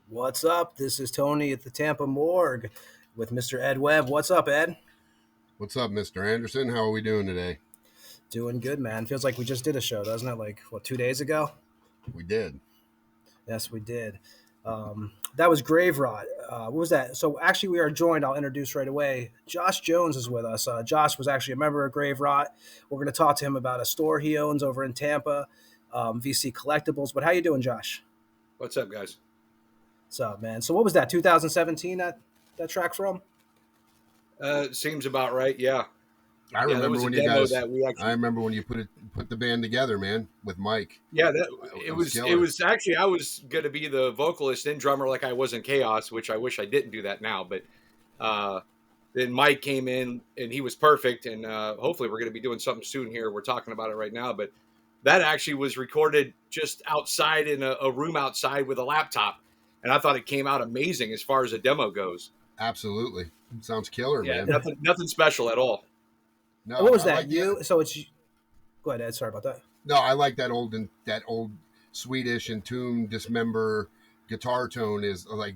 What's up? This is Tony at the Tampa Morgue with Mr. Ed Webb. What's up, Ed? What's up, Mr. Anderson? How are we doing today? Doing good, man. Feels like we just did a show, doesn't it? Like, 2 days ago? We did. Yes, we did. That was Graverot. What was that? So actually we are joined, I'll introduce right away. Josh Jones is with us. Josh was actually a member of Graverot. We're going to talk to him about a store he owns over in Tampa, V&C Collectables. But how you doing, Josh? What's up, guys? What's up, man? So what was that, 2017, that track from? Seems about right, yeah. I remember when you guys. That we actually, I remember when you put the band together, man, with Mike. Yeah, it was actually I was going to be the vocalist and drummer like I was in Chaos, which I wish I didn't do that now. But then Mike came in and he was perfect, and hopefully we're going to be doing something soon here. We're talking about it right now, but that actually was recorded just outside in a room outside with a laptop, and I thought it came out amazing as far as a demo goes. Absolutely, sounds killer, yeah, man. Nothing special at all. No, what was that? So it's. Go ahead, Ed. Sorry about that. No, I like that old Swedish Entombed Dismember guitar tone. Is like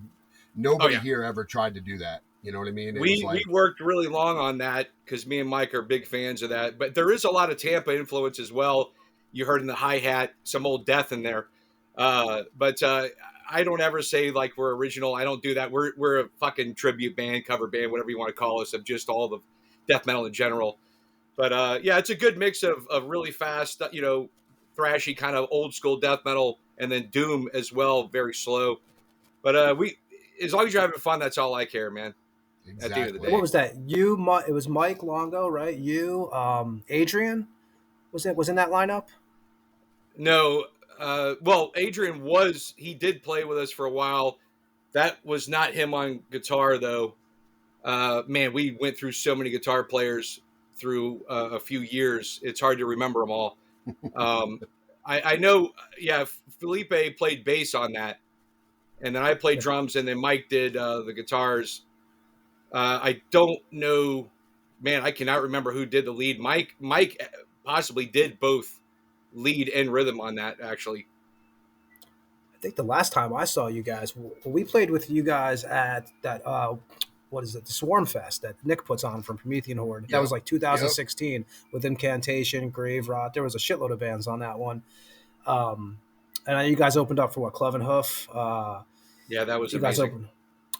nobody here ever tried to do that. You know what I mean? We worked really long on that because me and Mike are big fans of that. But there is a lot of Tampa influence as well. You heard in the hi-hat some old Death in there. But I don't ever say like we're original. I don't do that. We're a fucking tribute band, cover band, whatever you want to call us, of just all the death metal in general. But yeah, it's a good mix of really fast, thrashy kind of old school death metal, and then doom as well, very slow. But as long as you're having fun, that's all I care, man. Exactly. At the end of the day. What was that? It was Mike Longo, right? Adrian was in that lineup? No, well, Adrian he did play with us for a while. That was not him on guitar though. Man, we went through so many guitar players through a few years. It's hard to remember them all. I know, yeah, Felipe played bass on that, and then I played drums, and then Mike did the guitars. I don't know, man, I cannot remember who did the lead. Mike possibly did both lead and rhythm on that, actually. I think the last time I saw you guys, we played with you guys at that what is it, the Swarm Fest that Nick puts on from Promethean Horde. That was like 2016 with Incantation, Graverot. There was a shitload of bands on that one. And you guys opened up for what, Clove and Hoof? Yeah, that was amazing.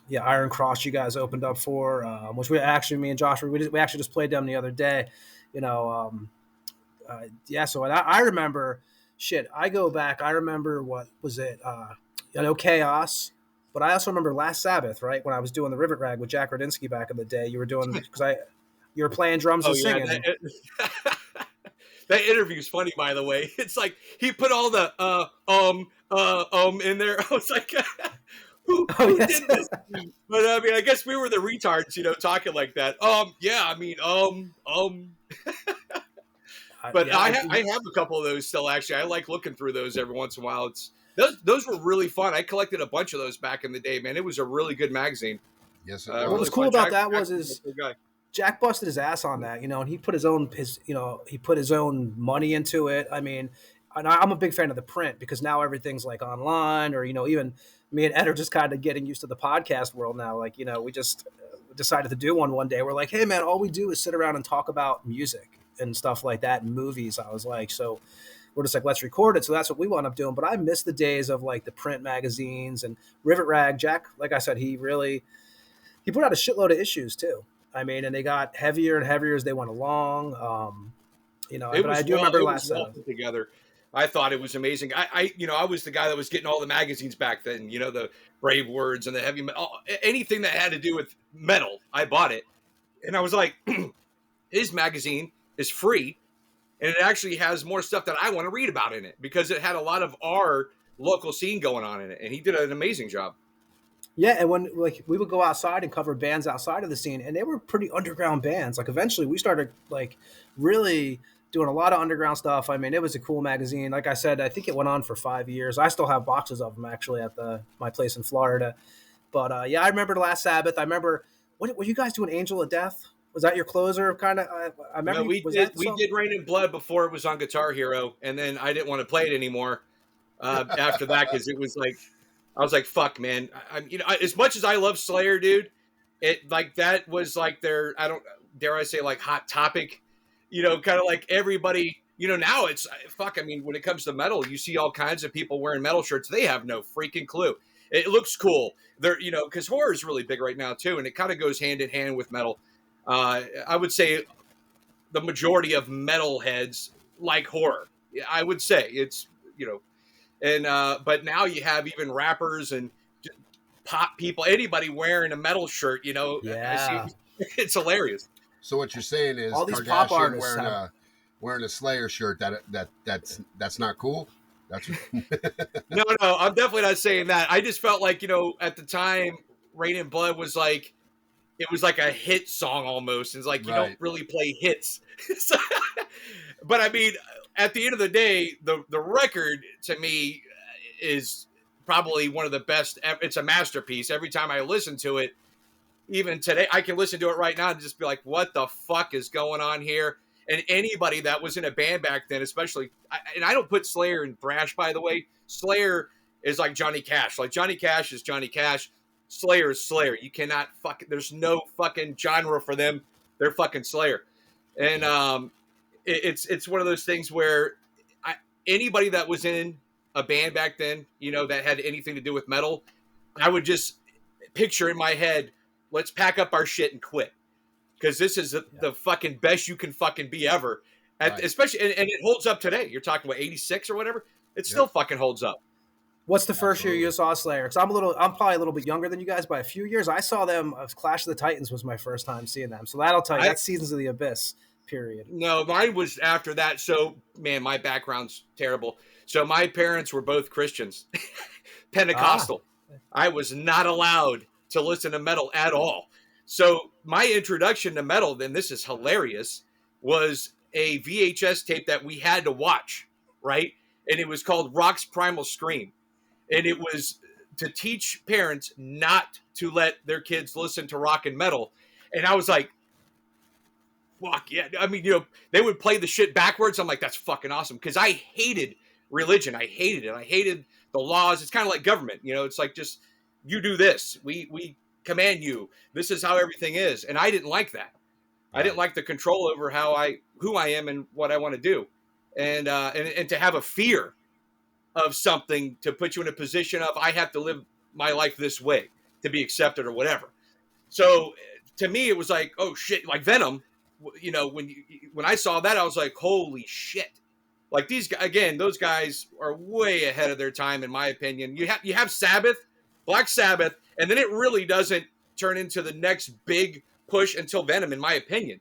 yeah, Iron Cross you guys opened up for, which we actually, me and Josh, we actually just played them the other day. You know, yeah. So I remember, shit. I go back. I remember what was it? Chaos. But I also remember last Sabbath, right, when I was doing the Rivet Rag with Jack Radinsky back in the day. You were doing because you were playing drums Oh and yeah, singing. that interview's funny, by the way. It's like he put all the in there. I was like, Oh who yes. did this? But I mean, I guess we were the retards, talking like that. Yeah, I mean, But Yeah, I have a couple of those still. Actually, I like looking through those every once in a while. It's those were really fun. I collected a bunch of those back in the day, man. It was a really good magazine. Yes, it was. what was Really cool fun. about Jack, that Jack was was is a good guy. Jack busted his ass on that, and he put his own he put his own money into it. I mean, and I'm a big fan of the print because now everything's like online, or even me and Ed are just kind of getting used to the podcast world now. Like we just decided to do one day. We're like, hey man, all we do is sit around and talk about music and stuff like that and movies. I was like, so we're just like, let's record it. So that's what we wound up doing. But I miss the days of like the print magazines and Rivet Rag. Jack, like I said, he put out a shitload of issues too. I mean, and they got heavier and heavier as they went along. But I do remember It was last well put together. I thought it was amazing. I was the guy that was getting all the magazines back then. The Brave Words and the heavy metal, anything that had to do with metal. I bought it, and I was like, his magazine is free, and it actually has more stuff that I want to read about in it because it had a lot of our local scene going on in it, and he did an amazing job. Yeah, and when like we would go outside and cover bands outside of the scene, and they were pretty underground bands. Like eventually, we started like really doing a lot of underground stuff. I mean, it was a cool magazine. Like I said, I think it went on for 5 years. I still have boxes of them actually at my place in Florida. But yeah, I remember Last Sabbath. I remember what were you guys doing? Angel of Death, was that your closer? Kind of. I remember. No, Was that we did Rain in Blood before it was on Guitar Hero, and then I didn't want to play it anymore after that because it was like I was like, fuck, man. As much as I love Slayer, dude, it like that was like their I don't dare I say like hot topic, kind of like everybody. Now it's fuck. I mean, when it comes to metal, you see all kinds of people wearing metal shirts. They have no freaking clue. It looks cool. They're because horror is really big right now too, and it kind of goes hand in hand with metal. I would say the majority of metalheads like horror. I would say it's and but now you have even rappers and pop people, anybody wearing a metal shirt. I see Yeah. it's hilarious. So what you're saying is All these pop Kardashian artists wearing a Slayer shirt that's not cool. That's No, I'm definitely not saying that. I just felt like at the time, Rain and Blood was like it was like a hit song almost. It's like you don't right. really play hits. But I mean, at the end of the day, the record to me is probably one of the best. It's a masterpiece. Every time I listen to it, even today, I can listen to it right now and just be like, "What the fuck is going on here?" And anybody that was in a band back then, especially, and I don't put Slayer in thrash, by the way. Slayer is like Johnny Cash. Like Johnny Cash is Johnny Cash. Slayer is Slayer. You cannot there's no fucking genre for them. They're fucking Slayer. And it's one of those things where anybody that was in a band back then, that had anything to do with metal, I would just picture in my head, let's pack up our shit and quit. Because this is the fucking best you can fucking be ever. Right. Especially, and it holds up today. You're talking about 86 or whatever. It still fucking holds up. What's the first Absolutely. year you saw Slayer? Because I'm probably a little bit younger than you guys by a few years. I saw them. Clash of the Titans was my first time seeing them, so that'll tell you that's Seasons of the Abyss. Period. No, mine was after that. So, man, my background's terrible. So my parents were both Christians, Pentecostal. I was not allowed to listen to metal at all. So my introduction to metal, then this is hilarious, was a VHS tape that we had to watch, right? And it was called Rock's Primal Scream. And it was to teach parents not to let their kids listen to rock and metal. And I was like, fuck yeah. I mean, they would play the shit backwards. I'm like, that's fucking awesome. Because I hated religion. I hated it. I hated the laws. It's kind of like government. It's like just, you do this. We command you. This is how everything is. And I didn't like that. I didn't like the control over who I am and what I want to do. And to have a fear of something to put you in a position of, I have to live my life this way. to be accepted or whatever. So to me, it was like, oh shit, like Venom. You know, when I saw that, I was like, holy shit. Like those guys are way ahead of their time, in my opinion. You have Sabbath, Black Sabbath, and then it really doesn't turn into the next big push until Venom, in my opinion.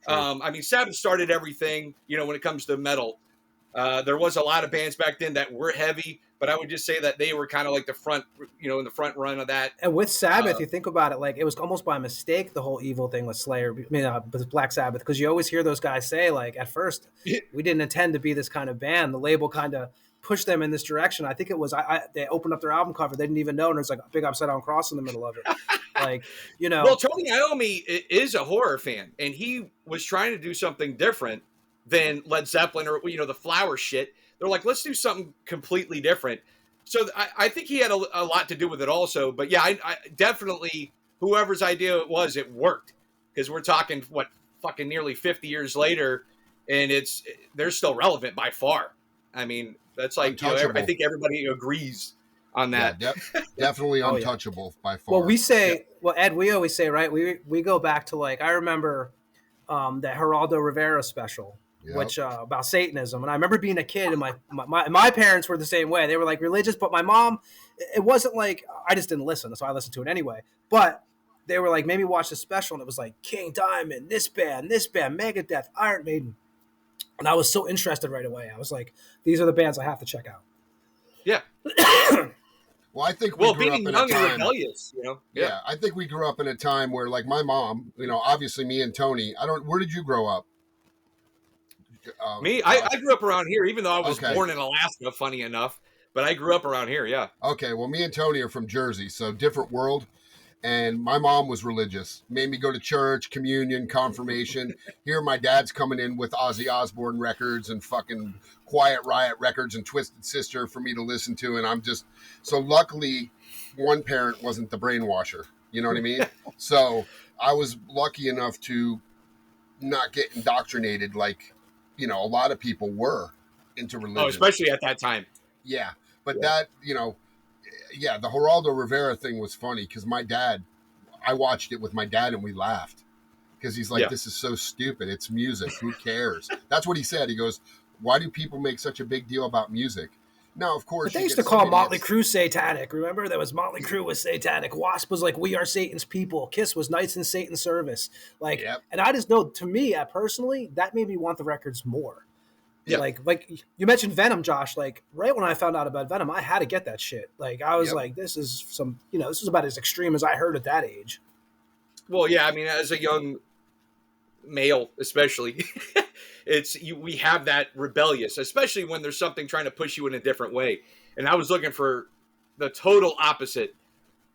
Sure. I mean, Sabbath started everything, you know, when it comes to metal. There was a lot of bands back then that were heavy, but I would just say that they were kind of like the front, you know, in the front run of that. And with Sabbath, you think about it, like it was almost by mistake, the whole evil thing with Slayer, with Black Sabbath, because you always hear those guys say, like, at first, we didn't intend to be this kind of band. The label kind of pushed them in this direction. I think it was, they opened up their album cover, they didn't even know, and there's like a big upside down cross in the middle of it. Like, you know. Well, Tony Iommi is a horror fan, and he was trying to do something different than Led Zeppelin or, you know, the Flower shit. They're like, let's do something completely different. So I think he had a lot to do with it also. But yeah, I definitely, whoever's idea it was, it worked. Because we're talking, fucking nearly 50 years later, and they're still relevant by far. I mean, that's like, you know, I think everybody agrees on that. Yeah, definitely untouchable by far. Well, Ed, we always say, right, we go back to, like, I remember that Geraldo Rivera special, which about Satanism. And I remember being a kid, and my parents were the same way. They were like religious, but my mom, it wasn't like, I just didn't listen, so I listened to it anyway. But they were like, maybe watch the special, and it was like King Diamond, this band, Megadeth, Iron Maiden. And I was so interested right away. I was like, these are the bands I have to check out. Yeah. Well, I think we grew up in a time. And rebellious, you know. Yeah, I think we grew up in a time where, like, my mom, you know, obviously me and Tony. Where did you grow up? Me, I grew up around here, even though I was born in Alaska. Funny enough, but I grew up around here. Yeah. Okay, well, me and Tony are from Jersey, so different world. And my mom was religious, made me go to church, communion, confirmation. Here, my dad's coming in with Ozzy Osbourne records and fucking Quiet Riot records and Twisted Sister for me to listen to. And I'm just, so luckily, one parent wasn't the brainwasher. You know what I mean? So I was lucky enough to not get indoctrinated like, you know, a lot of people were into religion. Oh, especially at that time. Yeah. But that, you know, yeah, the Geraldo Rivera thing was funny because I watched it with my dad and we laughed because he's like, this is so stupid. It's music. Who cares? That's what he said. He goes, why do people make such a big deal about music? Now, of course, but they used to call Motley Crue satanic. Remember, there was Motley Crue was satanic. Wasp was like, we are Satan's people. Kiss was Knights in Satan's service. Like, and I just know, to me, personally, that made me want the records more. Yeah. Like you mentioned Venom, Josh. Like, right when I found out about Venom, I had to get that shit. Like, I was like, this is some, you know, this is about as extreme as I heard at that age. Well, yeah, I mean, as a young male, especially, we have that rebellious, especially when there's something trying to push you in a different way. And I was looking for the total opposite.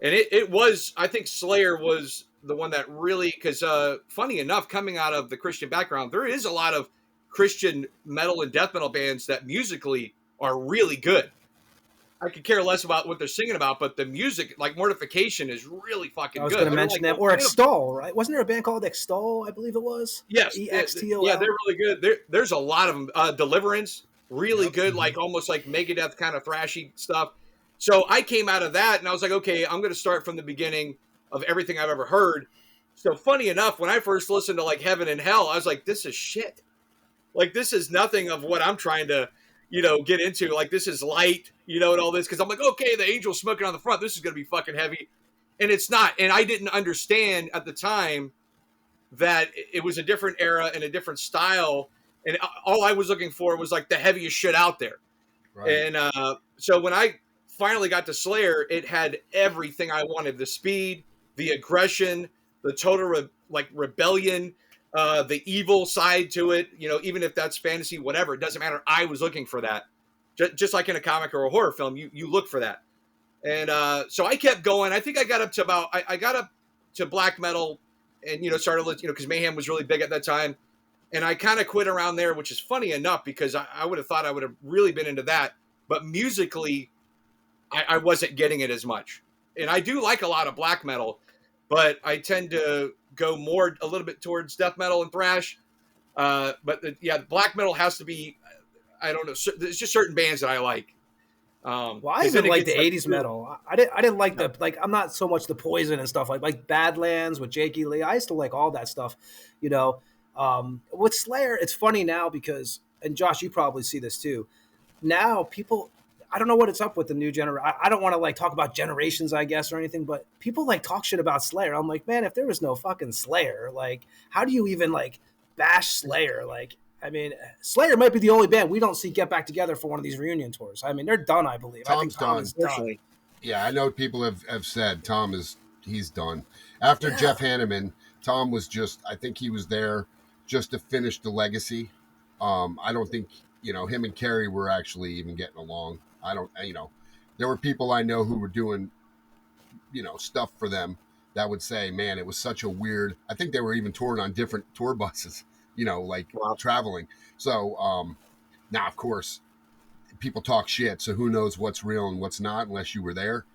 And it was, I think Slayer was the one that really, because funny enough, coming out of the Christian background, there is a lot of Christian metal and death metal bands that musically are really good. I could care less about what they're singing about, but the music, like Mortification, is really fucking good. I was going to mention that. Or Extol, right? Wasn't there a band called Extol, I believe it was? Yes. EXTOL. Yeah, they're really good. There's a lot of them. Deliverance, really good, like almost like Megadeth kind of thrashy stuff. So I came out of that, and I was like, okay, I'm going to start from the beginning of everything I've ever heard. So funny enough, when I first listened to like Heaven and Hell, I was like, this is shit. Like, this is nothing of what I'm trying to, you know, get into. Like, this is light, you know, and all this. Because I'm like, okay, the angel's smoking on the front. This is going to be fucking heavy. And it's not. And I didn't understand at the time that it was a different era and a different style. And all I was looking for was, like, the heaviest shit out there. Right. And so when I finally got to Slayer, it had everything I wanted. The speed, the aggression, the total, rebellion, the evil side to it, you know, even if that's fantasy, whatever, it doesn't matter. I was looking for that. Just like in a comic or a horror film, you look for that. And so I kept going. I think I got up to I got up to black metal and, you know, started, you know, because Mayhem was really big at that time. And I kind of quit around there, which is funny enough because I would have thought I would have really been into that. But musically, I wasn't getting it as much. And I do like a lot of black metal, but I tend to go more a little bit towards death metal and thrash. But black metal has to be, I don't know. There's just certain bands that I like. Well, I even like the '80s metal. I didn't like the I'm not so much the Poison and stuff like Badlands with Jakey Lee. I used to like all that stuff, you know. With Slayer, it's funny now because, and Josh, you probably see this too. Now people, I don't know what it's up with the new generation. I don't want to like talk about generations, I guess, or anything, but people like talk shit about Slayer. I'm like, man, if there was no fucking Slayer, like, how do you even like bash Slayer? Like, I mean, Slayer might be the only band we don't see get back together for one of these reunion tours. I mean, they're done, I believe. I think Tom is done. Yeah, I know people have said he's done. After Jeff Hanneman, Tom was just, I think he was there just to finish the legacy. I don't think, him and Kerry were actually even getting along. There were people I know who were doing, stuff for them that would say, man, it was such a weird, I think they were even touring on different tour buses. Traveling. So now, of course, people talk shit. So who knows what's real and what's not unless you were there.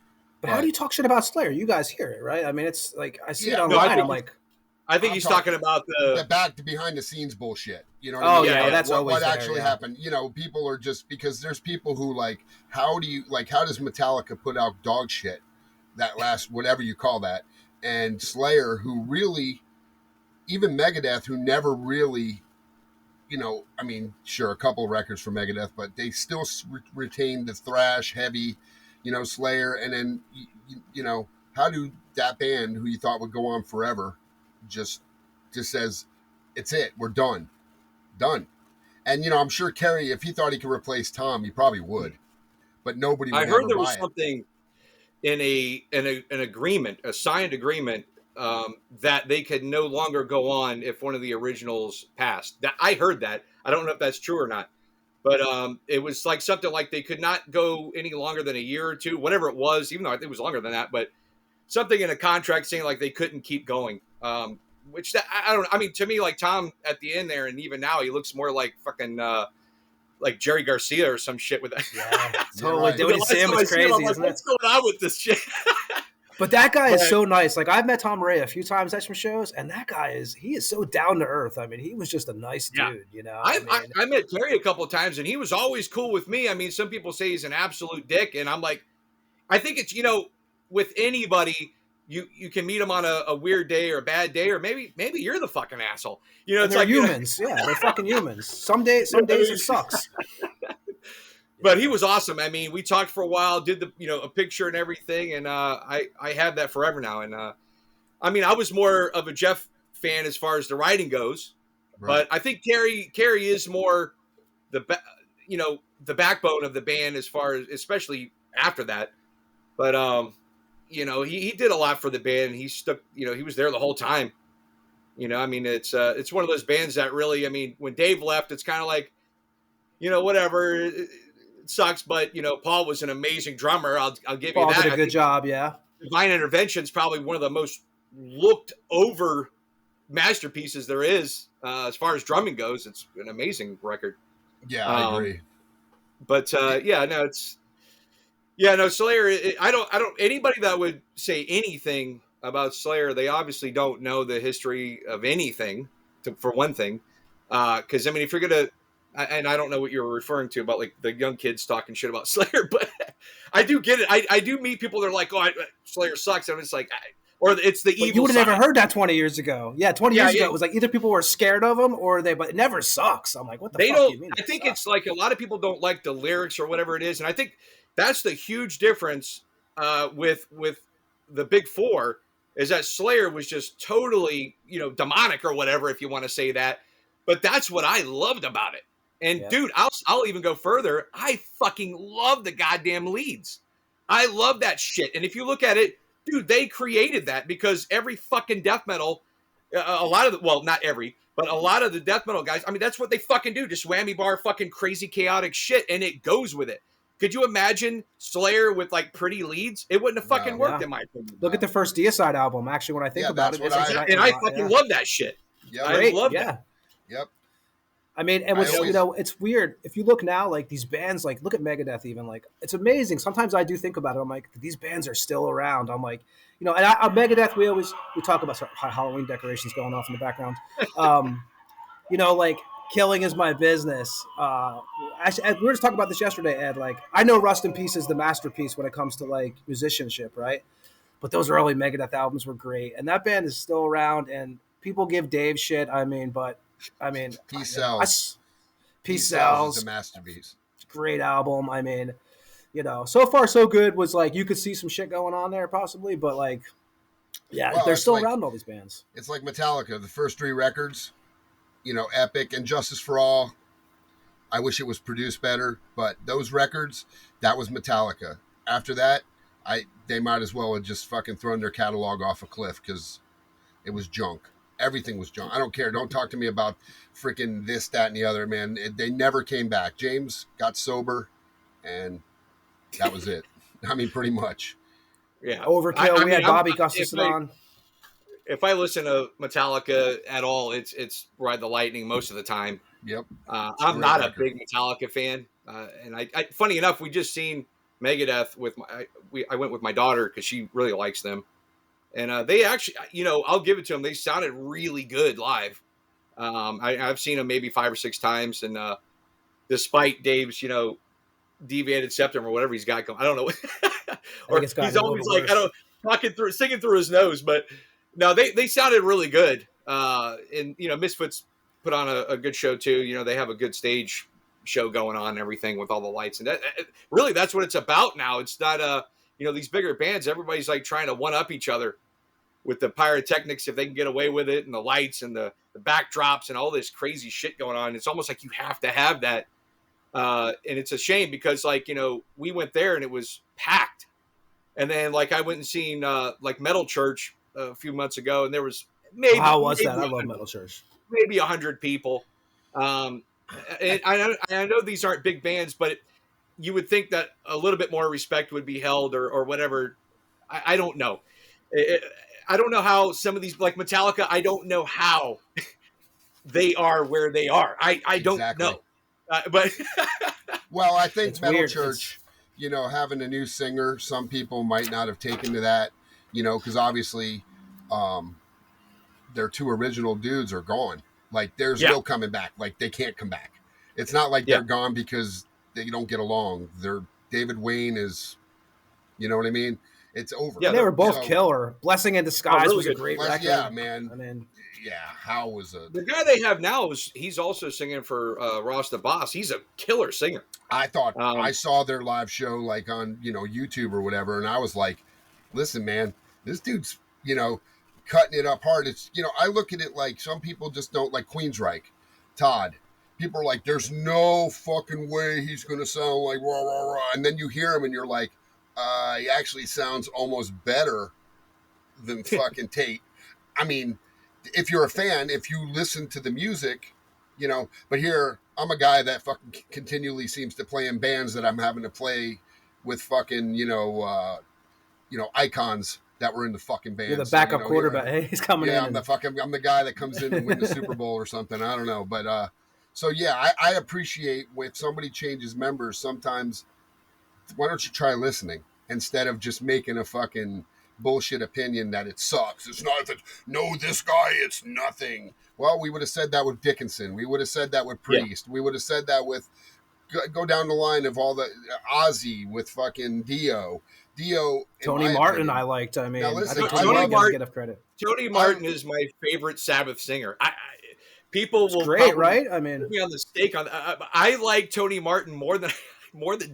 But how do you talk shit about Slayer? You guys hear it, right? I mean, it's like I see it online. I think he's talking about the back to behind the scenes bullshit. You know what I mean? Yeah, that's always what actually happened. People are just because there's people who how does Metallica put out dog shit that last whatever you call that, and Slayer who really. Even Megadeth, who never really, sure, a couple of records for Megadeth, but they still retained the thrash, heavy, Slayer. And then, how do that band, who you thought would go on forever, just says, it's it, we're done. And, I'm sure Kerry, if he thought he could replace Tom, he probably would. But nobody would. I heard there was something in an agreement, a signed agreement, that they could no longer go on if one of the originals passed. That I heard that. I don't know if that's true or not, but it was like something like they could not go any longer than a year or two, whatever it was. Even though I think it was longer than that, but something in a contract saying like they couldn't keep going. Which I don't. I mean, to me, like Tom at the end there, and even now he looks more like fucking like Jerry Garcia or some shit with that. Yeah, totally. Doing Sam is crazy. Like, what's going on with this shit? But that guy is so nice. Like I've met Tom Ray a few times at some shows, and that guy he is so down to earth. I mean, he was just a nice dude, I met Terry a couple of times, and he was always cool with me. I mean, some people say he's an absolute dick, and I'm like, I think it's with anybody, you can meet him on a weird day or a bad day, or maybe you're the fucking asshole. It's they're like humans. They're fucking humans. Some days it sucks. But he was awesome. I mean, we talked for a while, did a picture and everything, and I have that forever now. And I mean, I was more of a Jeff fan as far as the writing goes, but I think Kerry is more the backbone of the band as far as, especially after that. But he did a lot for the band. And he stuck. He was there the whole time. I mean, it's one of those bands that really. I mean, when Dave left, it's kind of like, whatever. It sucks, but Paul was an amazing drummer. I'll give Paul you that. Did a good job, yeah. Divine Intervention is probably one of the most looked over masterpieces there is as far as drumming goes. It's an amazing record. Yeah, I agree. But Slayer. I don't. Anybody that would say anything about Slayer, they obviously don't know the history of anything. For one thing, because I mean, if you're gonna. And I don't know what you're referring to about like the young kids talking shit about Slayer, but I do get it. I do meet people that are like, "Oh, Slayer sucks," and it's like, or it's the evil. You would have never heard that 20 years ago. Yeah, 20 years ago, it was like either people were scared of them or but it never sucks. I'm like, what the fuck do you mean? I think it's like a lot of people don't like the lyrics or whatever it is, and I think that's the huge difference with the Big Four is that Slayer was just totally demonic or whatever, if you want to say that, but that's what I loved about it. And dude, I'll even go further. I fucking love the goddamn leads. I love that shit. And if you look at it, dude, they created that because every fucking death metal, a lot of not every, but a lot of the death metal guys, I mean, that's what they fucking do. Just whammy bar fucking crazy chaotic shit. And it goes with it. Could you imagine Slayer with like pretty leads? It wouldn't have fucking worked in my opinion. Look at the first Deicide album. Actually, when I think about it, I fucking love that shit. Yeah, I love that. Yep. I mean, and it's weird. If you look now, like these bands, like look at Megadeth even, like it's amazing. Sometimes I do think about it. I'm like, these bands are still around. I'm like, and Megadeth, we talk about Halloween decorations going off in the background. Like Killing is my business. Actually, Ed, we were just talking about this yesterday, Ed. Like, I know Rust in Peace is the masterpiece when it comes to like musicianship, right? But those early Megadeth albums were great, and that band is still around. And people give Dave shit. I mean, Peace I Sells. Peace Sells is a Sells, masterpiece. great album. I mean, so far so good. Was like you could see some shit going on there possibly, but like, yeah, Well, they're it's still like around all these bands. it's like Metallica. The first 3 records, Epic and Justice for All. I wish it was produced better, but those records, that was Metallica. After that, they might as well have just fucking thrown their catalog off a cliff because it was junk. Everything was junk. I don't care. Don't talk to me about freaking this, that, and the other, man. They never came back. James got sober, and that was it. I mean, pretty much. Yeah. Overkill. We mean, had Bobby Gustafson on. If I listen to Metallica at all, it's Ride the Lightning most of the time. Yep. I'm not a big Metallica fan, and I funny enough, we just seen Megadeth with I went with my daughter because she really likes them, and they actually, I'll give it to them. They sounded really good live. I've seen them maybe 5 or 6 times, and despite Dave's, deviated septum or whatever he's got going, I don't know, or he's always like, singing through his nose, but no, they sounded really good. And Misfits put on a good show too. They have a good stage show going on and everything with all the lights, and really that's what it's about now. It's not these bigger bands, everybody's like trying to one up each other with the pyrotechnics if they can get away with it, and the lights and the backdrops and all this crazy shit going on. It's almost like you have to have that. And it's a shame because we went there and it was packed. And then I went and seen like Metal Church a few months ago, and there was maybe how was that? I love Metal Church. Maybe 100 people. And I know these aren't big bands, but you would think that a little bit more respect would be held or whatever. I don't know. I don't know how some of these, like Metallica, I don't know how they are where they are. I don't know. But well, I think Metal weird. Church, having a new singer, some people might not have taken to that, because obviously their 2 original dudes are gone. Like, there's no coming back. Like, they can't come back. It's not like they're gone because they don't get along. David Wayne is, you know what I mean? It's over. Yeah, they were both killer. Blessing in Disguise was a great record. Yeah, man. I mean, how was it? The guy they have now he's also singing for Ross the Boss. He's a killer singer. I thought I saw their live show like on YouTube or whatever, and I was like, listen, man, this dude's cutting it up hard. It's I look at it like some people just don't like Queensryche, Todd. People are like, there's no fucking way he's gonna sound like rah rah rah, and then you hear him and you're like, he actually sounds almost better than fucking Tate. I mean, if you're a fan, if you listen to the music, but here, I'm a guy that fucking continually seems to play in bands that I'm having to play with fucking, icons that were in the fucking band. You're the backup quarterback. Hey, he's coming in. I'm the guy that comes in and wins the Super Bowl or something. I don't know. But, so yeah, I appreciate when somebody changes members, sometimes, why don't you try listening instead of just making a fucking bullshit opinion that it sucks. It's not, this guy, it's nothing. Well, we would have said that with Dickinson. We would have said that with Priest. We would have said that with, go down the line of all the, Ozzy with fucking Dio. Tony Martin, I liked. I mean, now listen, I think Tony Martin get credit. Tony Martin is my favorite Sabbath singer. People will great, right? I mean, put me on the stake on. I like Tony Martin more than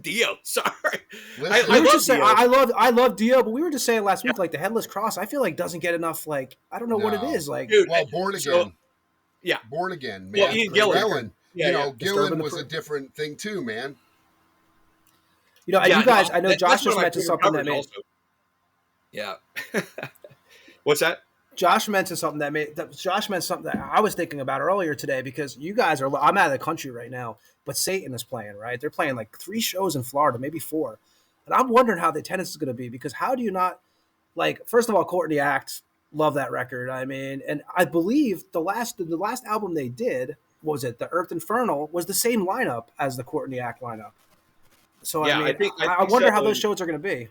Dio. Sorry, I love Dio, but we were just saying last week, like the Headless Cross, I feel like doesn't get enough. Like, I don't know what it is. Like, dude, Born Again. Born Again, man. Well, Ian Gillan. Gillan was a different thing too, man. You guys, I know Josh just mentioned something that made. Also. Yeah. What's that? Josh mentioned something that I was thinking about earlier today because you guys are. I'm out of the country right now, but Satan is playing. Right, they're playing like 3 shows in Florida, maybe 4, and I'm wondering how the attendance is going to be because how do you not like? First of all, Courtney Act, love that record. I mean, and I believe the last album they did was it the Earth Infernal was the same lineup as the Courtney Act lineup. So I wonder how those shows are going to be.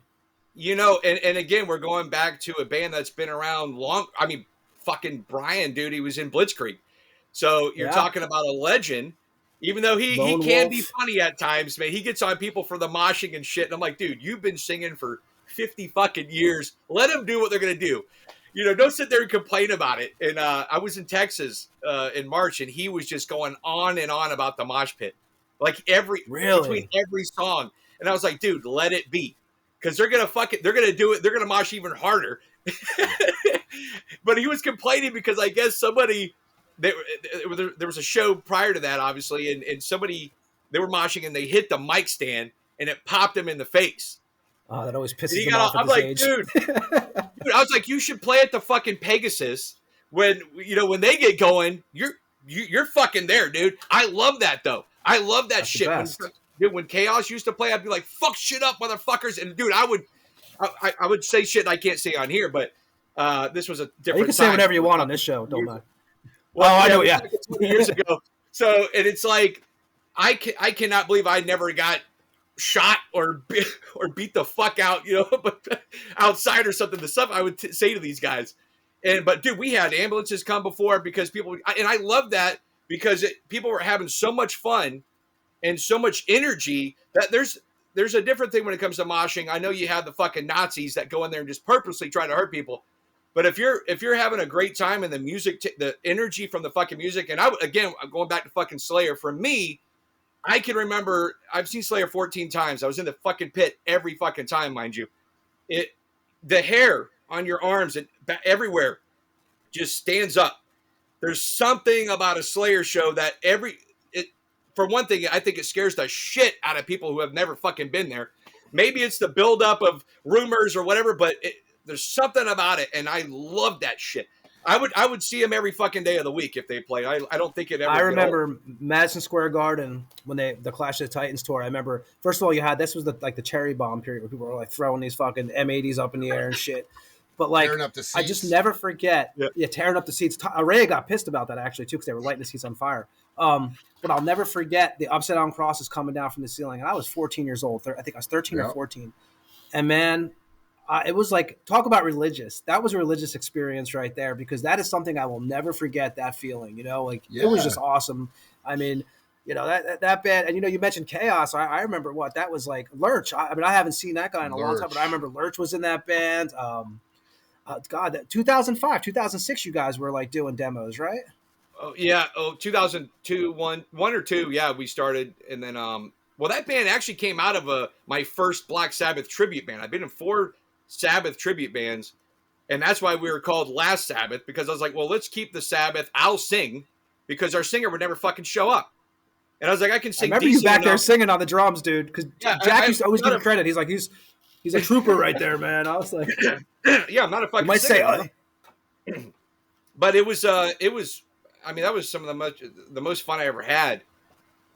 And again, we're going back to a band that's been around long. I mean, fucking Brian, dude, he was in Blitzkrieg. So you're Yeah. talking about a legend, even though he Lone can Wolf. be funny at times, man. He gets on people for the moshing and shit. And I'm like, dude, you've been singing for 50 fucking years. Let them do what they're going to do. Don't sit there and complain about it. And I was in Texas in March, and he was just going on and on about the mosh pit, like between Really? every song. And I was like, dude, let it be, because they're gonna they're gonna do it. They're gonna mosh even harder. But he was complaining because I guess somebody there was a show prior to that, obviously, and somebody, they were moshing and they hit the mic stand and it popped him in the face. Oh, that always And pisses he them got off at I'm this like, age. dude, I was like, you should play at the fucking Pegasus when when they get going. You're fucking there, dude. I love that though. I love that That's shit. the best. When Chaos used to play, I'd be like, fuck shit up, motherfuckers. And dude, I would say shit I can't say on here, but this was a different You can say time. whatever you want on this show. Don't mind. Well, I know. it was Yeah. like 20 years ago. So, and it's like, I cannot believe I never got shot or beat the fuck out, but outside or something. The stuff I would say to these guys. But dude, we had ambulances come before because people, and I love that because people were having so much fun and so much energy that there's a different thing when it comes to moshing. I know you have the fucking Nazis that go in there and just purposely try to hurt people. But if you're having a great time and the music, the energy from the fucking music, and I'm going back to fucking Slayer. For me, I can remember I've seen Slayer 14 times. I was in the fucking pit every fucking time, mind you. The hair on your arms and everywhere just stands up. There's something about a Slayer show that for one thing, I think it scares the shit out of people who have never fucking been there. Maybe it's the buildup of rumors or whatever, but there's something about it, and I love that shit. I would see them every fucking day of the week if they played. I don't think it ever. I remember Madison Square Garden when the Clash of the Titans tour. I remember, first of all, this was the cherry bomb period where people were like throwing these fucking M80s up in the air and shit. But like, Tearing up the seats. I just never forget, tearing up the seats. Araya got pissed about that actually too because they were lighting the seats on fire. But I'll never forget the upside down crosses coming down from the ceiling, and I was 14 years old. I think I was 13 or 14, and man. It was like, talk about religious. That was a religious experience right there because that is something I will never forget, that feeling, It was just awesome. I mean, that band, and you mentioned Chaos. I remember what that was like. Lurch. I haven't seen that guy in a long time, but I remember Lurch was in that band. God, 2005, 2006, you guys were like doing demos, right? Oh yeah. 2002, one or two. Yeah, we started, and then well, that band actually came out of my first Black Sabbath tribute band. I've been in 4 Sabbath tribute bands, and that's why we were called Last Sabbath, because I was like, well, let's keep the Sabbath. I'll sing, because our singer would never fucking show up, and I was like, I can sing. I remember you back there singing on the drums, dude, because Jack used to always give you credit. He's like, he's a trooper right there, man. I was like, yeah, I'm not a fucking. You might singer, say, but it was. I mean, that was some of the most fun I ever had.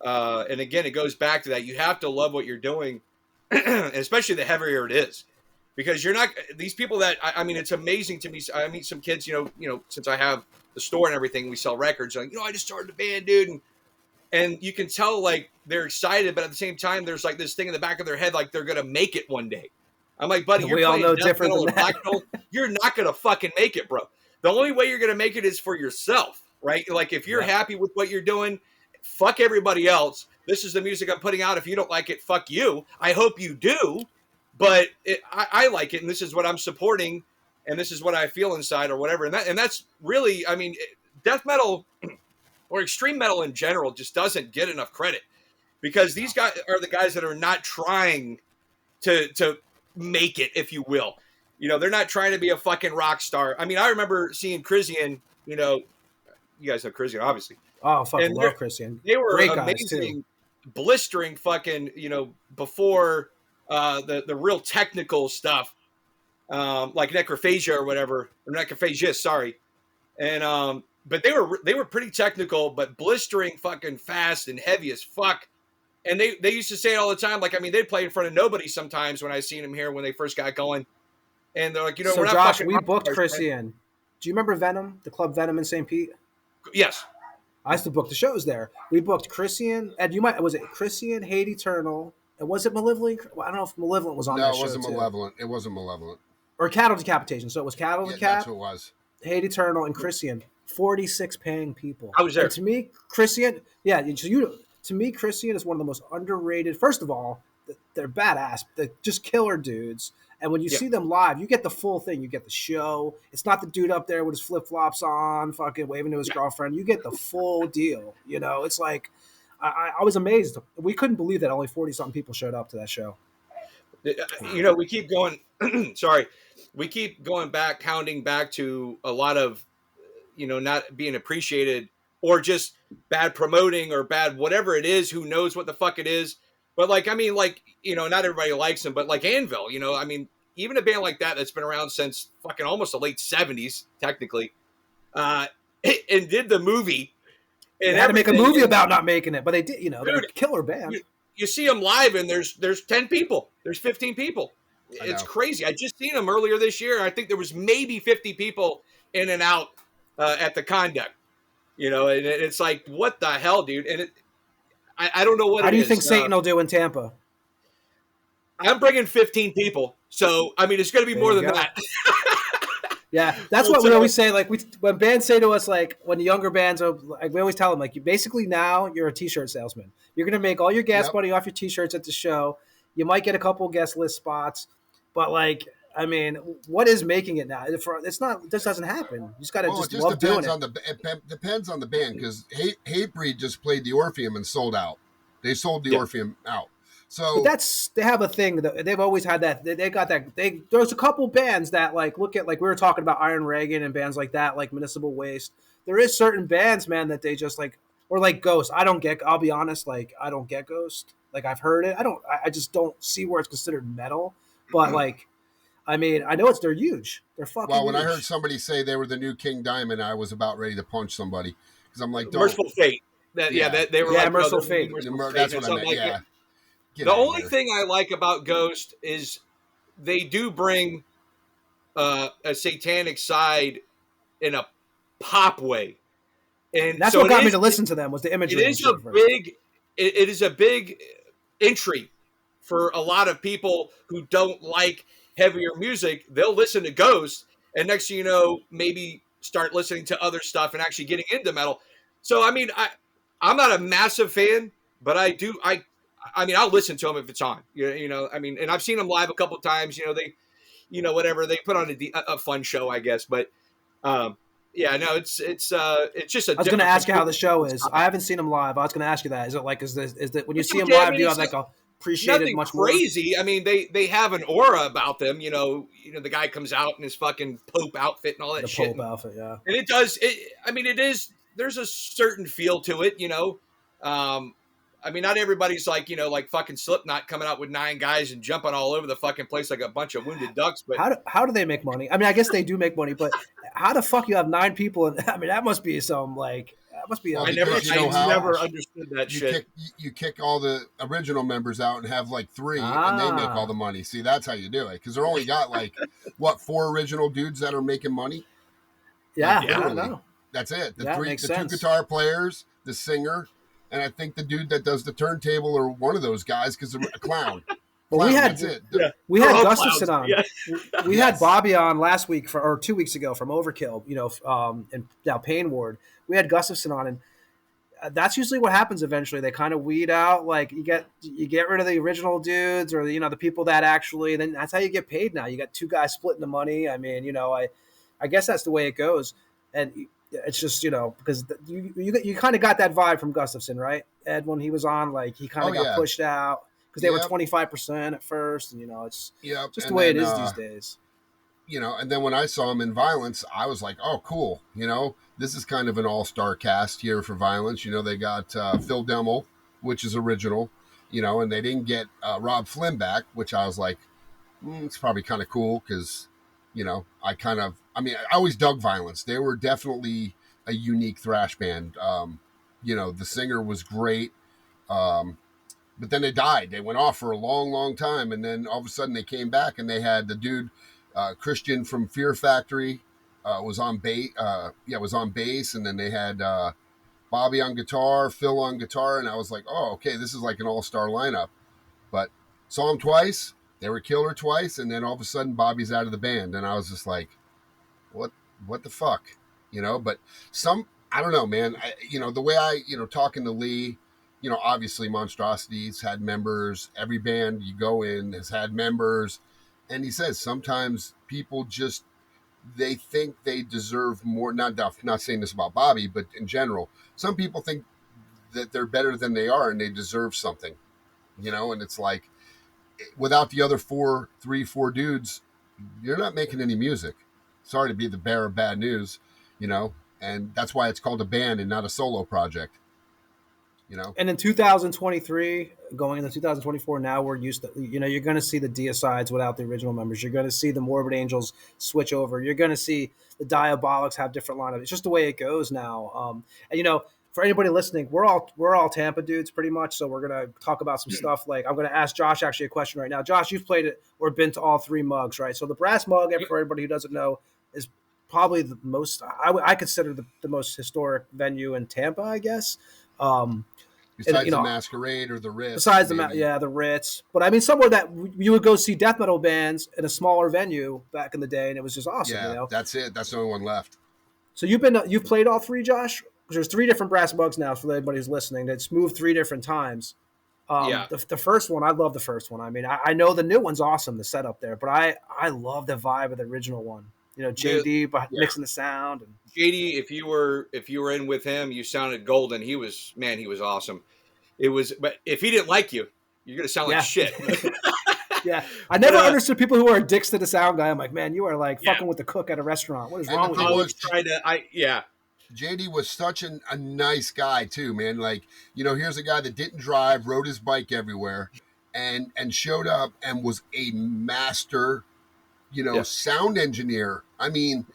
And again, it goes back to that. You have to love what you're doing, especially the heavier it is. Because you're not these people that I mean, it's amazing to me. I meet some kids, since I have the store and everything, we sell records. Like, I just started a band, dude, and you can tell like they're excited, but at the same time, there's like this thing in the back of their head, like they're gonna make it one day. I'm like, buddy, you're playing death metal and black metal. You're not gonna fucking make it, bro. The only way you're gonna make it is for yourself, right? Like if you're happy with what you're doing, fuck everybody else. This is the music I'm putting out. If you don't like it, fuck you. I hope you do. But I like it, and this is what I'm supporting, and this is what I feel inside, or whatever. And that's really, I mean, death metal or extreme metal in general just doesn't get enough credit, because these guys are the guys that are not trying to make it, if you will. They're not trying to be a fucking rock star. I mean, I remember seeing Christian. You guys know Christian, obviously. Oh, fucking love Christian. They were great amazing, blistering fucking. Before. The real technical stuff, like necrophagia or whatever, or necrophagia, sorry. And but they were pretty technical, but blistering fucking fast and heavy as fuck. And they used to say it all the time. Like, I mean, they'd play in front of nobody sometimes when I seen them here when they first got going. And they're like, so we're not Josh, fucking we booked stars, Christian. man. Do you remember Venom, the club Venom in St. Pete? Yes. I used to book the shows there. We booked Christian, and was it Christian, Hate Eternal? And was it Malevolent? I don't know if Malevolent was on that show. No, it wasn't Malevolent. It wasn't Malevolent. Or Cattle Decapitation. So it was Cattle Decap. That's what it was. Hate Eternal and Christian. 46 paying people. I was there. And to me, Christian, to me, Christian is one of the most underrated. First of all, they're badass. They're just killer dudes. And when you Yeah. see them live, you get the full thing. You get the show. It's not the dude up there with his flip flops on, fucking waving to his girlfriend. You get the full deal. You know, it's like I was amazed. We couldn't believe that only 40 something people showed up to that show. You know, we keep going. Sorry, we keep going back, counting back to a lot of, you know, not being appreciated or just bad promoting or bad whatever it is. Who knows what the fuck it is? But like, I mean, like, you know, not everybody likes them, but like Anvil, you know, I mean, even a band like that that's been around since fucking almost the late 70s, technically, uh, and did the movie and They had to make a everything. movie about not making it, but they did. You know, they're a Dude, killer band. you see them live and there's 10 people, there's 15 people. I It's know. crazy. I just seen them earlier this year. I think there was maybe 50 people in and out at the conduct, you know, and it's like, what the hell, dude? And I don't know what How it do you is. think Satan will do in Tampa? I'm bringing 15 people. So, I mean, it's going to be There more you than go. that. Yeah, that's what we always say. Like when bands say to us, like when the younger bands are, like we always tell them, like you basically now you're a T-shirt salesman. You're gonna make all your gas Yep. money off your T-shirts at the show. You might get a couple guest list spots, but like, I mean, what is making it now? It's not. This doesn't happen. You just gotta Well, just it just love doing depends it. it depends on the band because Hatebreed just played the Orpheum and sold out. They sold the Yeah. Orpheum out. But So they have a thing that they've always had that they got that there's a couple bands that like look at, like we were talking about Iron Reagan and bands like that, like Municipal Waste. There is certain bands, man, that they just like, or like Ghost. I'll be honest, like I don't get Ghost. Like I've heard it. I just don't see where it's considered metal. But like, I mean, I know they're huge. They're fucking well, when huge. I heard somebody say they were the new King Diamond, I was about ready to punch somebody because I'm like, don't. Merciful Fate. They were like, Merciful no, Fate. That's what And I so, meant. like, Yeah. Get the out of only here. thing I like about Ghost is they do bring a satanic side in a pop way, and That's so what got me to listen to them was the It imagery and is a shit. big, it is a big entry for a lot of people who don't like heavier music. They'll listen to Ghost, and next thing you know, maybe start listening to other stuff and actually getting into metal. So I mean, I'm not a massive fan, but I mean, I'll listen to them if it's on. You know, I mean, and I've seen them live a couple of times. You know, whatever they put on a fun show, I guess. But yeah, no, it's just a I was going to different. ask you how the show is. I haven't seen them live. I was going to ask you that. Is it like is that when you see them okay. I live, mean, do you it's have like appreciate it nothing much more? crazy. I mean, they have an aura about them. You know, the guy comes out in his fucking Pope outfit and all that The shit. Pope outfit, yeah. And it does. I mean, it is. There's a certain feel to it. You know. I mean, not everybody's like, like fucking Slipknot coming out with 9 guys and jumping all over the fucking place like a bunch of wounded ducks. But How do they make money? I mean, I guess they do make money, but how the fuck you have 9 people? And I mean, that must be some like that must be. Well, I because you know how- never understood that You shit. kick all the original members out and have like 3, and they make all the money. See, that's how you do it because they're only got like 4 original dudes that are making money. Yeah, Like, I don't literally. know. That's it. The That 2 makes sense. guitar players, the singer, and I think the dude that does the turntable or one of those guys because they're a clown. Well, we had That's it. we They're had all Gustafson clowns. on. Yeah. We Yes. had Bobby on last week or 2 weeks ago from Overkill. And now Pain Ward. We had Gustafson on, and that's usually what happens. Eventually, they kind of weed out. Like you get rid of the original dudes, or the people that actually. Then that's how you get paid now. You got 2 guys splitting the money. I mean, I guess that's the way it goes, and it's just because you kind of got that vibe from Gustafson, right, Ed? When he was on, like he kind of got pushed out because they were 25% at first, and it's just the way it is these days. And then when I saw him in Violence, I was like, oh, cool. This is kind of an all-star cast here for Violence. They got Phil Demmel, which is original, and they didn't get Rob Flynn back, which I was like, it's probably kind of cool because, I always dug Violence. They were definitely a unique thrash band. The singer was great. But then they died. They went off for a long, long time. And then all of a sudden they came back and they had the dude, Christian from Fear Factory, was on bass. And then they had Bobby on guitar, Phil on guitar. And I was like, oh, okay, this is like an all-star lineup. But saw them twice. They were killer twice. And then all of a sudden Bobby's out of the band. And I was just like, what the fuck? But I don't know, man. The way talking to Lee, obviously Monstrosities had members. Every band you go in has had members. And he says sometimes people just, they think they deserve more. Not saying this about Bobby, but in general, some people think that they're better than they are and they deserve something, and it's like, without the other four dudes, you're not making any music. Sorry to be the bearer of bad news, and that's why it's called a band and not a solo project. And in 2023, going into 2024, now we're used to, you're going to see the Deicides without the original members. You're going to see the Morbid Angels switch over. You're going to see the Diabolics have different lineups. It's just the way it goes now. And for anybody listening, we're all Tampa dudes pretty much. So we're going to talk about some stuff. Like, I'm going to ask Josh actually a question right now. Josh, you've played it or been to all three mugs, right? So the Brass Mug, for everybody who doesn't know, is probably the most, I consider the most historic venue in Tampa, I guess. Besides the Masquerade or the Ritz. Besides the Ritz. But I mean, somewhere that you would go see death metal bands in a smaller venue back in the day, and it was just awesome. Yeah, that's it. That's the only one left. So you've played all three, Josh? Because there's three different Brass Mugs now for everybody who's listening. It's moved three different times. The first one, I love the first one. I mean, I know the new one's awesome, the setup there, but I love the vibe of the original one. JD mixing the sound. And JD, if you were in with him, you sounded golden. He was awesome. But if he didn't like you, you're gonna sound like shit. Yeah, I never understood people who are dicks to the sound guy. I'm like, man, you are like fucking with the cook at a restaurant. What is wrong with you? JD was such a nice guy too, man. Like, here's a guy that didn't drive, rode his bike everywhere, and showed up and was a master, sound engineer. I mean,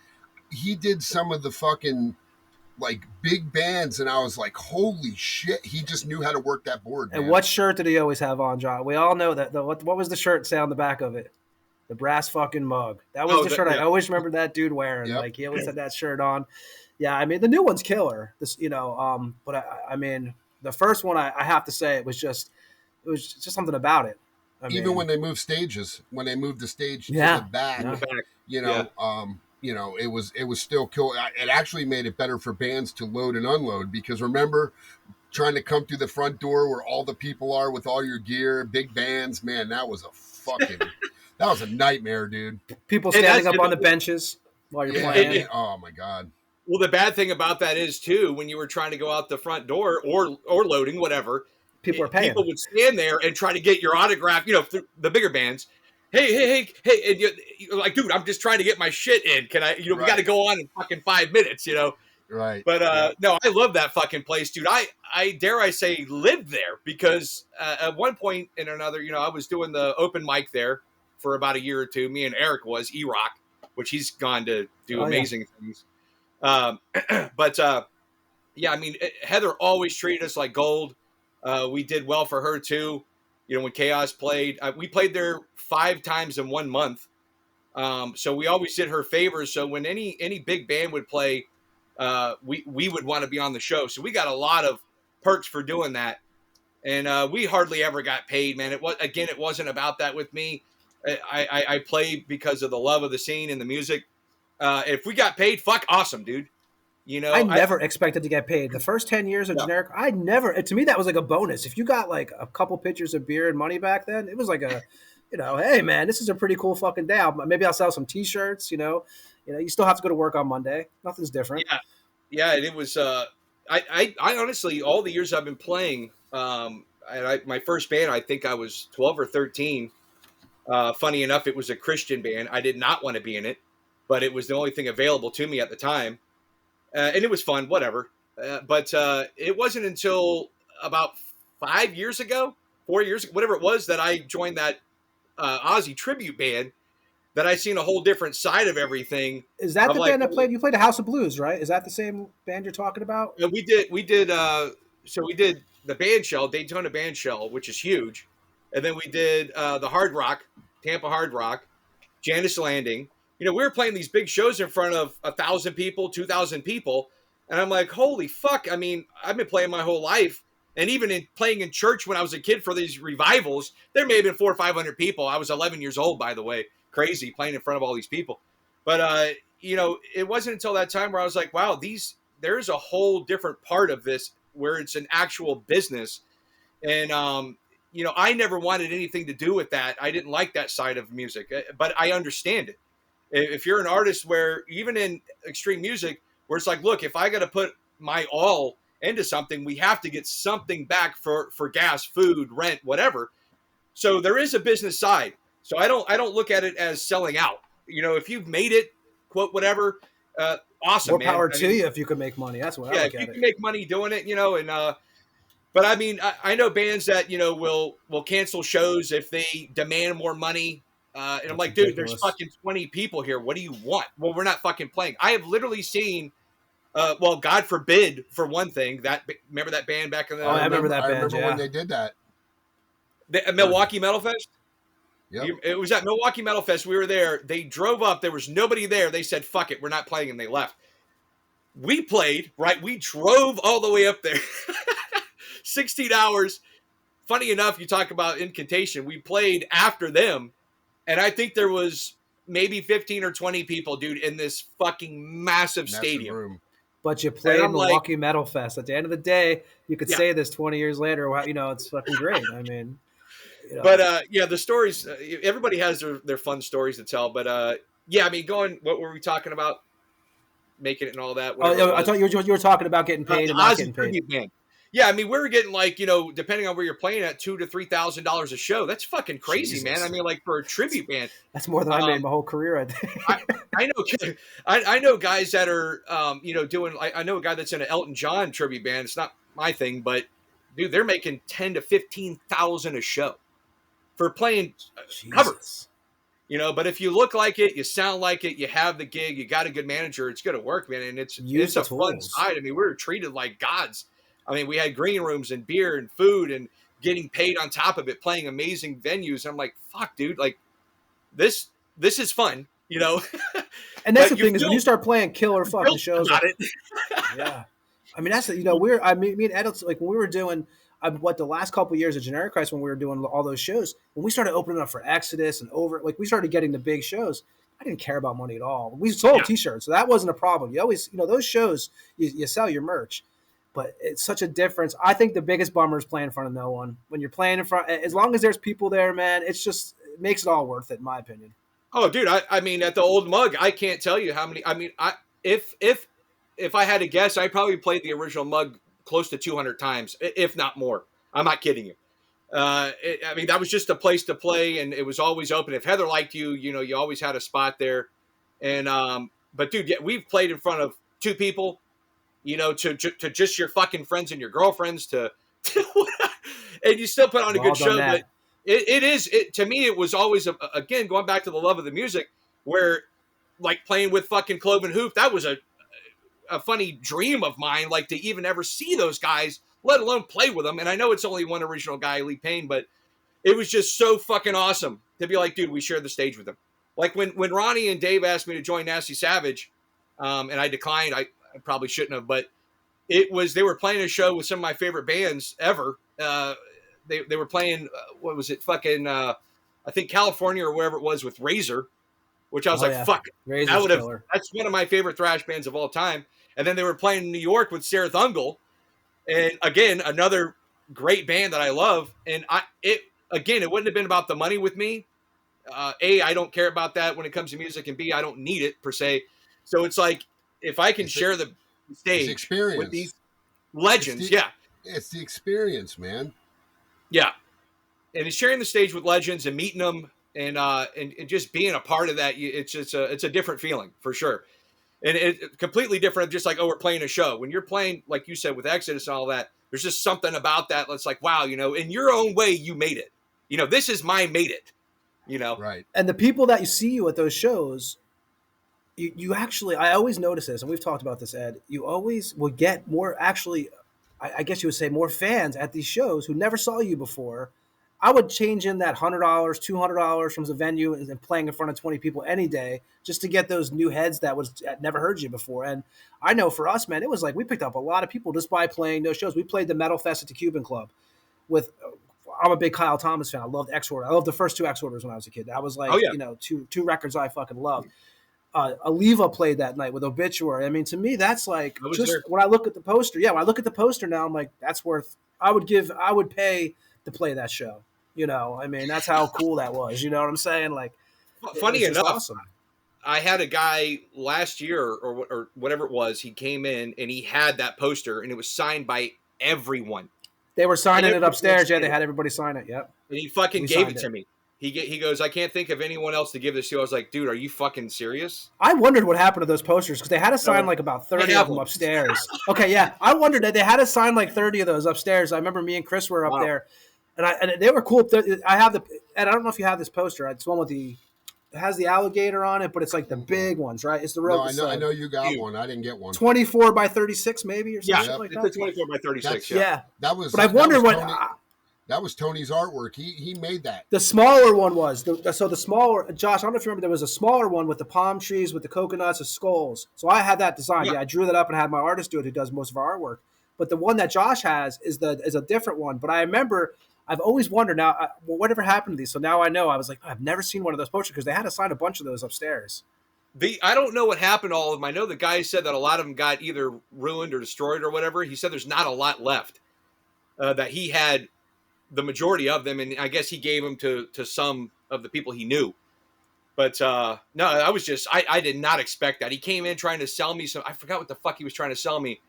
he did some of the fucking like big bands, and I was like, holy shit, he just knew how to work that board, man. And what shirt did he always have on, John? We all know that. What was the shirt say on the back of it? The Brass fucking Mug. That was the shirt I always remember that dude wearing. Yep. Like, he always had that shirt on. Yeah, I mean, the new one's killer. But I mean, the first one, I have to say, it was just something about it. Even when they moved stages, when they moved the stage to the back, it was still cool. It actually made it better for bands to load and unload, because remember trying to come through the front door where all the people are with all your gear, big bands, man, that was a nightmare, dude. People standing up on the benches while you're playing. Oh my God. Well, the bad thing about that is too, when you were trying to go out the front door or loading, whatever, people are paying. People would stand there and try to get your autograph, the bigger bands. Hey, and you're like, dude, I'm just trying to get my shit in. Can I, we got to go on in fucking 5 minutes, Right. But no, I love that fucking place, dude. I dare I say lived there, because at one point and another, I was doing the open mic there for about a year or two. Me and Eric was E-Rock, which he's gone to do amazing things. But I mean, Heather always treated us like gold. We did well for her too. When Chaos played, we played there 5 times in 1 month. So we always did her favors. So when any big band would play, we would want to be on the show. So we got a lot of perks for doing that. And we hardly ever got paid, man. It wasn't about that with me. I play because of the love of the scene and the music. If we got paid, fuck, awesome, dude. I never expected to get paid. The first 10 years of Generic, to me, that was like a bonus. If you got like a couple pitchers of beer and money back then, it was like hey man, this is a pretty cool fucking day. Maybe I'll sell some t-shirts, you still have to go to work on Monday. Nothing's different. Yeah. And it was, I honestly, all the years I've been playing, my first band, I think I was 12 or 13. Funny enough, it was a Christian band. I did not want to be in it, but it was the only thing available to me at the time. And it was fun, whatever. But it wasn't until about 5 years ago, 4 years, whatever it was, that I joined that Ozzy tribute band, that I seen a whole different side of everything. Is that the band that played? You played a House of Blues, right? Is that the same band you're talking about? We did. So we did the band shell, Daytona band shell, which is huge, and then we did the Hard Rock, Tampa Hard Rock, Janice Landing. We were playing these big shows in front of 1,000 people, 2,000 people. And I'm like, holy fuck. I mean, I've been playing my whole life. And even playing in church when I was a kid for these revivals, there may have been 400 or 500 people. I was 11 years old, by the way. Crazy, playing in front of all these people. But it wasn't until that time where I was like, wow, there's a whole different part of this where it's an actual business. And, I never wanted anything to do with that. I didn't like that side of music, but I understand it. If you're an artist where even in extreme music, where it's like, look, if I got to put my all into something, we have to get something back for gas, food, rent, whatever. So there is a business side. So I don't look at it as selling out. If you've made it, quote, whatever, awesome, More man. power to you if you can make money. That's what I look if you at can it. make money doing it, and but I mean, I know bands that will cancel shows if they demand more money. And I'm like, dude, there's ridiculous. fucking 20 people here. What do you want? Well, we're not fucking playing. I have literally seen, well, God forbid, for one thing, remember that band back in the I remember that band. I remember yeah. when they did that. Milwaukee Metal Fest. Yep. It was at Milwaukee Metal Fest. We were there. They drove up. There was nobody there. They said, fuck it, we're not playing, and they left. We played, right? We drove all the way up there. 16 hours. Funny enough, you talk about incantation. We played after them, and I think there was maybe 15 or 20 people, dude, in this fucking massive stadium. Room. But you played Milwaukee Metal Fest. At the end of the day, you could say this 20 years later. It's fucking great. I mean, But the stories. Everybody has their fun stories to tell. But I mean, what were we talking about? Making it and all that. I thought you were talking about getting paid and not getting paid. Band. Yeah, I mean, we were getting like, depending on where you're playing at, $2,000 to $3,000 a show. That's fucking crazy, Jesus. Man. I mean, like for a tribute band, that's more than I made my whole career. I think. I know guys that are, doing. I know a guy that's in an Elton John tribute band. It's not my thing, but dude, they're making $10,000 to $15,000 a show for playing covers. But if you look like it, you sound like it, you have the gig, you got a good manager, it's going to work, man. And it's a fun side. I mean, we were treated like gods. I mean, we had green rooms and beer and food and getting paid on top of it, playing amazing venues. I'm like, fuck, dude, like this is fun, And that's the thing is when you start playing killer fucking shows. Yeah. I mean, that's, me and Ed, like when we were doing, the last couple of years of Generic Christ, when we were doing all those shows, when we started opening up for Exodus and we started getting the big shows, I didn't care about money at all. We sold T-shirts, so that wasn't a problem. You always, those shows, you sell your merch. But it's such a difference. I think the biggest bummer is playing in front of no one. When you're playing in front, as long as there's people there, man, it makes it all worth it, in my opinion. Oh, dude, I mean, at the old Mug, I can't tell you how many. I mean, if I had to guess, I probably played the original Mug close to 200 times, if not more. I'm not kidding you. I mean, that was just a place to play, and it was always open. If Heather liked you, you always had a spot there. And but dude, we've played in front of 2 people. To just your fucking friends and your girlfriends and you still put on a good show. But to me, it was always, again, going back to the love of the music, where like playing with fucking Cloven Hoof, that was a funny dream of mine, like to even ever see those guys, let alone play with them. And I know it's only one original guy, Lee Payne, but it was just so fucking awesome to be like, dude, we shared the stage with them. Like when Ronnie and Dave asked me to join Nasty Savage, and I declined, I probably shouldn't have, but they were playing a show with some of my favorite bands ever. They were playing, what was it? Fucking, I think California or wherever it was with Razor, which I was fuck, that's one of my favorite thrash bands of all time. And then they were playing in New York with Sarah Thungal. And again, another great band that I love. And it wouldn't have been about the money with me. A, I don't care about that when it comes to music, and B, I don't need it per se. So it's like, if I can share the stage with these legends, it's the experience, man. Yeah, and it's sharing the stage with legends and meeting them, and just being a part of that. It's a different feeling for sure, and it's completely different. Just like, oh, we're playing a show. When you're playing, like you said, with Exodus and all that, there's just something about that that's like, wow, in your own way, you made it. This is my made it. Right. And the people that you see you at those shows. You actually, I always notice this, and we've talked about this, Ed. You always will get more, actually, I guess you would say more fans at these shows who never saw you before. I would change in that $100, $200 from the venue and playing in front of 20 people any day just to get those new heads that never heard you before. And I know for us, man, it was like we picked up a lot of people just by playing those shows. We played the Metal Fest at the Cuban Club with. I'm a big Kyle Thomas fan. I loved X Order. I loved the first 2 X Orders when I was a kid. That was like, two records I fucking loved. Aliva played that night with Obituary. I mean, to me, that's like I was just there. when I look at the poster. Yeah, when I look at the poster now, I'm like, that's worth. I would pay to play that show. You know, I mean, that's how cool that was. You know what I'm saying? Like, it Funny was just enough, awesome. I had a guy last year or whatever it was. He came in and he had that poster, and it was signed by everyone. They were signing it Everyone upstairs. Yeah, signed they it, had everybody sign it. Yep, and he fucking we gave it signed to it. me. He goes, I can't think of anyone else to give this to. I was like, dude, are you fucking serious? I wondered what happened to those posters because they had to sign No, like about I 30 of have them one. upstairs. Okay, yeah, I wondered that they had to sign like 30 of those upstairs. I remember me and Chris were up Wow. there, and they were cool. I have the, and I don't know if you have this poster. It's one with it has the alligator on it, but it's like the big ones, right? It's the real. No, I know you got Dude. one. I didn't get one. 24 by 36 maybe or Yeah, something like it's that. a 24 by 36. That's- Yeah. Yeah, That was. but I that wonder was what Tony, that was Tony's artwork. He made that. the smaller one was. So the smaller, Josh, I don't know if you remember, there was a smaller one with the palm trees, with the coconuts, the skulls. So I had that designed. Yeah. Yeah, I drew that up and had my artist do it, who does most of our artwork. But the one that Josh has is a different one. But I remember, I've always wondered now, whatever happened to these? So now I know. I was like, I've never seen one of those posters because they had to sign a bunch of those upstairs. I don't know what happened to all of them. I know the guy said that a lot of them got either ruined or destroyed or whatever. He said there's not a lot left. That he had the majority of them, and I guess he gave them to some of the people he knew. But no, I did not expect that. He came in trying to sell me some. I forgot what the fuck he was trying to sell me.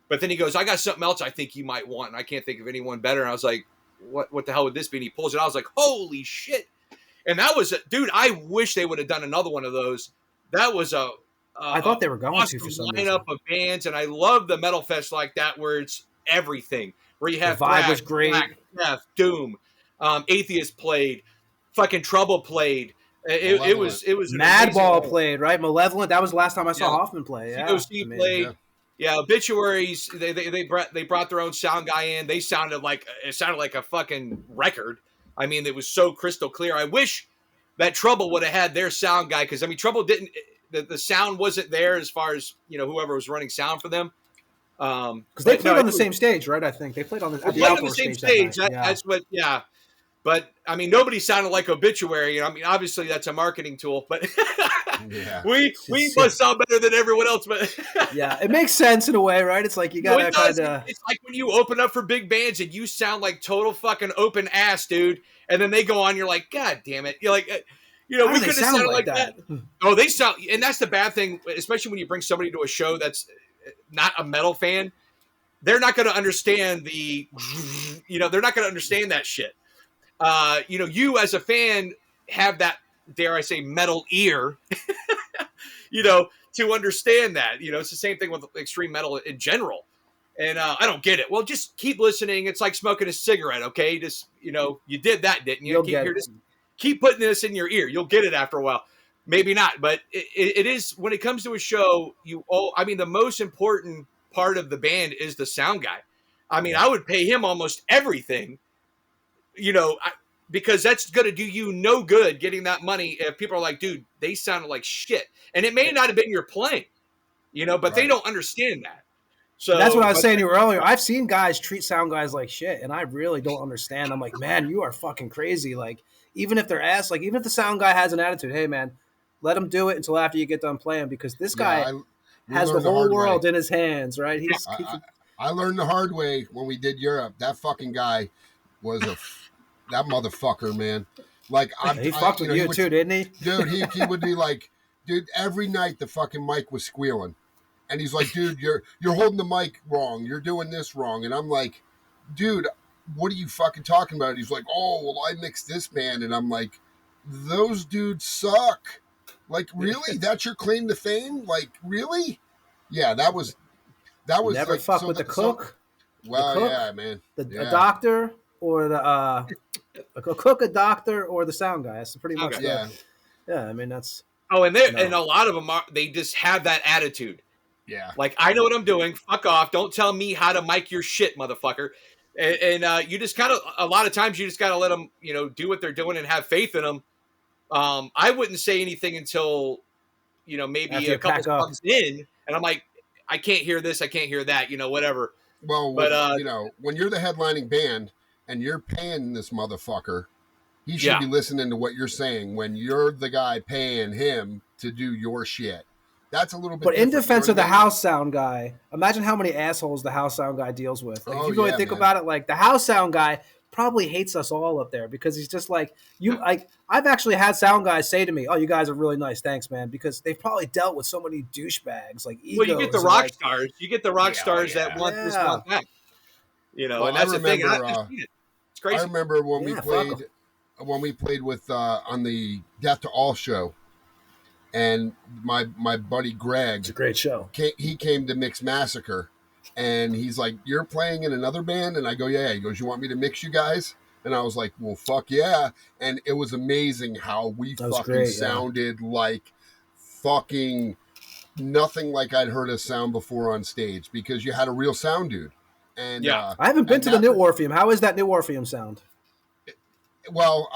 But then he goes, I got something else I think you might want, and I can't think of anyone better. And I was like, what the hell would this be? And he pulls it out. I was like, holy shit. And that was, dude, I wish they would have done another one of those. That was I thought they were going awesome to for some reason. lineup of bands, and I love the metal fest like that where it's everything. Where you have The vibe thrash, was great. black, death, doom, Atheist played, fucking Trouble played. It was an Madball amazing- played, right? Malevolent. That was the last time I saw Yeah. Hoffman play. Yeah, COC I mean, played. Yeah, Obituaries. They brought their own sound guy in. It sounded like a fucking record. I mean, it was so crystal clear. I wish that Trouble would have had their sound guy, because I mean, Trouble didn't. The sound wasn't there as far as whoever was running sound for them. Because they played on the same stage, right? I think they played on the, They at the played on outdoor the same stage. stage. That's what. Yeah. But I mean, nobody sounded like Obituary. I mean, obviously that's a marketing tool, but Yeah. we must sound better than everyone else. But Yeah, it makes sense in a way, right? It's like you gotta it does. kind of. It's like when you open up for big bands and you sound like total fucking open ass, dude. And then they go on, you're like, God damn it! You're like, we could have sounded like that. Oh, they sound, and that's the bad thing, especially when you bring somebody to a show that's not a metal fan. They're not going to understand they're not going to understand that shit. You as a fan have that, dare I say, metal ear, to understand that. It's the same thing with extreme metal in general. And I don't get it. Well, just keep listening. It's like smoking a cigarette, okay? Just, you did that, didn't you? Keep putting this in your ear. You'll get it after a while. Maybe not, but it is, when it comes to a show, the most important part of the band is the sound guy. I mean, I would pay him almost everything, because that's going to do you no good getting that money if people are like, dude, they sounded like shit. And it may not have been your playing, but they don't understand that. So that's what I was saying to you earlier. I've seen guys treat sound guys like shit, and I really don't understand. I'm like, man, you are fucking crazy. Like, even if they're ass, like, even if the sound guy has an attitude, hey, man, let him do it until after you get done playing, because this guy has the whole world in his hands, right? I learned the hard way when we did Europe. That fucking guy was that motherfucker, man. Like, he fucked with you too, didn't he? Dude, he would be like, dude, every night the fucking mic was squealing. And he's like, dude, you're holding the mic wrong. You're doing this wrong. And I'm like, dude, what are you fucking talking about? And he's like, oh, well, I mixed this band. And I'm like, those dudes suck. Like, really? That's your claim to fame? Like, really? Yeah, that was never like, fuck with the cook. Well, the cook, yeah, man. A doctor or a cook, a doctor, or the sound guy. That's pretty much. Yeah. Yeah, I mean, that's. Oh, and a lot of them they just have that attitude. Yeah. Like, I know what I'm doing. Fuck off. Don't tell me how to mic your shit, motherfucker. And you just a lot of times you just got to let them, do what they're doing and have faith in them. I wouldn't say anything until, maybe a couple songs in. And I'm like, I can't hear this. I can't hear that, whatever. Well, when you're the headlining band and you're paying this motherfucker, he should be listening to what you're saying. When you're the guy paying him, to do your shit. That's a little bit But in different. defense You of know the what I mean? house sound guy, imagine how many assholes the house sound guy deals with. Like, if Oh you really yeah, think man. about it, like the house sound guy probably hates us all up there because he's just like you. Like, I've actually had sound guys say to me, "Oh, you guys are really nice, thanks, man," because they've probably dealt with so many douchebags, like Well, you get the egos, and rock like, stars. You get the rock Yeah, oh stars that yeah. want this, yeah, want that. Well, And that's the thing. And I've uh, seen it. It's I crazy. remember yeah, fuck 'em. when we played with on the Death to All show, and my buddy It's a Greg great show. he came to Mix Massacre, and he's like, "You're playing in another band?" And I go, "Yeah." He goes, "You want me to mix you guys?" And I was like, "Well, fuck yeah!" And it was amazing how we That was fucking great. Yeah, sounded like fucking nothing like I'd heard us sound before on stage, because you had a real sound dude, and Yeah. I haven't been and to the that New Orpheum. How is that New Orpheum sound? well,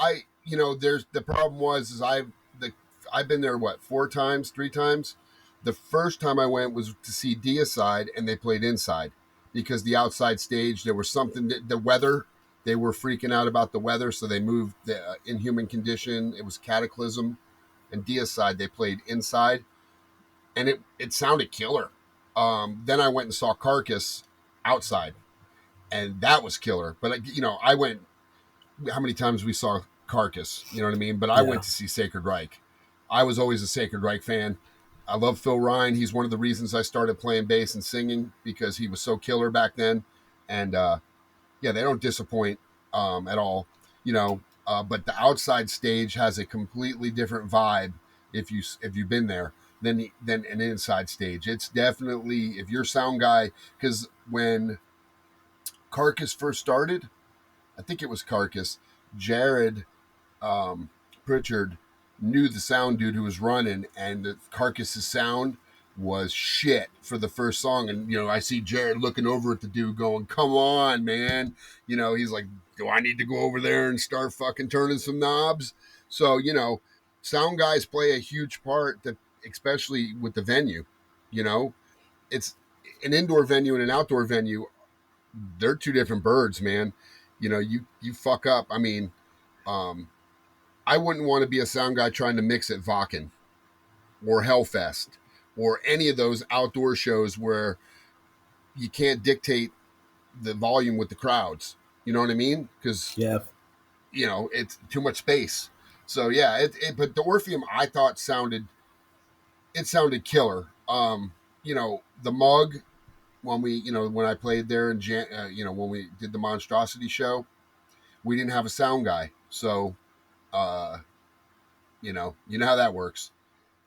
there's the problem was is I've been there what 4 times, 3 times. The first time I went was to see Deicide, and they played inside because the outside stage there was something that the weather, they were freaking out about the weather, so they moved the Inhuman Condition. It was Cataclysm, and Deicide they played inside, and it sounded killer. Then I went and saw Carcass outside, and that was killer. But I went how many times we saw Carcass, you know what I mean? But I Yeah, went to see Sacred Reich. I was always a Sacred Reich fan. I love Phil Ryan. He's one of the reasons I started playing bass and singing, because he was so killer back then. And yeah, they don't disappoint at all, you know. But the outside stage has a completely different vibe if you've been there than an inside stage. It's definitely, if you're a sound guy, because when Carcass first started, I think it was Carcass, Jared Pritchard knew the sound dude who was running, and the Carcass's sound was shit for the first song. And I see Jared looking over at the dude going, "Come on, man." He's like, "Do I need to go over there and start fucking turning some knobs?" So, sound guys play a huge part, that especially with the venue. you know it's an indoor venue and an outdoor venue. They're two different birds, man. You fuck up. I mean, um, I wouldn't want to be a sound guy trying to mix at Vakken or Hellfest or any of those outdoor shows where you can't dictate the volume with the crowds. You know what I mean? Because yeah. it's too much space. So yeah, but the Orpheum I thought sounded killer. The Mug, when I played there in when we did the Monstrosity show, we didn't have a sound guy, so uh, you know how that works.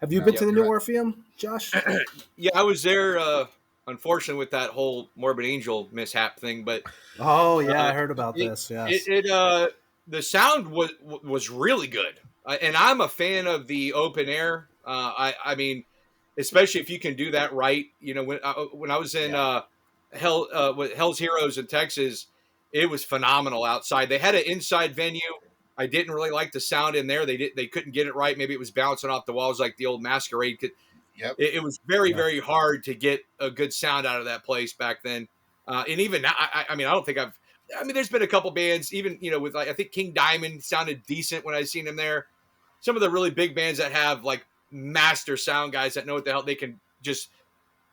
Have You you been know, to Yep. the New you're at, Orpheum, Josh? Yeah, I was there. Unfortunately, with that whole Morbid Angel mishap thing, but Oh yeah, uh, I heard about it, this. it, Yes. it the sound was really good, and I'm a fan of the open air. I mean, especially if you can do that right. When I was in yeah, with Hell's Heroes in Texas, it was phenomenal outside. They had an inside venue. I didn't really like the sound in there. They couldn't get it right. Maybe it was bouncing off the walls like the old Masquerade. yep, It was very, Yeah. very hard to get a good sound out of that place back then. And even now, I mean, I don't think I mean, there's been a couple bands, even, with like, I think King Diamond sounded decent when I seen him there. Some of the really big bands that have like master sound guys that know what the hell they can just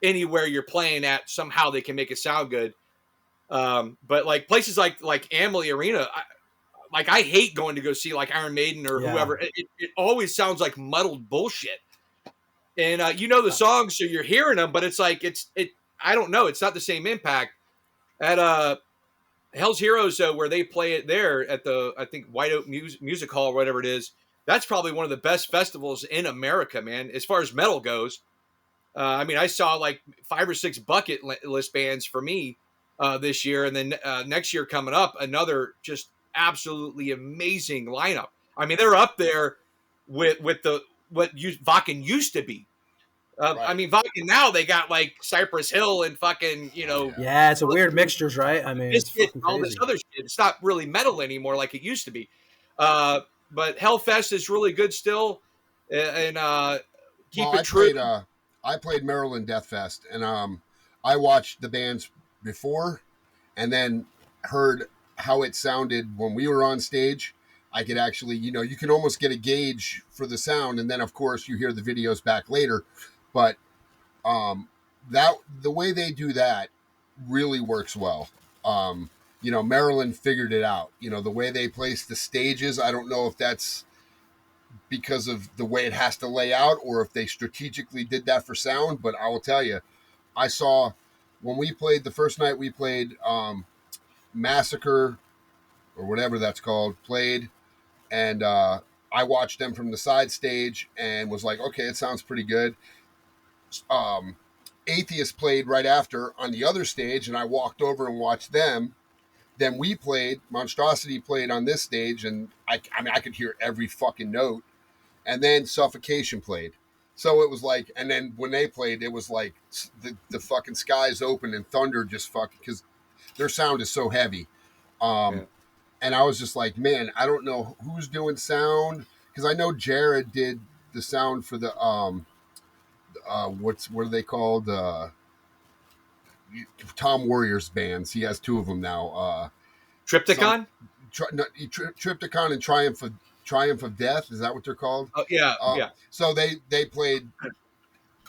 anywhere you're playing at, somehow they can make it sound good. But like places like Amalie Arena, I hate going to go see like Iron Maiden or Yeah. whoever. It always sounds like muddled bullshit. And the songs, so you're hearing them, but it's like I don't know, it's not the same impact at Hell's Heroes, where they play it there at the, I think, White Oak Music Hall or whatever it is. That's probably one of the best festivals in America, man, as far as metal goes. I mean, I saw like 5 or 6 bucket list bands for me this year, and then next year coming up, another just absolutely amazing lineup. I mean, they're up there with the what Vakken used to be. I right. mean, Vakken now they got like Cypress Hill and fucking Oh yeah. Yeah, it's a weird mixtures, right? I mean, it's Biscuit fucking and all this crazy. other shit. It's not really metal anymore like it used to be. Uh, but Hellfest is really good still, and Well, keep it true. I played Maryland Death Fest, and I watched the bands before, and then heard how it sounded when we were on stage, I could actually, you can almost get a gauge for the sound, and then of course you hear the videos back later. But that the way they do that really works well. Maryland figured it out. The way they place the stages, I don't know if that's because of the way it has to lay out or if they strategically did that for sound, but I will tell you, I saw when we played the first night we played Massacre or whatever that's called played, and I watched them from the side stage and was like, okay, it sounds pretty good. Atheist played right after on the other stage, and I walked over and watched them. Then we played, Monstrosity played on this stage, and I mean, I could hear every fucking note. And then Suffocation played. So it was like, and then when they played, it was like the fucking skies open and thunder just fucking, because their sound is so heavy. Yeah. And I was just like, man, I don't know who's doing sound, because I know Jared did the sound for the what are they called? Tom Warrior's bands. He has two of them now. Triptychon? Triptychon and Triumph of Death. Is that what they're called? Oh yeah, yeah. So they played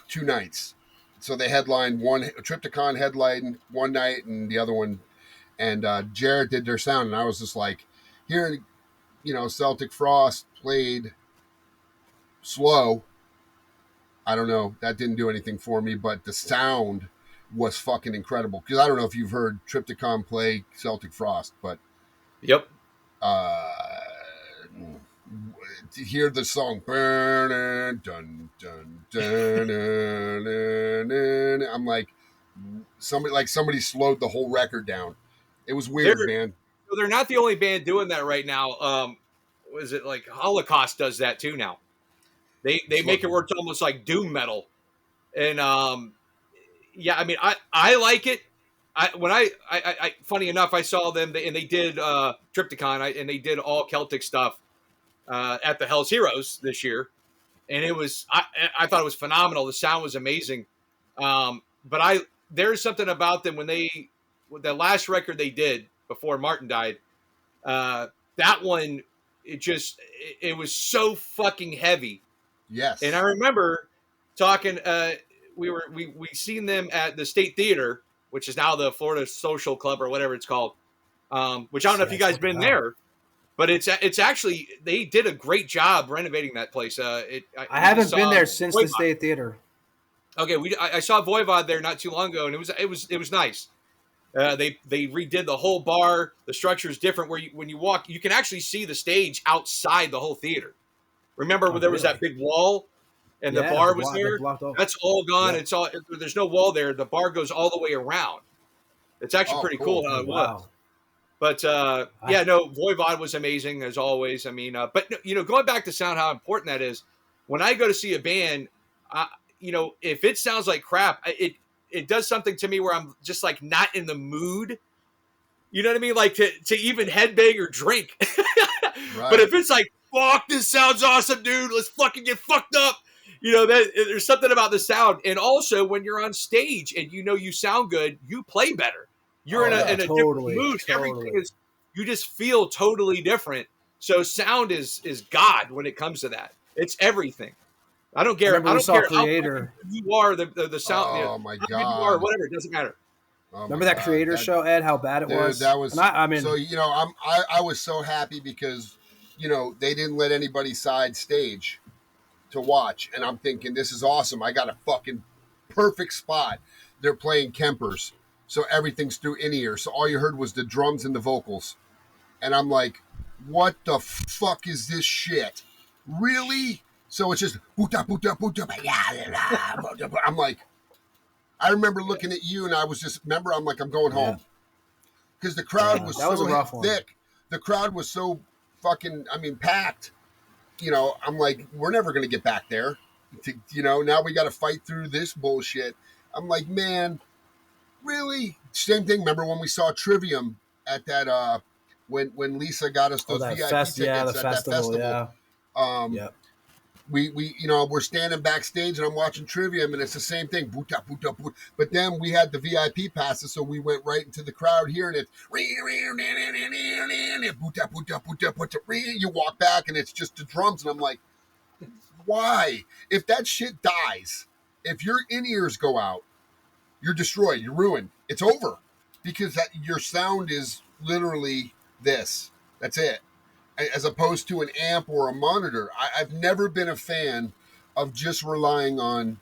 2 nights. So they headlined Triptychon headlined one night and the other one, and Jared did their sound, and I was just like, hearing, Celtic Frost played slow. I don't know, that didn't do anything for me, but the sound was fucking incredible. Because I don't know if you've heard Triptychon play Celtic Frost, but Yep. To hear the song, dun, dun, dun, dun, dun, dun, I'm like, somebody slowed the whole record down. It was weird, man. They're not the only band doing that right now. Was it like Holocaust does that too now? They make it where it's almost like doom metal, and yeah, I mean, I like it. I funny enough, I saw them and they did Triptychon and they did all Celtic stuff at the Hell's Heroes this year, and it was I thought it was phenomenal. The sound was amazing, but there's something about them when the last record they did before Martin died, that one it was so fucking heavy. Yes, and I remember talking. We seen them at the State Theater, which is now the Florida Social Club or whatever it's called. Which I don't know if you guys been there, but it's actually they did a great job renovating that place. I haven't been there since the State Theater. Okay, I saw Voivod there not too long ago, and it was nice. They redid the whole bar. The structure is different. Where when you walk, you can actually see the stage outside the whole theater. Remember when there was that big wall? And the bar was there. That's all gone. Yeah. It's all. There's no wall there. The bar goes all the way around. It's actually pretty cool how it was. But yeah, no, Voivod was amazing as always. I mean, but going back to sound, how important that is. When I go to see a band, if it sounds like crap, it does something to me where I'm just like not in the mood. You know what I mean? Like to even headbang or drink. Right. But if it's like, fuck, this sounds awesome, dude. Let's fucking get fucked up. There's something about the sound. And also when you're on stage and you sound good, you play better. You're in a different mood. Totally. Everything is, you just feel totally different. So sound is God when it comes to that. It's everything. I don't care. I don't care Creator. How you are the sound. Oh my God. You are, whatever. It doesn't matter. Oh remember that Creator show, Ed? How bad it was. That was. I mean, so I was so happy because they didn't let anybody side stage to watch, and I'm thinking this is awesome. I got a fucking perfect spot. They're playing Kempers, so everything's through in-ear. So all you heard was the drums and the vocals, and I'm like, what the fuck is this shit? Really? So it's just I'm like, I remember looking at you, and I was just I'm like, I'm going home because the crowd was so thick. The crowd was so fucking, packed. I'm like, we're never going to get back there. Now we got to fight through this bullshit. I'm like, man, really? Same thing. Remember when we saw Trivium at that, when Lisa got us those VIP tickets at that festival? Yeah. we we're standing backstage and I'm watching Trivium and it's the same thing. Boota, boota, boota. But then we had the VIP passes, so we went right into the crowd here and it's boota, boota, boota, boota. You walk back and it's just the drums and I'm like, why? If that shit dies, if your in-ears go out, you're destroyed, you're ruined. It's over. Because your sound is literally this. That's it. As opposed to an amp or a monitor. I've never been a fan of just relying on,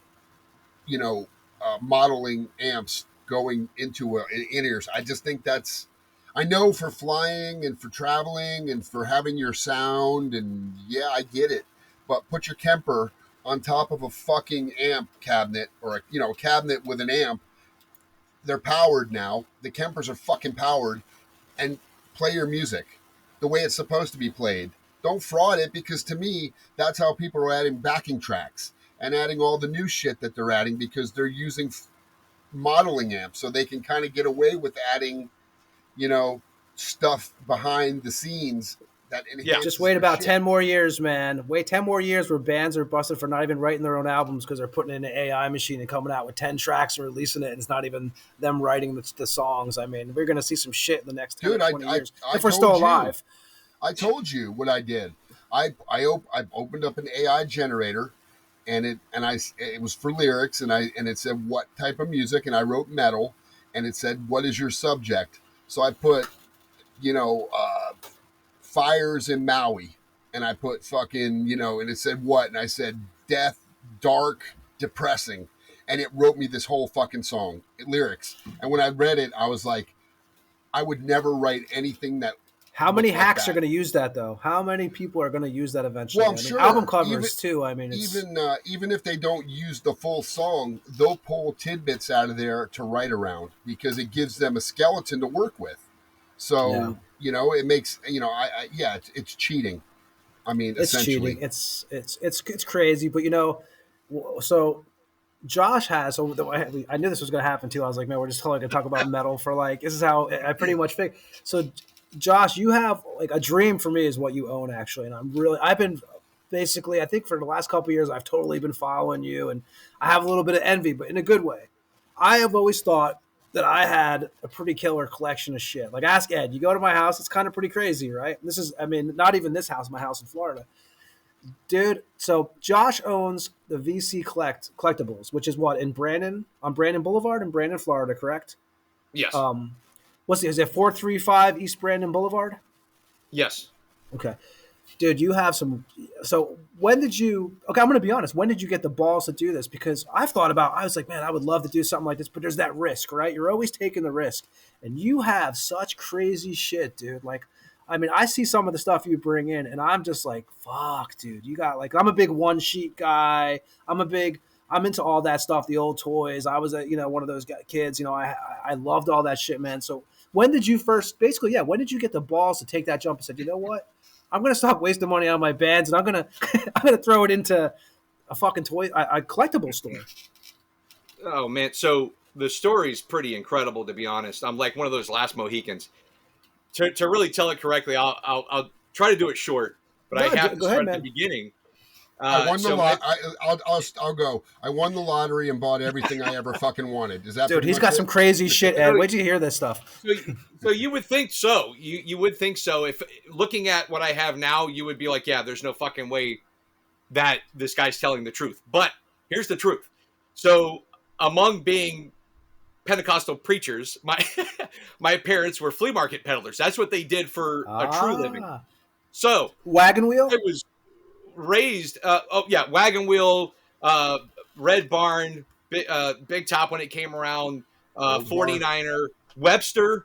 modeling amps going into in-ears. I just think that's, I know for flying and for traveling and for having your sound, and yeah, I get it. But put your Kemper on top of a fucking amp cabinet or a cabinet with an amp. They're powered now. The Kempers are fucking powered, and play your music the way it's supposed to be played. Don't fraud it, because to me, that's how people are adding backing tracks and adding all the new shit that they're adding, because they're using modeling amps so they can kind of get away with adding, stuff behind the scenes that enhances. Just wait about shit. 10 more years, man. Wait 10 more years where bands are busted for not even writing their own albums because they're putting in an AI machine and coming out with 10 tracks and releasing it, and it's not even them writing the songs. I mean, we're going to see some shit in the next 10 or 20 years if we're still alive. I told you what I did. I opened up an AI generator, and it was for lyrics, and it said what type of music, and I wrote metal, and it said what is your subject. So I put, fires in Maui, and I put fucking, and it said what, and I said death, dark, depressing, and it wrote me this whole fucking song, lyrics. And when I read it, I was like, I would never write anything that. How many hacks are going to use that, though? How many people are going to use that eventually? Well, I'm sure. Album covers too. I mean, even if they don't use the full song, they'll pull tidbits out of there to write around, because it gives them a skeleton to work with. So it makes it's cheating. I mean, it's essentially, cheating. It's crazy, but so Josh has. So I knew this was going to happen too. I was like, man, we're just totally going to talk about metal for this is how I pretty much think. So, Josh, you have a dream for me is what you own actually, and I've been basically, I think for the last couple of years, I've totally been following you, and I have a little bit of envy, but in a good way. I have always thought that I had a pretty killer collection of shit. Ask Ed. You go to my house, it's kind of pretty crazy, right? This is, not even this house, my house in Florida. Dude, so Josh owns the V&C Collectables, which is what, on Brandon Boulevard in Brandon, Florida, correct? Yes. Is it 435 East Brandon Boulevard? Yes. Okay. Dude, you have some. So when did you? Okay, I'm going to be honest. When did you get the balls to do this? Because I was like, man, I would love to do something like this, but there's that risk, right? You're always taking the risk, and you have such crazy shit, dude. I see some of the stuff you bring in, and I'm just like, fuck, dude. You got I'm a big one sheet guy. I'm into all that stuff, the old toys. I was one of those kids. I loved all that shit, man. So when did you when did you get the balls to take that jump and said, you know what? I'm going to stop wasting money on my bands, and I'm going to throw it into a fucking a collectible store. Oh man. So the story's pretty incredible, to be honest. I'm like one of those last Mohicans. To really tell it correctly, I'll try to do it short, but I have to start at the beginning. I won the I'll go. I won the lottery and bought everything I ever fucking wanted. Is that dude? He's got some crazy shit, Ed. Wait till you hear this stuff. So you would think so. You would think so. If looking at what I have now, you would be like, yeah, there's no fucking way that this guy's telling the truth. But here's the truth. So among being Pentecostal preachers, my parents were flea market peddlers. That's what they did for a true living. So wagon wheel. It was raised wagon wheel, Red Barn, Big Top when it came around, 49er, Webster.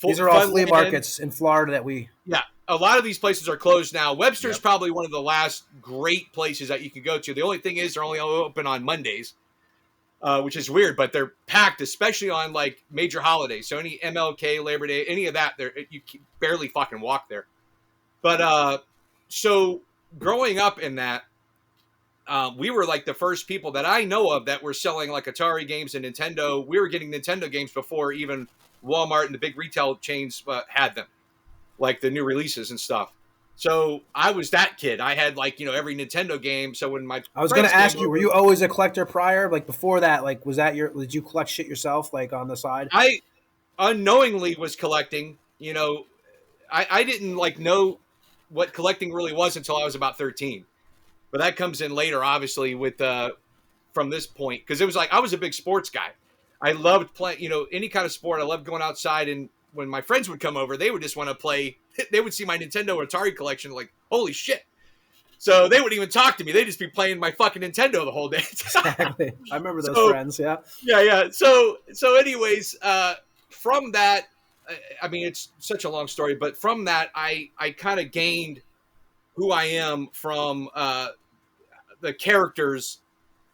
These are all flea markets in Florida that we a lot of these places are closed now. Webster's probably one of the last great places that you can go to. The only thing is they're only open on Mondays, which is weird, but they're packed, especially on major holidays. So any MLK, Labor Day, any of that, you can barely fucking walk there. But so growing up in that, we were the first people that I know of that were selling Atari games and Nintendo. We were getting Nintendo games before even Walmart and the big retail chains had them, the new releases and stuff. So I was that kid. I had like, every Nintendo game. So when my I was going friends to came ask you, were over, you always a collector prior? Like before that, like did you collect shit yourself, like on the side? I unknowingly was collecting. I didn't like know what collecting really was until I was about 13. But that comes in later, obviously, with from this point, because it was like I was a big sports guy. I loved playing, any kind of sport. I loved going outside, and when my friends would come over, they would just want to play. They would see my Nintendo or Atari collection, like, holy shit. So they wouldn't even talk to me. They'd just be playing my fucking Nintendo the whole day. Exactly. I remember those So friends. Yeah. yeah. So anyways, from that, I mean, it's such a long story, but from that, I kind of gained who I am from the characters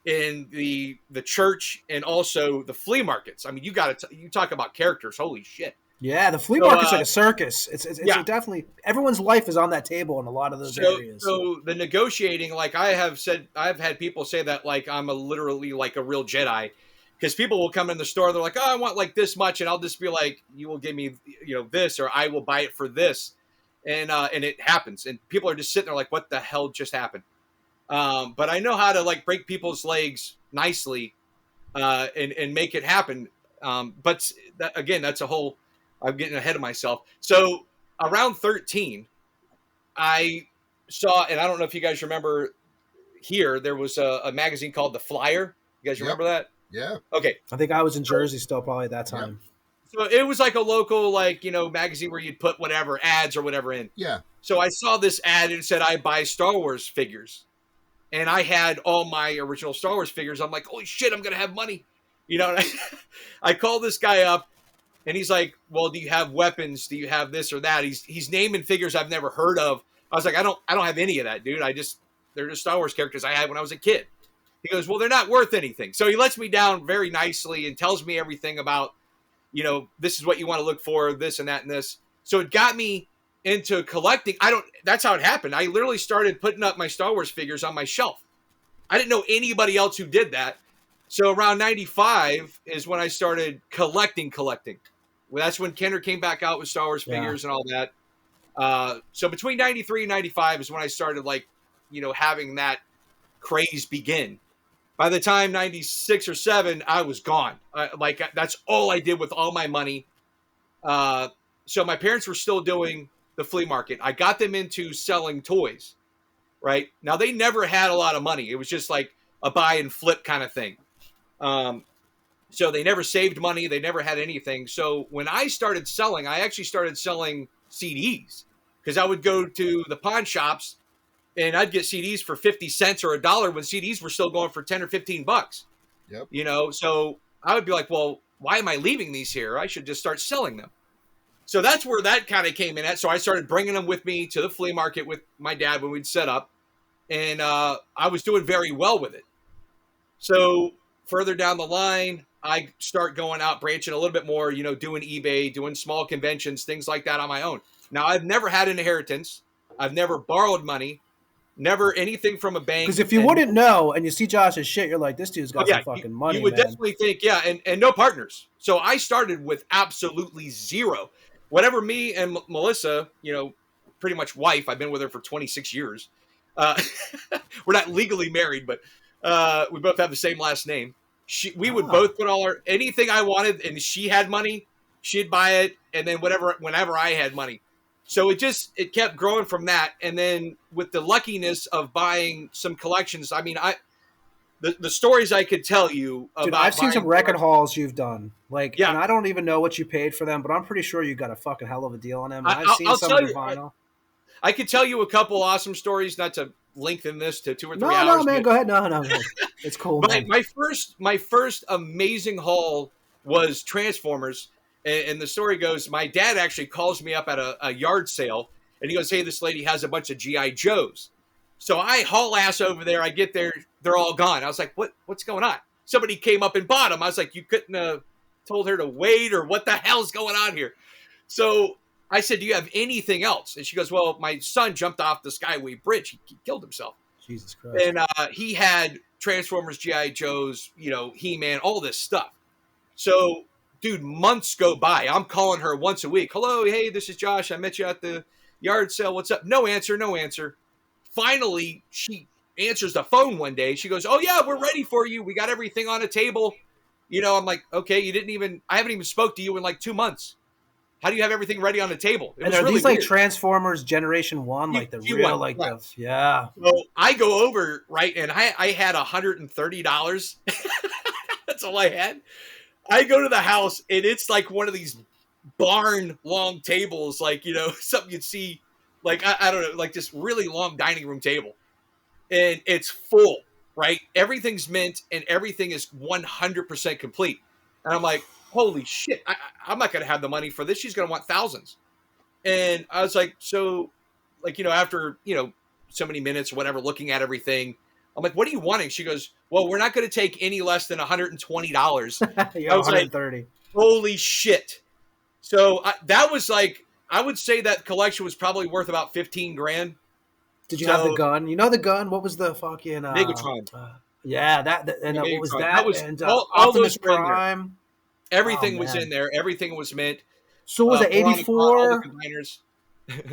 in the church and also the flea markets. I mean, you talk about characters. Holy shit. Yeah, the flea So market's like a circus. It's yeah. definitely everyone's life is on that table in a lot of those areas. So the negotiating, like I've had people say that like I'm literally like a real Jedi, because people will come in the store, they're like, oh, I want like this much, and I'll just be like, you will give me this, or I will buy it for this, and it happens, and people are just sitting there like, what the hell just happened? But I know how to like break people's legs nicely, and make it happen. But again, that's a whole. I'm getting ahead of myself. So around 13, I saw, and I don't know if you guys remember here, there was a magazine called The Flyer. You guys remember that? Yeah. Okay. I think I was in Jersey still probably at that time. So it was like a local, like, magazine where you'd put whatever ads or whatever in. Yeah. So I saw this ad and it said, I buy Star Wars figures. And I had all my original Star Wars figures. I'm like, holy shit, I'm going to have money. And I called this guy up and he's like, well, do you have weapons? Do you have this or that? He's naming figures I've never heard of. I was like, I don't have any of that, dude. They're just Star Wars characters I had when I was a kid. He goes, well, they're not worth anything. So he lets me down very nicely and tells me everything about, this is what you want to look for, this and that and this. So it got me into collecting. That's how it happened. I literally started putting up my Star Wars figures on my shelf. I didn't know anybody else who did that. So around 95 is when I started collecting. Well, that's when Kenner came back out with Star Wars figures and all that. So between 93 and 95 is when I started having that craze begin. By the time 96 or 7, I was gone. That's all I did with all my money. So my parents were still doing the flea market. I got them into selling toys, right? Now, they never had a lot of money. It was just like a buy and flip kind of thing. So they never saved money. They never had anything. So when I started selling, I actually started selling CDs, because I would go to the pawn shops and I'd get CDs for 50 cents or $1 when CDs were still going for 10 or 15 bucks. Yep. So I would be like, well, why am I leaving these here? I should just start selling them. So that's where that kind of came in at. So I started bringing them with me to the flea market with my dad when we'd set up, and I was doing very well with it. So further down the line, I start going out, branching a little bit more, doing eBay, doing small conventions, things like that on my own. Now, I've never had an inheritance. I've never borrowed money, never anything from a bank. Because if you wouldn't know and you see Josh's shit, you're like, this dude's got some fucking money. You would definitely think, and no partners. So I started with absolutely zero. Whatever me and Melissa, pretty much wife, I've been with her for 26 years. We're not legally married, but we both have the same last name. We would both put anything I wanted, and she had money, she'd buy it, and then whenever I had money. So it kept growing from that. And then with the luckiness of buying some collections, I mean, the stories I could tell you about. Dude, I've seen some record hauls you've done. And I don't even know what you paid for them, but I'm pretty sure you got a fucking hell of a deal on them. And I've seen some of your vinyl. I could tell you a couple awesome stories, not to lengthen this to 2 or 3 hours. No, man, go ahead. No. It's cool, man. My first amazing haul was Transformers. And the story goes, my dad actually calls me up at a yard sale, and he goes, hey, this lady has a bunch of G.I. Joes. So I haul ass over there. I get there. They're all gone. I was like, what's going on? Somebody came up and bought them. I was like, you couldn't have told her to wait, or what the hell's going on here? So I said, do you have anything else? And she goes, well, my son jumped off the Skyway Bridge. He killed himself. Jesus Christ. And he had Transformers, G.I. Joes, He-Man, all this stuff. So, dude, months go by. I'm calling her once a week. Hello, hey, this is Josh. I met you at the, Yard sale, what's up? No answer, no answer. Finally, she answers the phone one day. She goes, oh, yeah, we're ready for you. We got everything on a table. I'm like, okay, I haven't even spoke to you in like 2 months. How do you have everything ready on the table? It was really these weird. Like Transformers Generation 1, like the real, like right. Yeah. So I go over, right, and I had $130. That's all I had. I go to the house, and it's like one of these barn long tables, like, something you'd see, like, I don't know, like this really long dining room table. And it's full, right? Everything's mint, and everything is 100% complete. And I'm like, holy shit, I'm not going to have the money for this. She's going to want thousands. And I was like, so, like, after, so many minutes or whatever, looking at everything, I'm like, what are you wanting? She goes, well, we're not going to take any less than $120. I was 130. Like, holy shit. So that was like, I would say that collection was probably worth about 15 grand. Did you have the gun? You know the gun? What was the fucking Megatron? Yeah, and what was that? That was and all Optimus those Prime. Everything was in there. Everything was mint. So was it 84?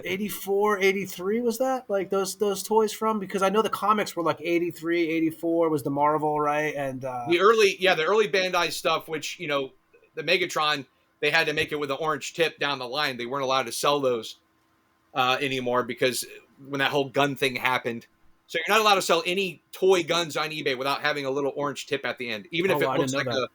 84, 83 was that? Like those toys from? Because I know the comics were like 83, 84 was the Marvel, right? And the early Bandai stuff, which, the Megatron, they had to make it with an orange tip down the line. They weren't allowed to sell those anymore because when that whole gun thing happened. So you're not allowed to sell any toy guns on eBay without having a little orange tip at the end, even if it looks like a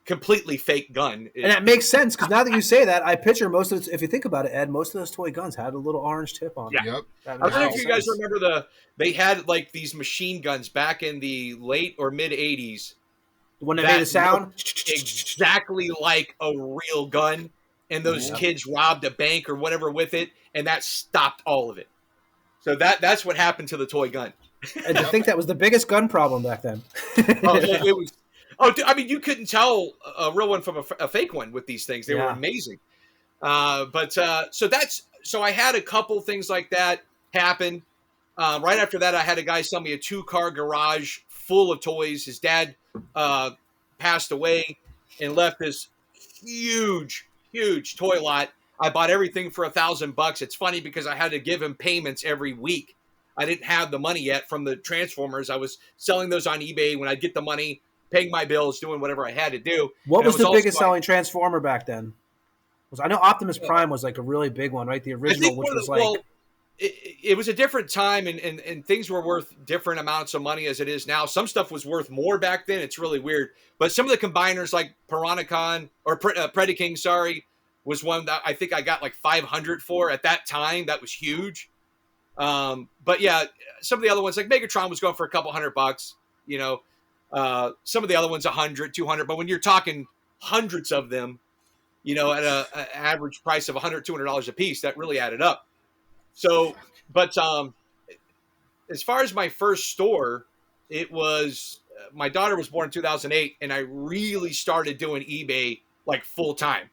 completely fake gun. And that makes sense because now that you say that, I picture most of if you think about it, Ed, most of those toy guns had a little orange tip on them. Yep. I don't know if you guys remember they had like these machine guns back in the late or mid 80s. When they made a sound? Exactly like a real gun. And those kids robbed a bank or whatever with it, and that stopped all of it. So that's what happened to the toy gun. And I think that was the biggest gun problem back then. It was. Oh, I mean, you couldn't tell a real one from a fake one with these things. They were amazing. So I had a couple things like that happen. Right after that, I had a guy sell me a 2-car garage full of toys. His dad passed away and left this huge toy lot. I bought everything for $1,000. It's funny because I had to give him payments every week. I didn't have the money yet from the Transformers. I was selling those on eBay when I'd get the money, paying my bills, doing whatever I had to do. What was the biggest selling Transformer back then? I know Optimus Prime was like a really big one, right? The original, which was like... Well, it was a different time, and things were worth different amounts of money as it is now. Some stuff was worth more back then. It's really weird. But some of the combiners like Piranacon, or Predaking, was one that I think I got like 500 for at that time. That was huge. But yeah, some of the other ones like Megatron was going for a couple $100, some of the other ones 100, 200. But when you're talking hundreds of them, at an average price of $100, $200 a piece, that really added up. So, but as far as my first store, it was, my daughter was born in 2008, and I really started doing eBay like full time.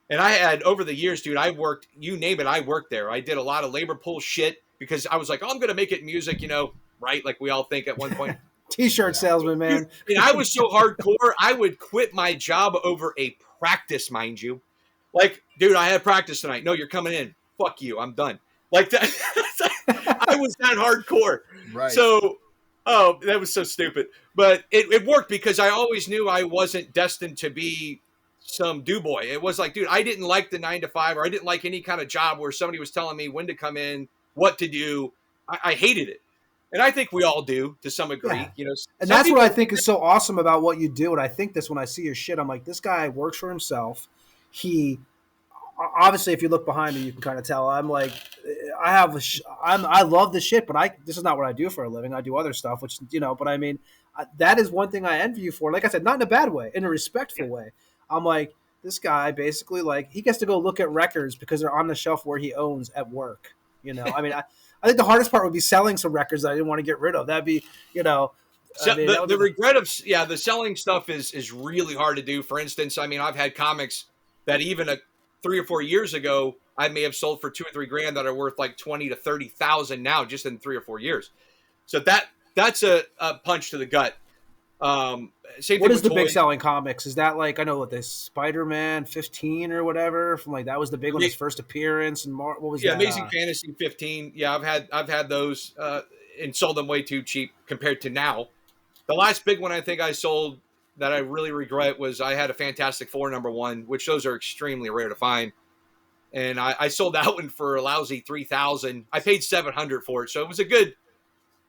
And I had, over the years, dude, I worked, you name it, I worked there. I did a lot of labor pool shit because I was like, oh, I'm going to make it music, right? Like we all think at one point. T-shirt salesman, man. And I was so hardcore, I would quit my job over a practice, mind you. Like, dude, I had practice tonight. No, you're coming in. Fuck you. I'm done. Like that. I was that hardcore. Right. So, that was so stupid. But it worked because I always knew I wasn't destined to be some do-boy. It was like, dude, I didn't like the 9-to-5, or I didn't like any kind of job where somebody was telling me when to come in, what to do. I hated it. And I think we all do to some degree, And that's what I think is so awesome about what you do. And I think this when I see your shit, I'm like, this guy works for himself. He obviously, if you look behind me, you can kind of tell. I'm like, I love the shit, but this is not what I do for a living. I do other stuff, which But I mean, that is one thing I envy you for. Like I said, not in a bad way, in a respectful way. I'm like, this guy basically, like, he gets to go look at records because they're on the shelf where he owns at work. I mean, I think the hardest part would be selling some records that I didn't want to get rid of. That'd be, the regret of, the selling stuff is really hard to do. For instance, I mean, I've had comics that even 3 or 4 years ago, I may have sold for $2 or $3 grand that are worth like 20 to 30,000 now, just in 3 or 4 years. So that's a punch to the gut. Same What thing is with the big toys. selling comics? Is that like, I know what this Spider-Man 15 or whatever from like that was the big one, his first appearance, and what was Yeah, that? Amazing Fantasy 15. Yeah, I've had those and sold them way too cheap compared to now. The last big one I think I sold that I really regret was I had a Fantastic Four #1, which those are extremely rare to find, and I sold that one for a lousy 3,000. I paid 700 for it, so it was a good,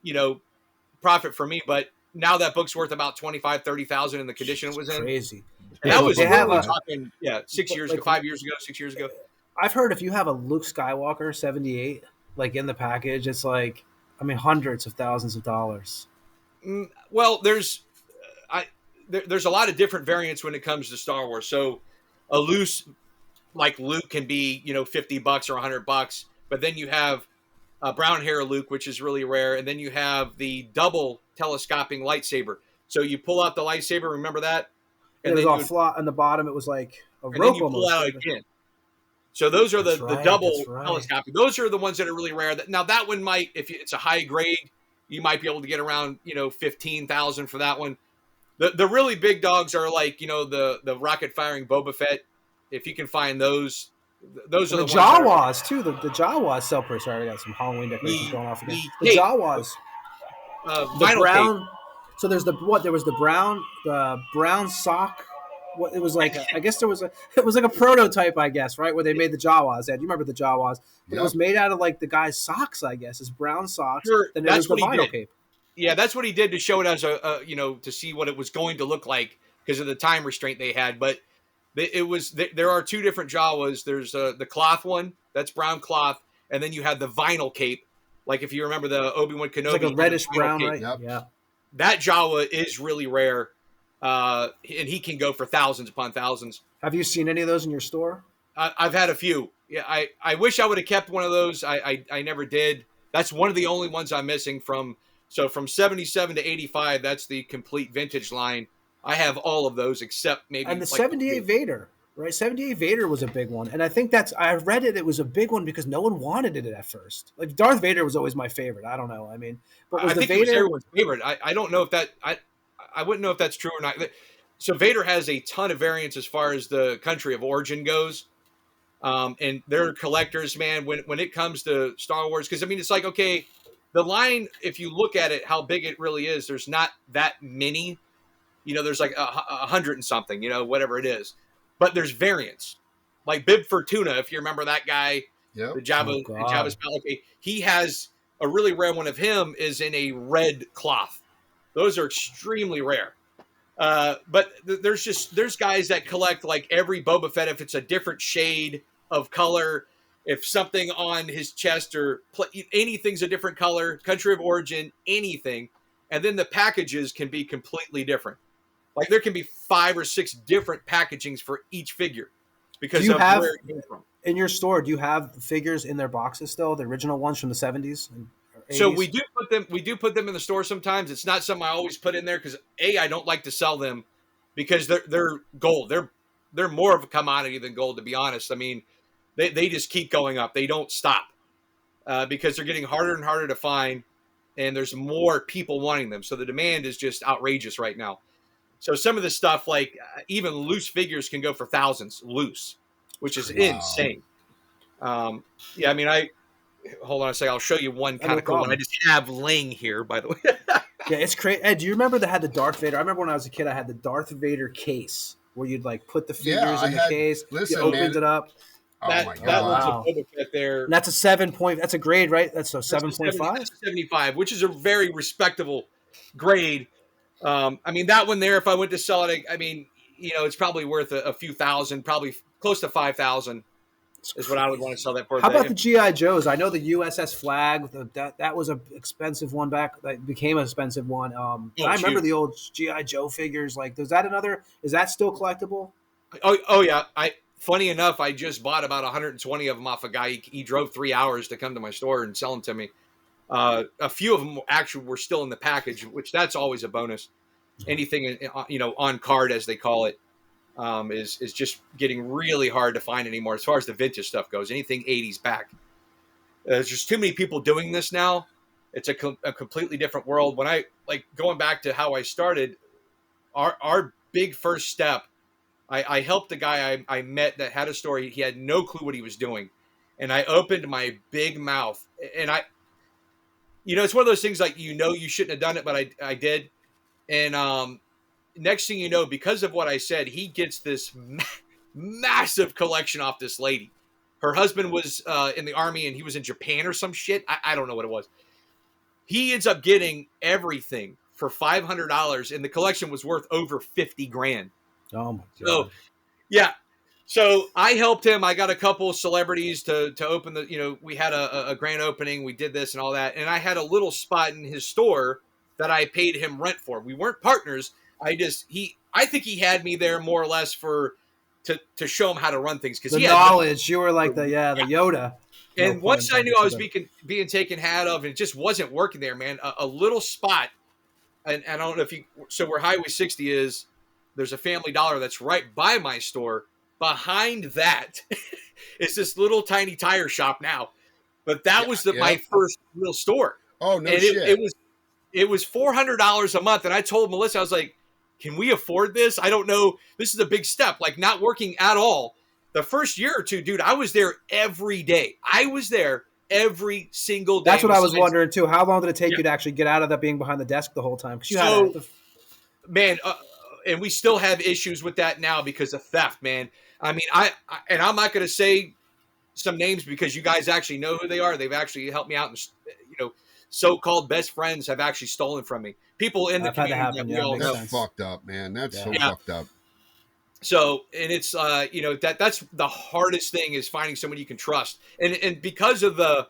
you know, profit for me. But now that book's worth about 25, 30,000 in the condition it It's was in, crazy. and Hey, that look, was they have literally a talking 6 years ago, like 5 years ago, 6 years ago. I've heard if you have a Luke Skywalker 78 like in the package, it's like, I mean, hundreds of thousands of dollars. Well, there's a lot of different variants when it comes to Star Wars. So a loose like Luke can be, $50 or $100, but then you have brown hair Luke, which is really rare, and then you have the double telescoping lightsaber. So you pull out the lightsaber, remember that, It and was then all flat on the bottom. It was like a rope you pull almost, out right? again. So those are That's the right. double That's right. telescoping. Those are the ones that are really rare. Now that one might, if it's a high grade, you might be able to get around 15,000 for that one. The really big dogs are like the rocket firing Boba Fett. If you can find those are And the the ones that are Jawas too. The Jawas sell pretty. Sorry, I got some Halloween decorations the going off again. the The cape, Jawas, the vinyl cape. brown. So there's there was the brown sock. What it was like? I guess there was it was like a prototype, I guess, right? Where they made the Jawas. Ed, you remember the Jawas? But it Yep. was made out of like the guy's socks, I guess, his brown socks. Sure, Then there was that's the what he vinyl did. cape. Yeah, that's what he did to show it as to see what it was going to look like because of the time restraint they had. But there are two different Jawas. There's the cloth one that's brown cloth, and then you have the vinyl cape. Like if you remember the Obi-Wan It's like Kenobi, a he did a reddish vinyl brown, cape. right? Yep. Yeah. That Jawa is really rare, and he can go for thousands upon thousands. Have you seen any of those in your store? I've had a few. Yeah, I wish I would have kept one of those. I never did. That's one of the only ones I'm missing from. So from 77 to 85, that's the complete vintage line. I have all of those except And maybe the like a 78 few. Vader, right? 78 Vader was a big one. And I think I read it was a big one because no one wanted it at first. Like Darth Vader was always my favorite. I don't know. I mean, but was I the think it was Vader everyone's favorite. I don't know if I wouldn't know if that's true or not. So Vader has a ton of variants as far as the country of origin goes. And they're collectors, man, when it comes to Star Wars. Because, I mean, it's like, okay, the line, if you look at it, how big it really is, there's not that many. There's like a hundred and something, whatever it is. But there's variants. Like Bib Fortuna, if you remember that guy, Yep. the Oh Jabba's God. pal. Okay, he has a really rare one of him is in a red cloth. Those are extremely rare. But there's guys that collect like every Boba Fett if it's a different shade of color, if something on his chest or anything's a different color, country of origin, anything, and then the packages can be completely different. Like there can be 5 or 6 different packagings for each figure Do because you of have where it came from. in your store, do you have figures in their boxes still, the original ones from the 70s and So 80s? we do put them in the store sometimes. It's not something I always put in there because I don't like to sell them because they're gold. They're more of a commodity than gold, to be honest. I mean, they just keep going up. They don't stop because they're getting harder and harder to find, and there's more people wanting them. So the demand is just outrageous right now. So some of the stuff, like even loose figures, can go for thousands loose, which is Wow. insane. Yeah, I mean, I hold on a second. I'll show you one Oh, kind no of cool one I problem. just have laying here, by the way. Yeah, it's crazy. Ed, do you remember they had the Darth Vader? I remember when I was a kid, I had the Darth Vader case where you'd like put the Yeah, figures I in the had. case, you Listen, opened man. it up. Oh my That one's god. a Wow. Boba Fett there. And that's a 7 point. That's a grade, right? That's a That's a 7.5. 75, which is a very respectable grade. I mean, that one there, if I went to sell it, I mean, it's probably worth a few thousand, probably close to 5,000 It's is what I would want to crazy. sell that for. How about the GI Joes? I know the USS Flag. That was an expensive one back. That became an expensive one. But Oh, I it's remember huge. the old GI Joe figures. Like, is that another? Is that still collectible? Oh yeah. Funny enough, I just bought about 120 of them off a guy. He drove 3 hours to come to my store and sell them to me. A few of them actually were still in the package, which that's always a bonus. Anything on card as they call it is just getting really hard to find anymore as far as the vintage stuff goes. Anything 80s back. There's just too many people doing this now. It's a completely different world. When I like going back to how I started, our big first step, I helped a guy I met that had a story. He had no clue what he was doing. And I opened my big mouth. And it's one of those things like, you shouldn't have done it, but I did. And next thing you know, because of what I said, he gets this massive collection off this lady. Her husband was in the army and he was in Japan or some shit. I don't know what it was. He ends up getting everything for $500, and the collection was worth over 50 grand. Oh my God. So, yeah. So I helped him. I got a couple of celebrities to open we had a grand opening. We did this and all that. And I had a little spot in his store that I paid him rent for. We weren't partners. I think he had me there more or less to show him how to run things. Because the knowledge, you were like the Yoda. And once I knew I was being taken hat of, and it just wasn't working there, man, a little spot. And I don't know so where Highway 60 is, there's a Family Dollar that's right by my store. Behind that is this little tiny tire shop now. But that was my first real store. Oh, no shit. It was $400 a month. And I told Melissa, I was like, can we afford this? I don't know. This is a big step, like not working at all. The first year or two, dude, I was there every day. I was there every single day. That's what I was wondering too. How long did it take you to actually get out of that being behind the desk the whole time? Man, and we still have issues with that now because of theft, man. I mean, I'm not going to say some names because you guys actually know who they are. They've actually helped me out, and so-called best friends have actually stolen from me. People in the community. That's fucked up, man. That's so fucked up. So, and it's that's the hardest thing is finding someone you can trust, and because of the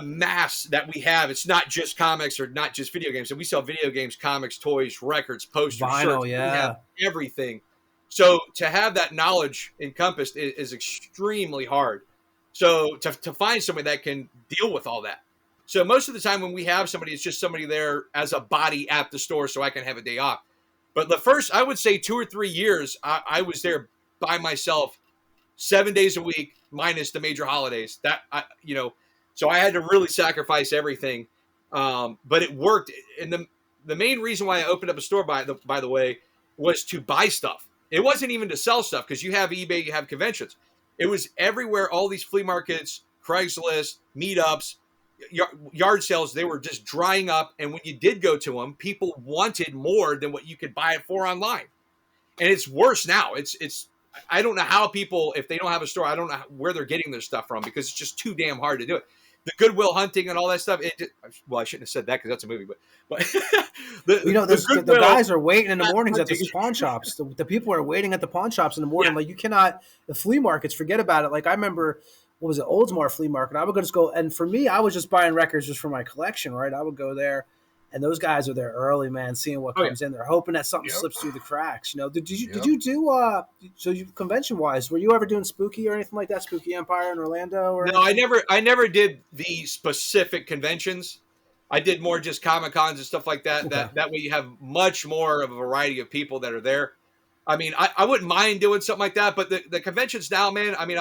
mass that we have, it's not just comics or not just video games. And we sell video games, comics, toys, records, posters, vinyl, shirts. We have everything. So to have that knowledge encompassed is extremely hard. So to find somebody that can deal with all that. So most of the time when we have somebody, it's just somebody there as a body at the store so I can have a day off. But the first, I would say 2 or 3 years, I was there by myself 7 days a week, minus the major holidays. So I had to really sacrifice everything. But it worked. And the main reason why I opened up a store, by the way, was to buy stuff. It wasn't even to sell stuff because you have eBay, you have conventions. It was everywhere, all these flea markets, Craigslist, meetups, yard sales, they were just drying up. And when you did go to them, people wanted more than what you could buy it for online. And it's worse now. I don't know how people, if they don't have a store, I don't know where they're getting their stuff from because it's just too damn hard to do it. The Goodwill Hunting and all that stuff. I shouldn't have said that because that's a movie, but the guys are waiting in the mornings at the pawn shops. The people are waiting at the pawn shops in the morning. Yeah. Like you cannot, the flea markets, forget about it. Like I remember, what was it, Oldsmar Flea Market? I would just go, and for me, I was just buying records just for my collection, right? I would go there, and those guys are there early, man, seeing what comes in. They're hoping that something slips through the cracks. Did you do convention wise? Were you ever doing Spooky or anything like that? Spooky Empire in Orlando? Or no, I never did the specific conventions. I did more just Comic Cons and stuff like that. Okay. That way you have much more of a variety of people that are there. I mean, I wouldn't mind doing something like that, but the conventions now, man, I mean,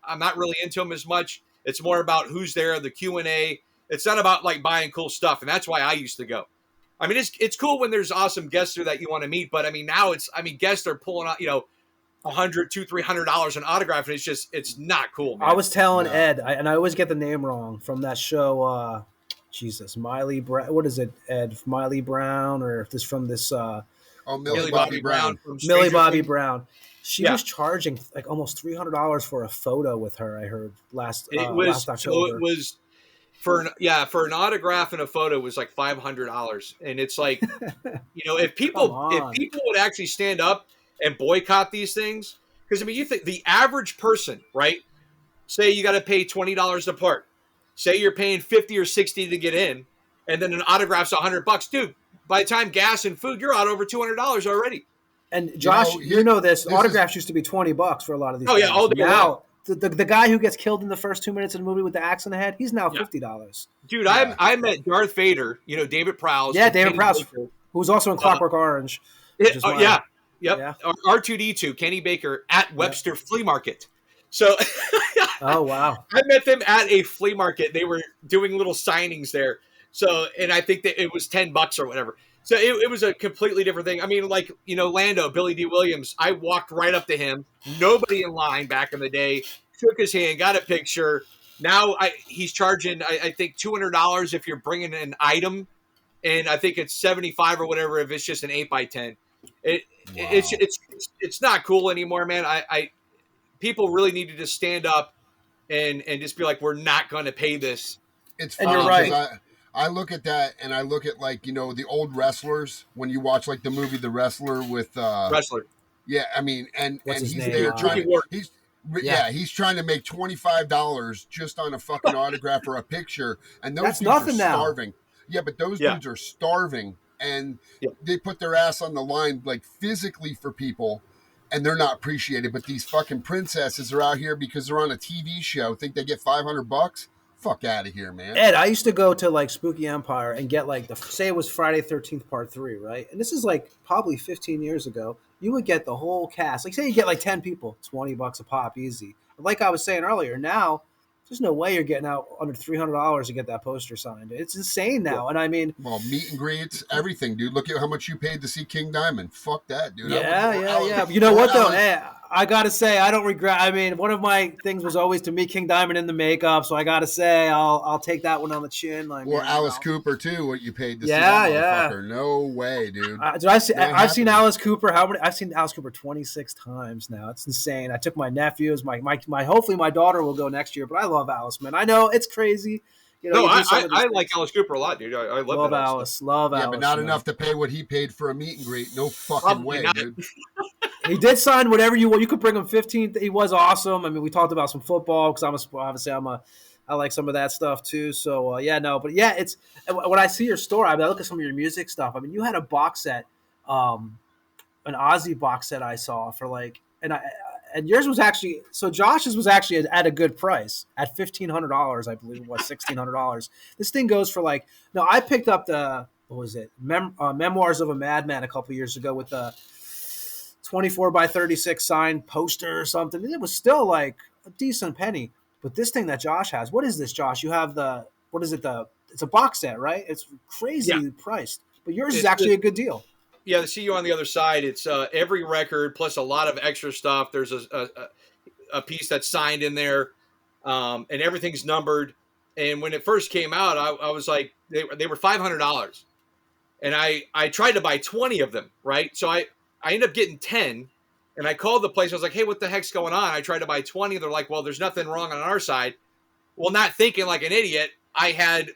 I'm not really into them as much. It's more about who's there, the Q&A. It's not about like buying cool stuff, and that's why I used to go. I mean, it's cool when there's awesome guests there that you want to meet, but I mean now guests are pulling out $100, $200, $300 an autograph, and it's not cool, man. I was telling Ed, and I always get the name wrong from that show. Miley Brown. What is it, Ed? Miley Brown, or this from this? Millie Bobby Brown. Millie Bobby Brown. She was charging like almost $300 for a photo with her. I heard last October. So it was for an autograph and a photo was like $500, and it's like, if people would actually stand up and boycott these things, because I mean, you think the average person, right? Say you got to pay $20 a part. Say you're paying $50 or $60 to get in, and then an autograph's $100, dude. By the time gas and food, you're out over $200 already. And Josh, this autographs used to be $20 for a lot of these. Oh yeah, all day now the guy who gets killed in the first 2 minutes of the movie with the axe in the head, he's now $50. Dude, I met Darth Vader. David Prowse. Yeah, David Prowse, who's also in Clockwork Orange. R2D2, Kenny Baker at Webster Flea Market. So, oh wow, I met them at a flea market. They were doing little signings there. So, and I think that it was $10 or whatever. So it was a completely different thing. I mean, like, Lando, Billy D. Williams, I walked right up to him, nobody in line back in the day, shook his hand, got a picture. Now he's charging, I think, $200 if you're bringing an item, and I think it's 75 or whatever if it's just an 8x10. It's not cool anymore, man. I people really need to just stand up and just be like, we're not going to pay this. It's And funny you're right. because I look at that and I look at, like, the old wrestlers when you watch like the movie The Wrestler with Wrestler. yeah, I mean, and What's his he's name? there trying to Yeah. he's trying to make $25 just on a fucking autograph or a picture, and those That's dudes are nothing now. starving. Yeah, but those dudes are starving, and they put their ass on the line, like, physically for people, and they're not appreciated. But these fucking princesses are out here because they're on a TV show, think they get $500. Fuck out of here, man. Ed, I used to go to like Spooky Empire and get like say it was Friday 13th Part 3, right? And this is like probably 15 years ago. You would get the whole cast. Like, say you get like 10 people, $20 a pop, easy. But like I was saying earlier, now there's no way you're getting out under $300 to get that poster signed. It's insane now. Yeah. And I mean, well, meet and greets, everything, dude. Look at how much you paid to see King Diamond. Fuck that, dude. Yeah. But you know what though? Hey, I gotta say, I don't regret. I mean, one of my things was always to meet King Diamond in the makeup, so I gotta say, I'll take that one on the chin. Like, or Alice Cooper too. What you paid to see Yeah, that motherfucker? No way, dude. I've seen Alice Cooper. I've seen Alice Cooper 26 times now. It's insane. I took my nephews. My hopefully my daughter will go next year. But I love Alice, man. I know it's crazy. I like Alice Cooper a lot, dude. I love Alice. Love Alice. Yeah, but not man. enough to pay what he paid for a meet and greet. No fucking way, dude. He did sign whatever you want. You could bring him 15. He was awesome. I mean, we talked about some football because I like some of that stuff too. So it's when I see your store, I look at some of your music stuff. I mean, you had a box set, an Ozzy box set I saw for like, and yours was actually, so Josh's was actually at a good price at $1,500, I believe it was $1,600. This thing goes for like, no, I picked up what was it? Memoirs of a Madman a couple years ago with the 24 by 36 signed poster or something. It was still like a decent penny. But this thing that Josh has, what is this, Josh? You have it's a box set, right? It's crazy priced. But yours is actually a good deal. Yeah, the See You on the Other Side, it's every record plus a lot of extra stuff. There's a piece that's signed in there, and everything's numbered. And when it first came out, I was like, they were $500. And I tried to buy 20 of them, right? So I ended up getting 10, and I called the place. I was like, hey, what the heck's going on? I tried to buy 20. They're like, well, there's nothing wrong on our side. Well, not thinking like an idiot, I had,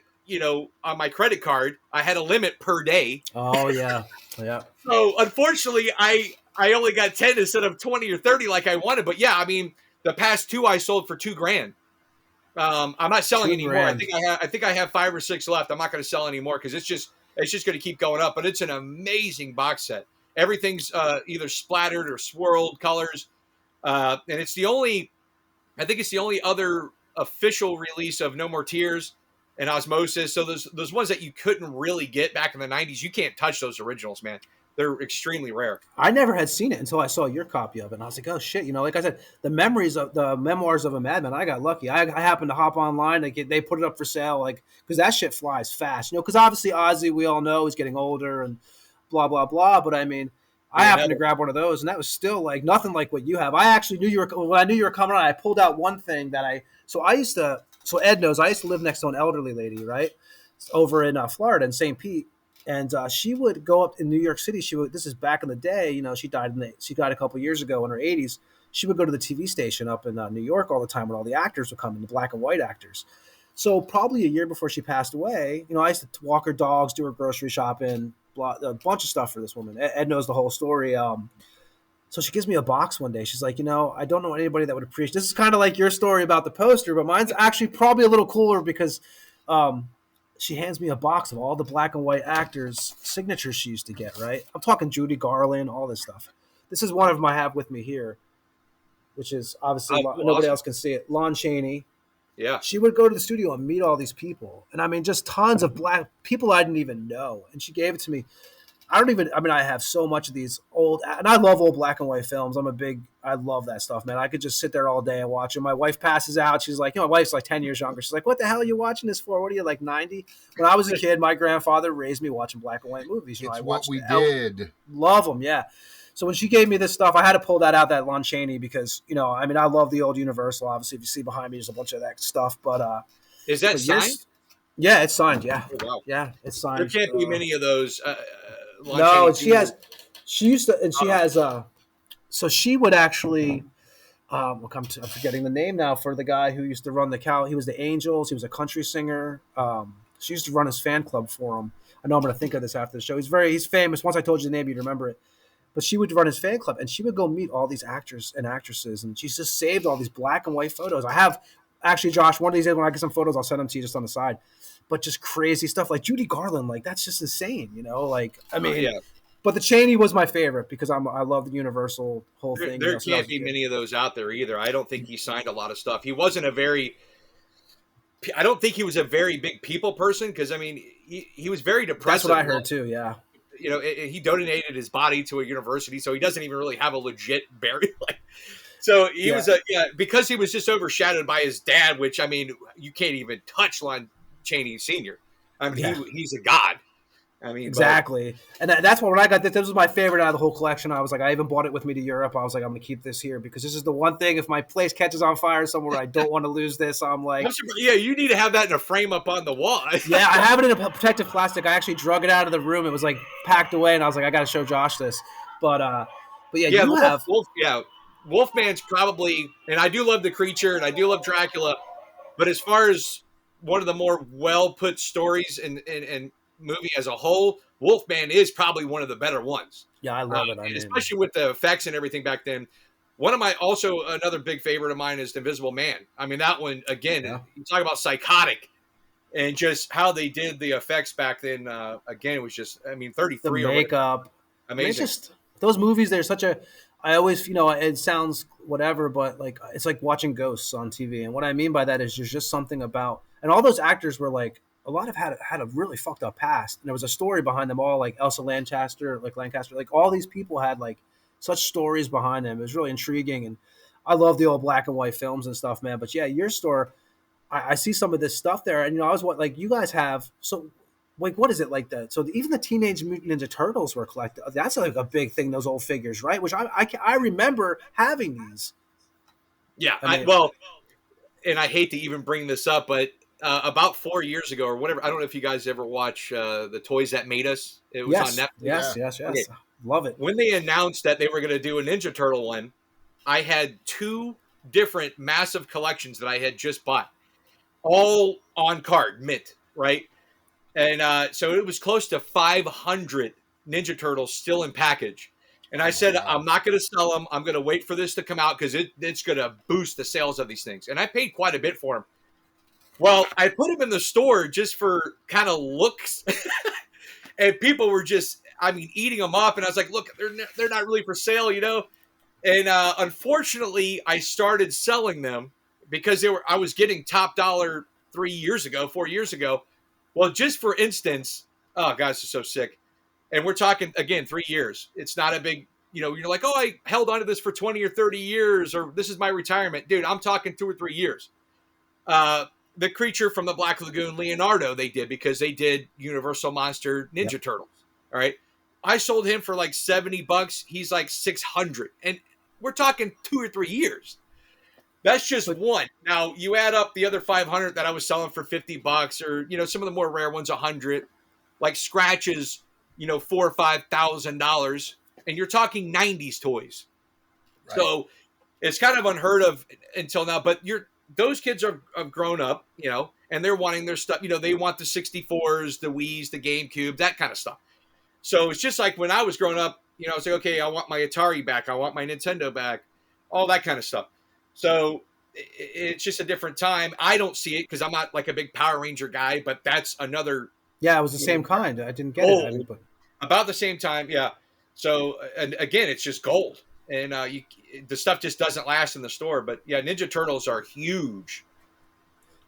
on my credit card, I had a limit per day. Oh, yeah. Yeah. So unfortunately, I only got 10 instead of 20 or 30 like I wanted. But yeah, I mean, the past two I sold for $2,000. I'm not selling anymore. I think I have 5 or 6 left. I'm not going to sell anymore because it's just going to keep going up. But it's an amazing box set. Everything's either splattered or swirled colors, and it's the only other official release of No More Tears and Osmosis. So those ones that you couldn't really get back in the 90s, you can't touch those originals, man. They're extremely rare. I never had seen it until I saw your copy of it, and I was like, oh shit, like I said, the Memoirs of a Madman, I got lucky. I happened to hop online, they put it up for sale, like, because that shit flies fast, because obviously Ozzy, we all know, is getting older and blah blah blah, but I mean, I happened to grab one of those, and that was still like nothing like what you have. I actually when I knew you were coming on, I pulled out one thing that so Ed knows, I used to live next to an elderly lady, right, over in Florida in St. Pete, and she would go up in New York City. This is back in the day, she died a couple of years ago in her 80s. She would go to the TV station up in New York all the time when all the actors would come in, the black and white actors. So probably a year before she passed away, I used to walk her dogs, do her grocery shopping, a bunch of stuff for this woman. Ed knows the whole story. So she gives me a box one day. She's like, I don't know anybody that would appreciate. This is kind of like your story about the poster, but mine's actually probably a little cooler because she hands me a box of all the black and white actors' signatures she used to get, right? I'm talking Judy Garland, all this stuff. This is one of them I have with me here, which is obviously nobody else can see it. Lon Chaney. Yeah. She would go to the studio and meet all these people. And I mean, just tons of black people I didn't even know. And she gave it to me. I don't even. I mean, I have so much of these old, and I love old black and white films. I love that stuff, man. I could just sit there all day and watch it. My wife passes out. She's like, my wife's like 10 years younger. She's like, what the hell are you watching this for? What are you, like 90? When I was a kid, my grandfather raised me watching black and white movies. It's I what watched we did. love them, yeah. So when she gave me this stuff, I had to pull that out, that Lon Chaney, because I mean, I love the old Universal. Obviously, if you see behind me, there's a bunch of that stuff. But is that signed? Yeah, it's signed. Yeah, oh, wow. Yeah, it's signed. There can't be many of those. No, and she used to, and she has. So she would actually. Look, I'm forgetting the name now for the guy who used to run the cow. He was the Angels. He was a country singer. She used to run his fan club for him. I know I'm going to think of this after the show. He's famous. Once I told you the name, you'd remember it. But she would run his fan club, and she would go meet all these actors and actresses, and she's just saved all these black and white photos. I have actually, Josh. One of these days when I get some photos, I'll send them to you just on the side. But just crazy stuff like Judy Garland, like that's just insane, Like I mean, yeah. But the Chaney was my favorite because I love the Universal whole thing. There can't be many of those out there either. I don't think he signed a lot of stuff. He wasn't I don't think he was a very big people person because I mean he was very depressed. That's what I heard too. Yeah. He donated his body to a university, so he doesn't even really have a legit burial. So he was because he was just overshadowed by his dad, which I mean you can't even touch Lon Chaney Sr. I mean he's a god. I mean exactly, and that's when I got this. This was my favorite out of the whole collection. I was like, I even bought it with me to Europe. I was like, I'm going to keep this here because this is the one thing. If my place catches on fire somewhere, I don't want to lose this. I'm like, you need to have that in a frame up on the wall. Yeah, I have it in a protective plastic. I actually drug it out of the room. It was like packed away, and I was like, I got to show Josh this. But you have Wolfman's probably, and I do love The Creature, and I do love Dracula, but as far as one of the more well put stories and movie as a whole, Wolfman is probably one of the better ones. Yeah, I love it. Especially with the effects and everything back then. Another big favorite of mine is The Invisible Man. I mean, that one, again, you talk about psychotic and just how they did the effects back then. Again, it was just, I mean, 33. The makeup. Amazing. It's just, those movies, they're such a, I always, it sounds whatever, but like, it's like watching ghosts on TV. And what I mean by that is there's just something about, and all those actors were like, a lot of had a really fucked up past, and there was a story behind them all. Like Elsa Lanchester, like all these people had like such stories behind them. It was really intriguing, and I love the old black and white films and stuff, man. But yeah, your store, I see some of this stuff there, and I was like, you guys have so. Like, what is it like that? So even the Teenage Mutant Ninja Turtles were collected. That's like a big thing. Those old figures, right? Which I remember having these. Yeah, and I hate to even bring this up, but. About 4 years ago or whatever. I don't know if you guys ever watch The Toys That Made Us. It was on Netflix. Yes. Okay. Love it. When they announced that they were going to do a Ninja Turtle one, I had 2 different massive collections that I had just bought, all on card, mint, right? And so it was close to 500 Ninja Turtles still in package. And I said, I'm not going to sell them. I'm going to wait for this to come out because it's going to boost the sales of these things. And I paid quite a bit for them. Well, I put them in the store just for kind of looks, and people were just, eating them up. And I was like, look, they're not really for sale, And unfortunately, I started selling them because I was getting top dollar 4 years ago. Well, just for instance, oh, guys, this is so sick. And we're talking, again, 3 years. It's not a big, you're like, oh, I held onto this for 20 or 30 years, or this is my retirement. Dude, I'm talking 2 or 3 years. The Creature from the Black Lagoon, Leonardo, they did because they did Universal Monster Ninja Turtles. All right. I sold him for like $70. He's like 600. And we're talking 2 or 3 years. That's just one. Now you add up the other 500 that I was selling for $50 or, some of the more rare ones, 100, like scratches, $4,000 or $5,000, and you're talking 90s toys. Right. So it's kind of unheard of until now, but those kids have grown up, and they're wanting their stuff. They want the 64s, the Wiis, the GameCube, that kind of stuff. So it's just like when I was growing up, I was like, okay, I want my Atari back. I want my Nintendo back, all that kind of stuff. So it's just a different time. I don't see it because I'm not like a big Power Ranger guy, but that's another. Yeah, it was the same kind. I didn't get it. About the same time, yeah. So, and again, it's just gold. And the stuff just doesn't last in the store. But yeah, Ninja Turtles are huge.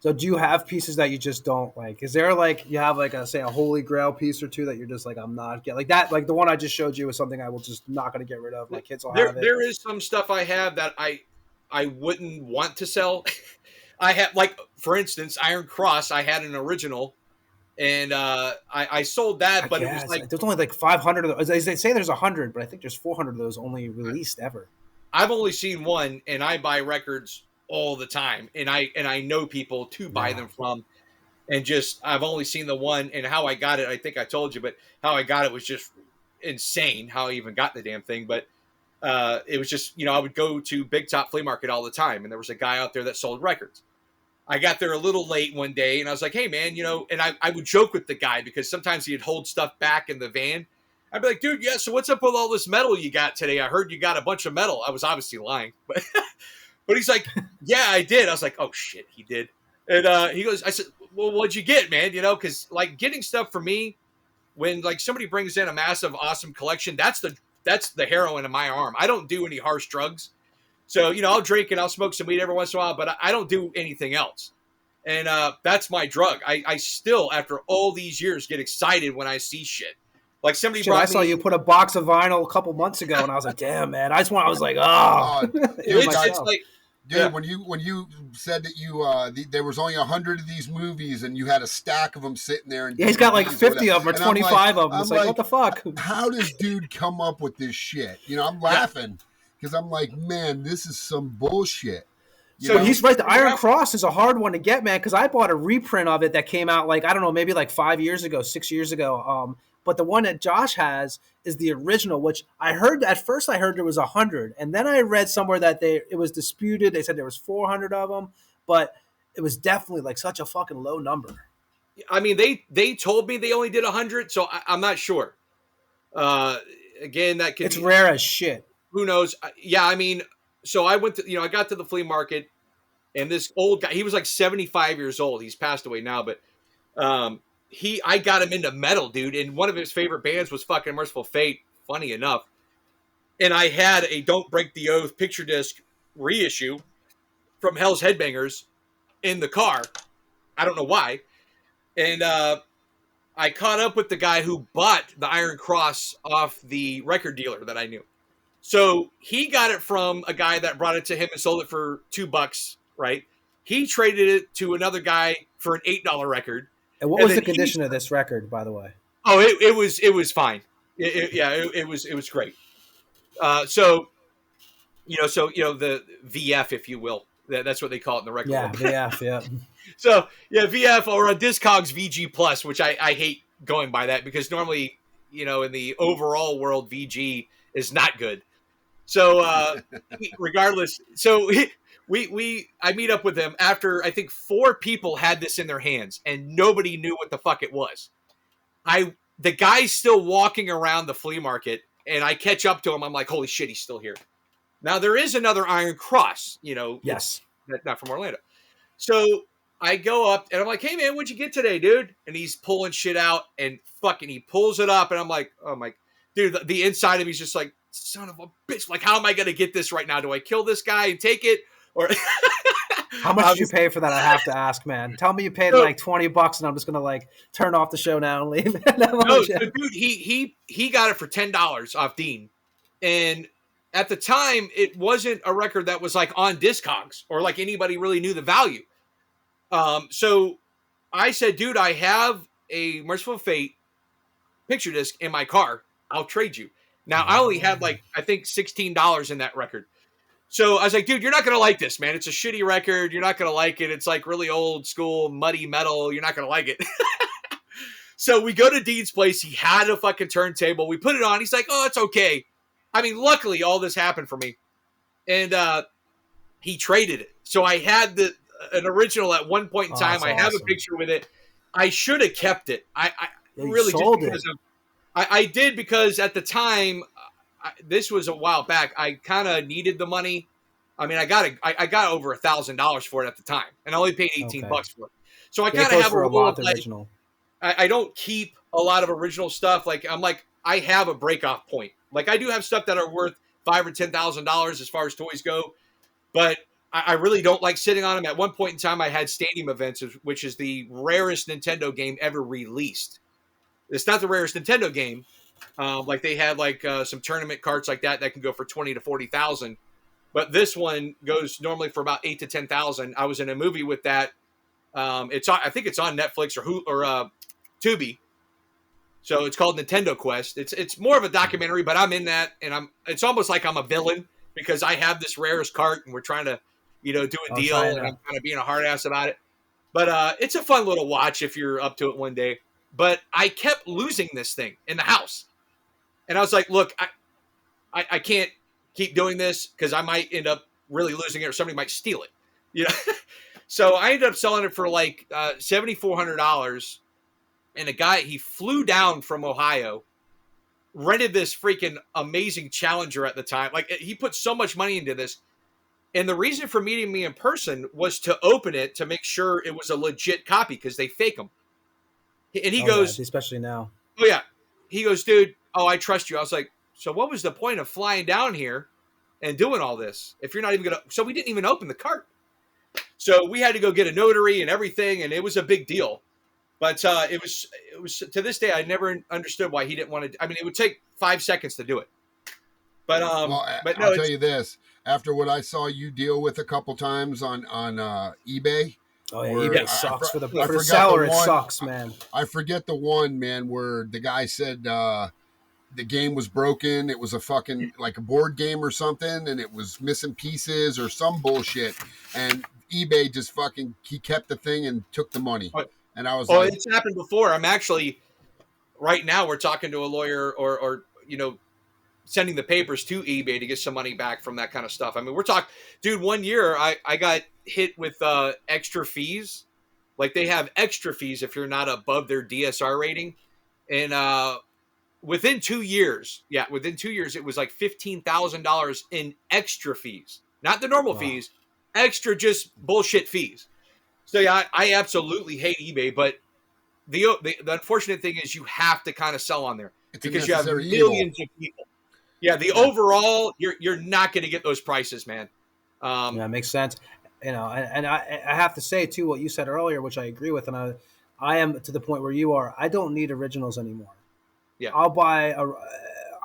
So do you have pieces that you just don't like? Is there like you have like a say a holy grail piece or two that you're just like I'm not get like that like the one I just showed you is something I will just not going to get rid of. My kids will have it. There is some stuff I have that I wouldn't want to sell. I have, like, for instance, Iron Cross. I had an original, and I sold that, I but it was guess like there's only like 500 of those. They say there's 100, but I think there's 400 of those only released ever. I've only seen one, and I buy records all the time, and I know people to buy Yeah. them from, and just I've only seen the one, and how I got it. I think I told you, but how I got it was just insane. How I even got the damn thing, but it was just I would go to Big Top Flea Market all the time, and there was a guy out there that sold records. I got there a little late one day, and I was like, hey, man, and I would joke with the guy because sometimes he'd hold stuff back in the van. I'd be like, dude, yeah, so what's up with all this metal you got today? I heard you got a bunch of metal. I was obviously lying. But he's like, yeah, I did. I was like, oh, shit, he did. And I said, well, what'd you get, man? Because, like, getting stuff for me, when, like, somebody brings in a massive, awesome collection, that's the heroin in my arm. I don't do any harsh drugs. So, I'll drink and I'll smoke some weed every once in a while, but I don't do anything else. And that's my drug. I still, after all these years, get excited when I see shit. Like somebody Shit, I brought saw me. you put a box of vinyl a couple months ago, and I was like, "Damn, man!" I was like, "Oh." It's like, Dude, yeah. when you said that there was only 100 of these movies and you had a stack of them sitting there, and Yeah, he's got like DVDs 50 of them or and I'm 25 of them. It's like, what the fuck? How does dude come up with this shit? I'm laughing because I'm like, man, this is some bullshit. So he's right. The Iron Cross is a hard one to get, man, because I bought a reprint of it that came out like, I don't know, maybe like 5 years ago, 6 years ago. But the one that Josh has is the original, which I heard at first. I heard there was 100, and then I read somewhere that it was disputed. They said there was 400 of them, but it was definitely like such a fucking low number. I mean, they told me they only did 100, so I'm not sure. Again, that could it's rare as shit. Who knows? Yeah, I mean, so I went to I got to the flea market, and this old guy, he was like 75 years old. He's passed away now, but I got him into metal, dude, and one of his favorite bands was fucking Merciful Fate, funny enough. And I had a Don't Break the Oath picture disc reissue from Hell's Headbangers in the car. I don't know why. And I caught up with the guy who bought the Iron Cross off the record dealer that I knew. So he got it from a guy that brought it to him and sold it for $2, right? He traded it to another guy for an $8 record. And what was the condition of this record, by the way? Oh, it was fine. It was great. So the VF, if you will, that's what they call it in the record. Yeah, VF, yeah. So yeah, VF or a Discogs VG Plus, which I hate going by that because normally in the overall world VG is not good. So regardless, so I meet up with him after I think 4 people had this in their hands and nobody knew what the fuck it was. The guy's still walking around the flea market and I catch up to him. I'm like, holy shit, he's still here. Now there is another Iron Cross, Yes, not from Orlando. So I go up and I'm like, hey man, what'd you get today, dude? And he's pulling shit out and fucking he pulls it up and I'm like, oh my dude, the inside of me's just like, son of a bitch. Like, how am I going to get this right now? Do I kill this guy and take it? Or how much did you pay for that? I have to ask, man. Tell me you paid like $20 and I'm just going to like turn off the show now and leave. No, so dude, he got it for $10 off Dean. And at the time, it wasn't a record that was like on Discogs or like anybody really knew the value. So I said, dude, I have a Merciful Fate picture disc in my car. I'll trade you. Now, I only had like, I think $16 in that record. So I was like, dude, you're not going to like this, man. It's a shitty record. You're not going to like it. It's like really old school, muddy metal. You're not going to like it. So we go to Dean's place. He had a fucking turntable. We put it on. He's like, oh, it's okay. I mean, luckily, all this happened for me. And he traded it. So I had an original at one point in time. I have a picture with it. I should have kept it. I really sold just because I did because at the time, this was a while back. I kind of needed the money. I mean, I got over $1,000 for it at the time, and I only paid $18 for it. So I kind of have a rule of like, original. I don't keep a lot of original stuff. Like I have a break-off point. Like I do have stuff that are worth $5,000 or $10,000 as far as toys go, but I really don't like sitting on them. At one point in time, I had Stadium Events, which is the rarest Nintendo game ever released. It's not the rarest Nintendo game. Like they had like some tournament carts like that can go for 20 to 40,000. But this one goes normally for about 8 to 10,000. I was in a movie with that. I think it's on Netflix or Tubi. So it's called Nintendo Quest. It's more of a documentary, but I'm in that, and it's almost like I'm a villain because I have this rarest cart, and we're trying to, do a deal, and I'm kind of being a hard ass about it. But it's a fun little watch if you're up to it one day. But I kept losing this thing in the house, and I was like, look, I can't keep doing this because I might end up really losing it, or somebody might steal it. So I ended up selling it for like $7,400. And a guy, he flew down from Ohio, rented this freaking amazing Challenger at the time. Like, he put so much money into this. And the reason for meeting me in person was to open it to make sure it was a legit copy because they fake them. And he goes, especially now. Oh, yeah. He goes, dude, I trust you. I was like, so what was the point of flying down here and doing all this if you're not even going to? So we didn't even open the cart. So we had to go get a notary and everything. And it was a big deal. But it was to this day, I never understood why he didn't want to. I mean, it would take 5 seconds to do it. But but no, I'll tell you this: after what I saw you deal with a couple times on eBay. Oh yeah, eBay sucks for the seller. It sucks, man. I forget the one, man, where the guy said the game was broken. It was a fucking like a board game or something, and it was missing pieces or some bullshit. And eBay just he kept the thing and took the money. And I was like, it's happened before. I'm actually right now we're talking to a lawyer or sending the papers to eBay to get some money back from that kind of stuff. I mean, we're talking, dude, 1 year I got hit with extra fees. Like they have extra fees if you're not above their DSR rating. And within 2 years, it was like $15,000 in extra fees, not the normal fees, extra just bullshit fees. So yeah, I absolutely hate eBay, but the unfortunate thing is you have to kind of sell on there because you have millions of people. Yeah, overall, you're not going to get those prices, man. Yeah, it makes sense. And I have to say too what you said earlier, which I agree with, and I am to the point where you are. I don't need originals anymore. Yeah, I'll buy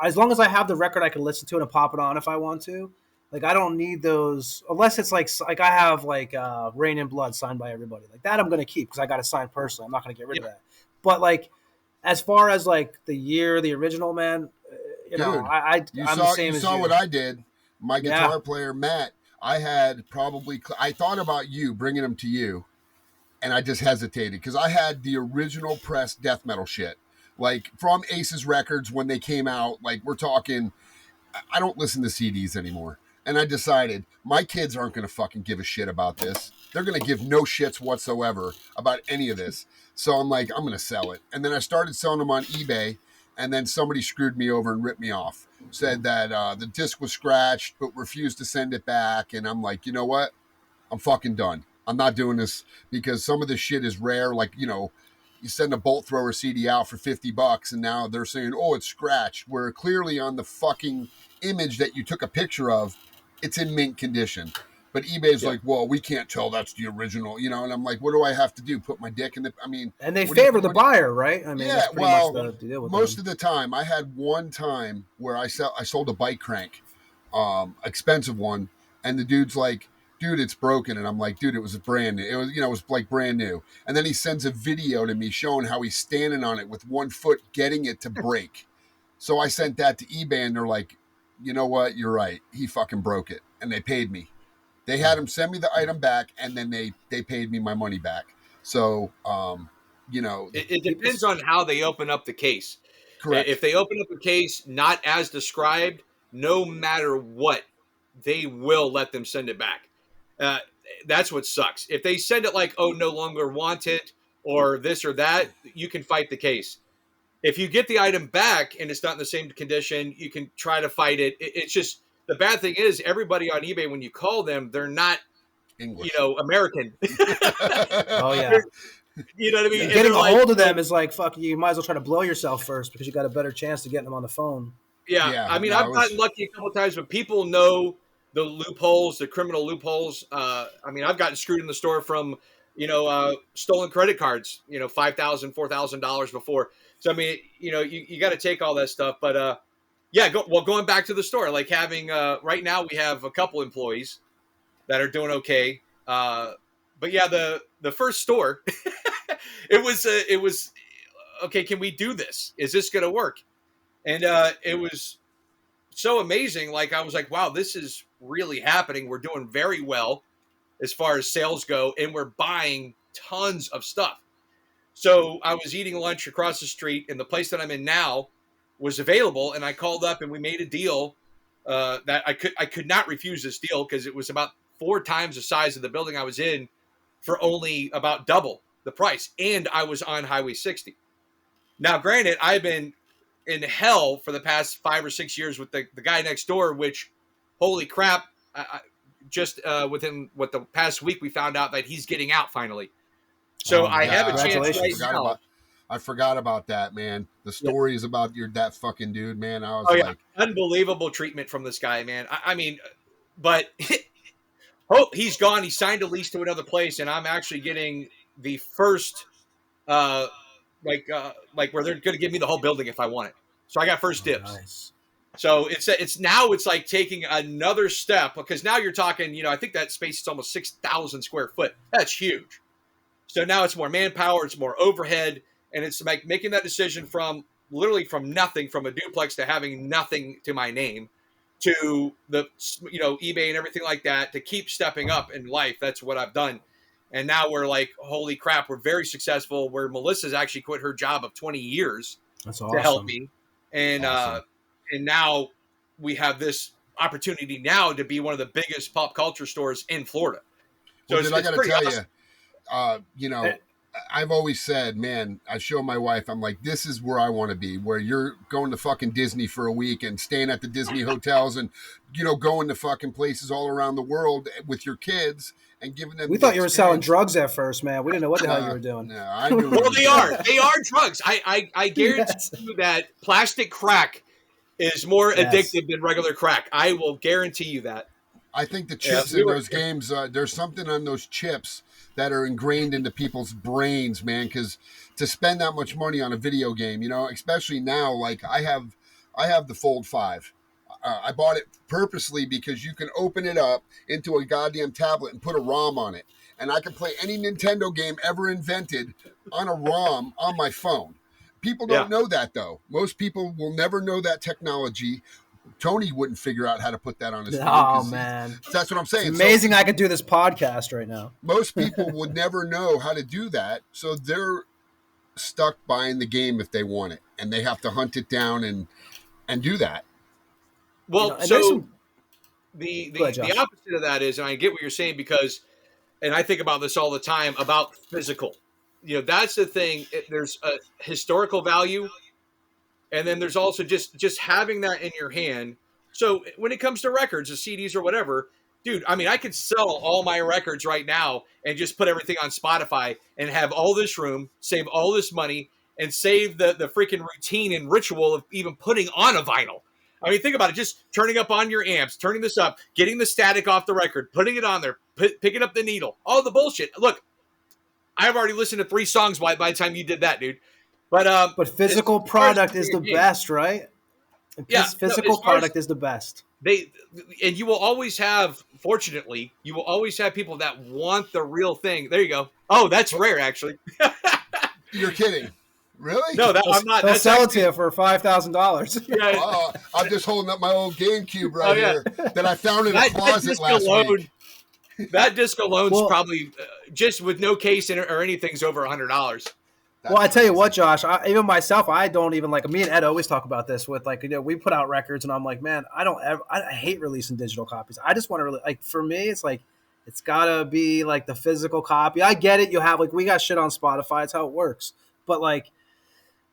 as long as I have the record, I can listen to it and pop it on if I want to. Like I don't need those unless it's like I have like Rain in Blood signed by everybody. Like that I'm gonna keep because I got it signed personally. I'm not gonna get rid of that. But like as far as like the original, man, I'm the same as you. You saw what I did. My guitar player Matt, I thought about you bringing them to you, and I just hesitated because I had the original press death metal shit, like from Aces Records when they came out. Like we're talking, I don't listen to CDs anymore. And I decided my kids aren't going to fucking give a shit about this. They're going to give no shits whatsoever about any of this. So I'm like, I'm going to sell it. And then I started selling them on eBay. And then somebody screwed me over and ripped me off. Said that the disc was scratched, but refused to send it back. And I'm like, you know what? I'm fucking done. I'm not doing this because some of this shit is rare. Like, you send a bolt thrower CD out for $50 and now they're saying, oh, it's scratched. Where clearly on the fucking image that you took a picture of, it's in mint condition. But eBay's like, well, we can't tell that's the original, and I'm like, what do I have to do? Put my dick in the, And they favor the buyer, right? I mean, yeah, that's pretty much the deal with most of the time. I had one time where I sold a bike crank, expensive one, and the dude's like, dude, it's broken. And I'm like, dude, it was brand new. It was, it was like brand new. And then he sends a video to me showing how he's standing on it with 1 foot, getting it to break. So I sent that to eBay and they're like, you know what? You're right. He fucking broke it. And they paid me. They had him send me the item back and then they paid me my money back. So, it depends on how they open up the case. Correct. If they open up a case not as described, no matter what, they will let them send it back. That's what sucks. If they send it like, oh, no longer wanted or this or that, you can fight the case. If you get the item back and it's not in the same condition, you can try to fight it. It's just the bad thing is everybody on eBay, when you call them, they're not English, American. Oh yeah. You know what I mean? Getting a hold of them is like, fuck, you might as well try to blow yourself first because you got a better chance to getting them on the phone. Yeah. I mean, I've gotten lucky a couple of times, but people know the loopholes, the criminal loopholes. I mean, I've gotten screwed in the store from, stolen credit cards, $5,000, $4,000 before. So, I mean, you got to take all that stuff. But yeah, going back to the store, like having right now we have a couple employees that are doing okay. But yeah, the first store, it was okay. Can we do this? Is this going to work? And it was so amazing. Like I was like, wow, this is really happening. We're doing very well as far as sales go, and we're buying tons of stuff. So I was eating lunch across the street, and the place that I'm in now was available, and I called up and we made a deal that I could not refuse this deal because it was about 4 times the size of the building I was in for only about double the price, and I was on Highway 60. Now, granted, I've been in hell for the past 5 or 6 years with the guy next door, which, holy crap, just within the past week, we found out that he's getting out finally. So I have a chance right now. I forgot about that, man. The stories about that fucking dude, man. I was like, unbelievable treatment from this guy, man. I mean, but he's gone. He signed a lease to another place, and I'm actually getting the first, like where they're going to give me the whole building if I want it. So I got first dibs. Nice. So it's like taking another step, because now you're talking, I think that space is almost 6,000 square foot. That's huge. So now it's more manpower, it's more overhead, and it's like making that decision from literally from nothing, from a duplex to having nothing to my name, to the eBay and everything like that, to keep stepping up in life. That's what I've done. And now we're like, holy crap, we're very successful. Where Melissa's actually quit her job of 20 years to help me. And and now we have this opportunity now to be one of the biggest pop culture stores in Florida. So well, I got to tell you, I've always said, man, I show my wife, I'm like, this is where I want to be, where you're going to fucking Disney for a week and staying at the Disney hotels and, going to fucking places all around the world with your kids and giving them. We thought you were selling drugs at first, man. We didn't know what the hell you were doing. No, I knew. Well, they are drugs. I guarantee you that plastic crack is more addictive than regular crack. I will guarantee you that. I think the chips in those games, there's something on those chips that are ingrained into people's brains, man, because to spend that much money on a video game, especially now, like I have the Fold 5. I bought it purposely because you can open it up into a goddamn tablet and put a ROM on it. And I can play any Nintendo game ever invented on a ROM on my phone. People don't know that, though. Most people will never know that technology. Tony wouldn't figure out how to put that on his phone. Oh, man. That's what I'm saying. It's amazing I could do this podcast right now. Most people would never know how to do that, so they're stuck buying the game if they want it, and they have to hunt it down and do that. Well, the opposite of that is, and I get what you're saying, because, and I think about this all the time, about physical. That's the thing. There's a historical value, and then there's also just having that in your hand. So when it comes to records, or CDs or whatever, dude, I mean, I could sell all my records right now and just put everything on Spotify and have all this room, save all this money, and save the freaking routine and ritual of even putting on a vinyl. I mean, think about it. Just turning up on your amps, turning this up, getting the static off the record, putting it on there, picking up the needle, all the bullshit. Look, I've already listened to 3 songs by the time you did that, dude. But physical product is the best, right? Physical product is the best. And you will always have, fortunately, people that want the real thing. There you go. Oh, that's rare, actually. You're kidding. Really? No, I'm not. They'll sell it to you for $5,000. Yeah. I'm just holding up my old GameCube here that I found in a closet last week. That disc alone's probably just with no case or anything's over $100. Well, I tell you what, Josh, even myself, I don't even like, me and Ed always talk about this with we put out records and I'm like, man, I hate releasing digital copies. I just want to for me, it's like, it's gotta be like the physical copy. I get it. You have we got shit on Spotify. It's how it works. But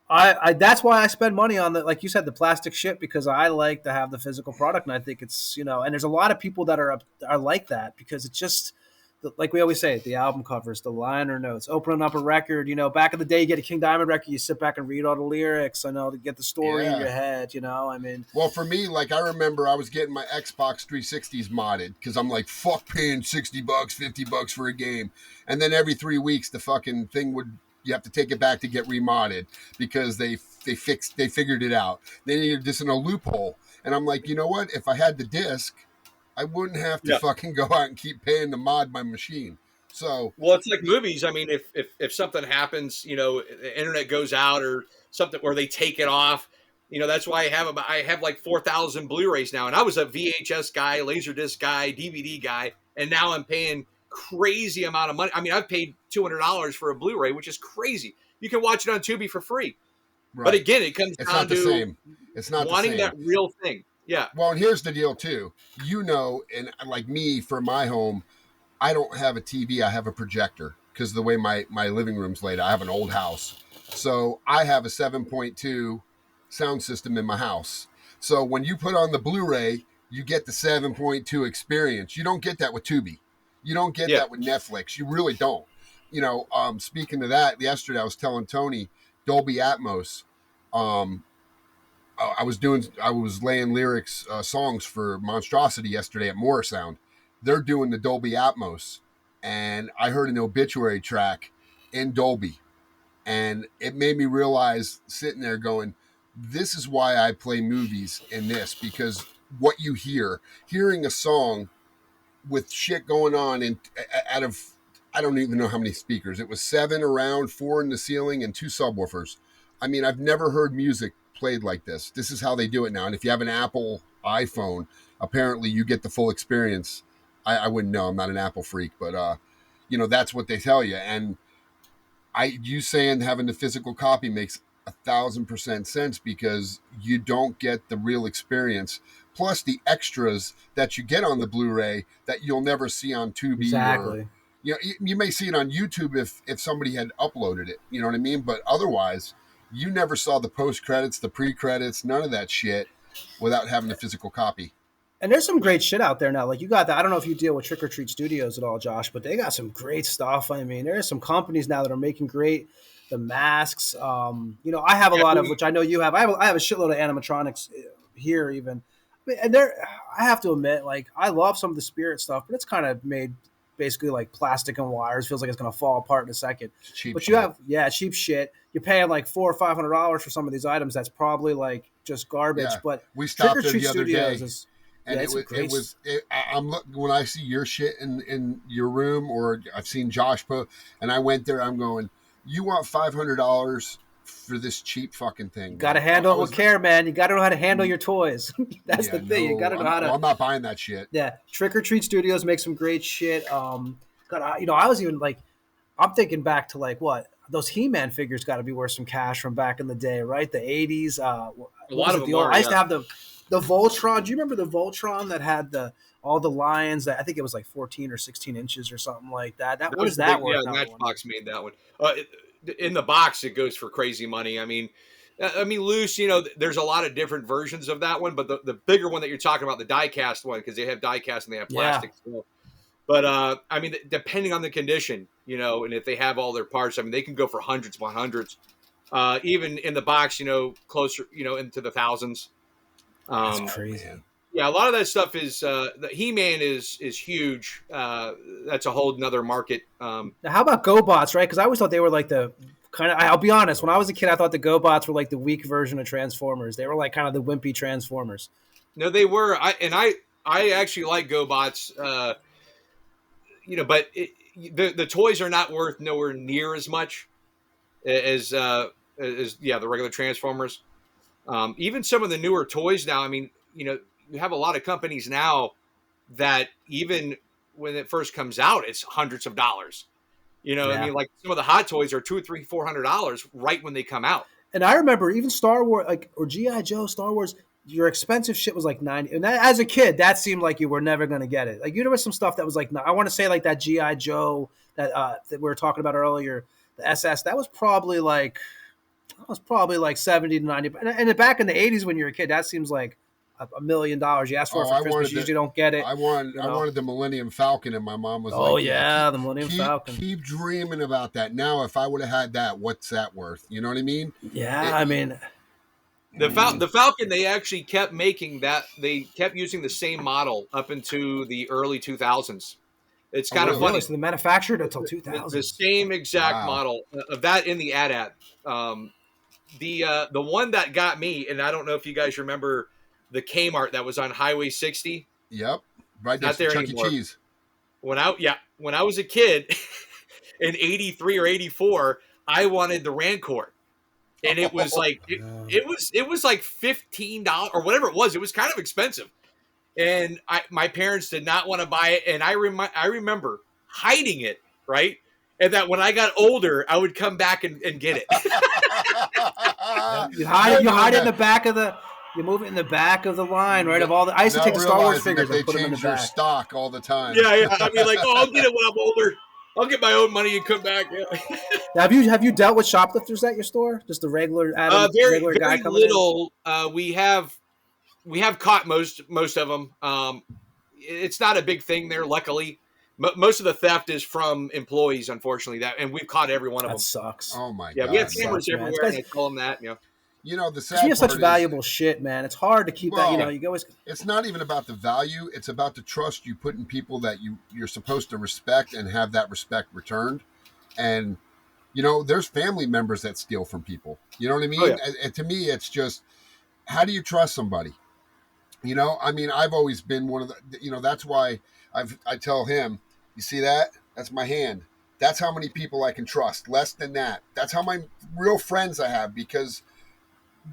I that's why I spend money on like you said, the plastic shit, because I like to have the physical product. And I think it's, and there's a lot of people that are like that because it's just, like we always say, the album covers, the liner notes, opening up a record. Back in the day, you get a King Diamond record, you sit back and read all the lyrics. I know to get the story in your head. I mean, well, for me, like I remember, I was getting my Xbox 360s modded because I'm like, fuck paying $60, $50 for a game, and then every 3 weeks the fucking thing would. You have to take it back to get remodded because they figured it out. They needed this in a loophole, and I'm like, you know what? If I had the disc, I wouldn't have to fucking go out and keep paying to mod my machine. So, well, it's like movies. I mean, if something happens, the internet goes out or something, or they take it off, that's why I have like 4,000 Blu-rays now, and I was a VHS guy, Laserdisc guy, DVD guy, and now I'm paying crazy amount of money. I mean, I've paid $200 for a Blu-ray, which is crazy. You can watch it on Tubi for free, right. But again, it comes down to it's not wanting the same. that real thing. Yeah. Well, and here's the deal too. And like me for my home, I don't have a TV. I have a projector because the way my living room's laid, I have an old house. So I have a 7.2 sound system in my house. So when you put on the Blu-ray, you get the 7.2 experience. You don't get that with Tubi. You don't get that with Netflix. You really don't. Speaking of that, yesterday I was telling Tony, Dolby Atmos. I was laying lyrics, songs for Monstrosity yesterday at Morrisound. They're doing the Dolby Atmos, and I heard an obituary track in Dolby, and it made me realize, sitting there going, this is why I play movies in this, because what you hearing a song with shit going on and out of, I don't even know how many speakers. It was 7 around, 4 in the ceiling, and 2 subwoofers. I mean, I've never heard music played like this. This is how they do it now. And if you have an Apple iPhone, apparently you get the full experience. I wouldn't know. I'm not an Apple freak, but that's what they tell you. And you saying having the physical copy makes 1,000% sense because you don't get the real experience. Plus the extras that you get on the Blu-ray that you'll never see on Tubi. Exactly. Or, you may see it on YouTube if somebody had uploaded it. You know what I mean? But otherwise, you never saw the post-credits, the pre-credits, none of that shit without having a physical copy. And there's some great shit out there now. Like you got that. I don't know if you deal with Trick or Treat Studios at all, Josh, but they got some great stuff. I mean, there's some companies now that are making great the masks. I have a lot of, which I know you have. I have a shitload of animatronics here even. And I have to admit, like I love some of the Spirit stuff, but it's kind of made basically like plastic and wires. Feels like it's going to fall apart in a second. Cheap shit. Cheap shit. You're paying like $400 or $500 for some of these items. That's probably like just garbage. Yeah. But we stopped Trick or Treat the other Studios day. And I'm looking when I see your shit in your room, or I've seen Josh put, and I went there. I'm going, you want $500 for this cheap fucking thing? You got to handle it with care, man. You got to know how to handle your toys. That's the thing. You got to know how to. Well, I'm not buying that shit. Yeah, Trick or Treat Studios make some great shit. I was even like, I'm thinking back to like what those He-Man figures got to be worth some cash from back in the day, right? The '80s. A lot of them. I used to have the Voltron. Do you remember the Voltron that had all the lions? That I think it was like 14 or 16 inches or something like that. What is that worth? Yeah, Matchbox made that one. In the box, it goes for crazy money. I mean, loose. There's a lot of different versions of that one, but the bigger one that you're talking about, the die-cast one, because they have die-cast and they have plastic. Yeah. But depending on the condition, and if they have all their parts, they can go for hundreds upon hundreds. Even in the box, closer, into the thousands. That's crazy. Yeah, a lot of that stuff is the He-Man is huge. That's a whole nother market. Now how about GoBots, right? Because I always thought they were like the kind of. I'll be honest. When I was a kid, I thought the GoBots were like the weak version of Transformers. They were like kind of the wimpy Transformers. No, they were. I actually like GoBots. But the toys are not worth nowhere near as much as the regular Transformers. Even some of the newer toys now, you have a lot of companies now that even when it first comes out, it's hundreds of dollars. Like some of the Hot Toys are $200, $300, $400 right when they come out. And I remember even Star Wars, or G.I. Joe, Star Wars, your expensive shit was like $90. And as a kid, that seemed like you were never going to get it. Like there was some stuff that was like, I want to say like that G.I. Joe that we were talking about earlier, the SS, that was probably like 70 to 90. And back in the 80s when you were a kid, that seems like $1 million. You ask for it Oh, for Christmas, you usually don't get it. I You know? wanted the Millennium Falcon, and my mom was Oh like, yeah, the Millennium Falcon. keep dreaming about that. Now, if I would have had that, what's that worth? You know what I mean? Yeah, I mean, The Falcon, they actually kept making that. They kept using the same model up into the early 2000s. It's kind of really? funny. so they manufactured it until The 2000s. same exact Wow. model of that in the AT-AT. The one that got me, and I don't know if you guys remember the Kmart that was on Highway 60. Yep. Right Not next to there Chuck E. anymore. Cheese. When I was a kid in 83 or 84, I wanted the Rancor. And it was like it was like $15 or whatever it was. It was kind of expensive. And my parents did not want to buy it. And I remember hiding it, right? And that when I got older, I would come back and get it. You hide it in the back of the. You move it in the back of the line, right? Of all the, I used to take the Star Wars figures and put them in the change your back. stock all the time. Yeah. I mean, like, I'll get it when I'm older. I'll get my own money and come back. Yeah. Now, have you dealt with shoplifters at your store? Just the regular regular guy very coming little. We have caught most of them. It's not a big thing there, luckily. Most of the theft is from employees, unfortunately. And we've caught every one in? of them. That sucks. Oh my Yeah, god. we have cameras sucks, man. everywhere, and I tell them that. You know, the Because sad we have part such is, valuable shit, man. It's hard to keep that. You know, you always. it's not even about the value. It's about the trust you put in people that you're supposed to respect and have that respect returned. And, you know, there's family members that steal from people. You know what I mean? Oh, yeah. And to me, it's just, how do you trust somebody? You know, I mean, I've always been one of the, you know, that's why I tell him, you see that? That's my hand. That's how many people I can trust. Less than that. That's how my real friends I have, because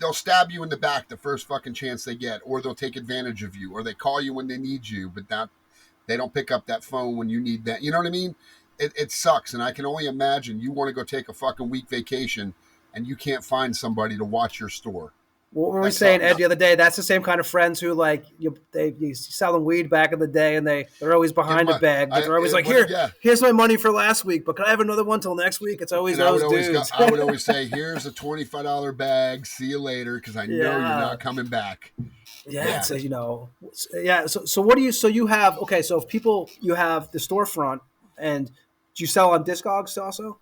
they'll stab you in the back the first fucking chance they get, or they'll take advantage of you, or they call you when they need you, but they don't pick up that phone when you need that. You know what I mean? It sucks. And I can only imagine you want to go take a fucking week vacation and you can't find somebody to watch your store. What were we saying, Ed, the other day? That's the same kind of friends who, like, you sell them weed back in the day, and they're always behind a bag, but they're always like, here's my money for last week, but can I have another one till next week? It's always those dudes. I would always say, here's a $25 bag. See you later, because I know you're not coming back. Yeah. So, you know, So what do you? So you have So if people, you have the storefront, and do you sell on Discogs also?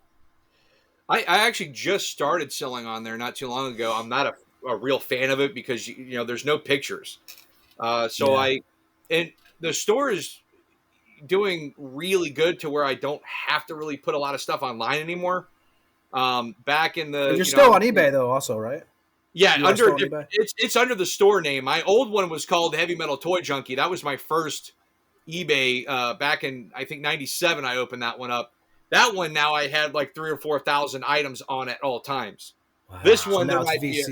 I actually just started selling on there not too long ago. I'm not a real fan of it because you know there's no pictures. And the store is doing really good to where I don't have to really put a lot of stuff online anymore. Back in the, but you're still on eBay though, also, right? Yeah, it's under the store name. My old one was called Heavy Metal Toy Junkie. That was my first eBay back in, I think, 97. I opened that one up. That one now I had like 3,000 or 4,000 items on at all times. Wow. This one so now it's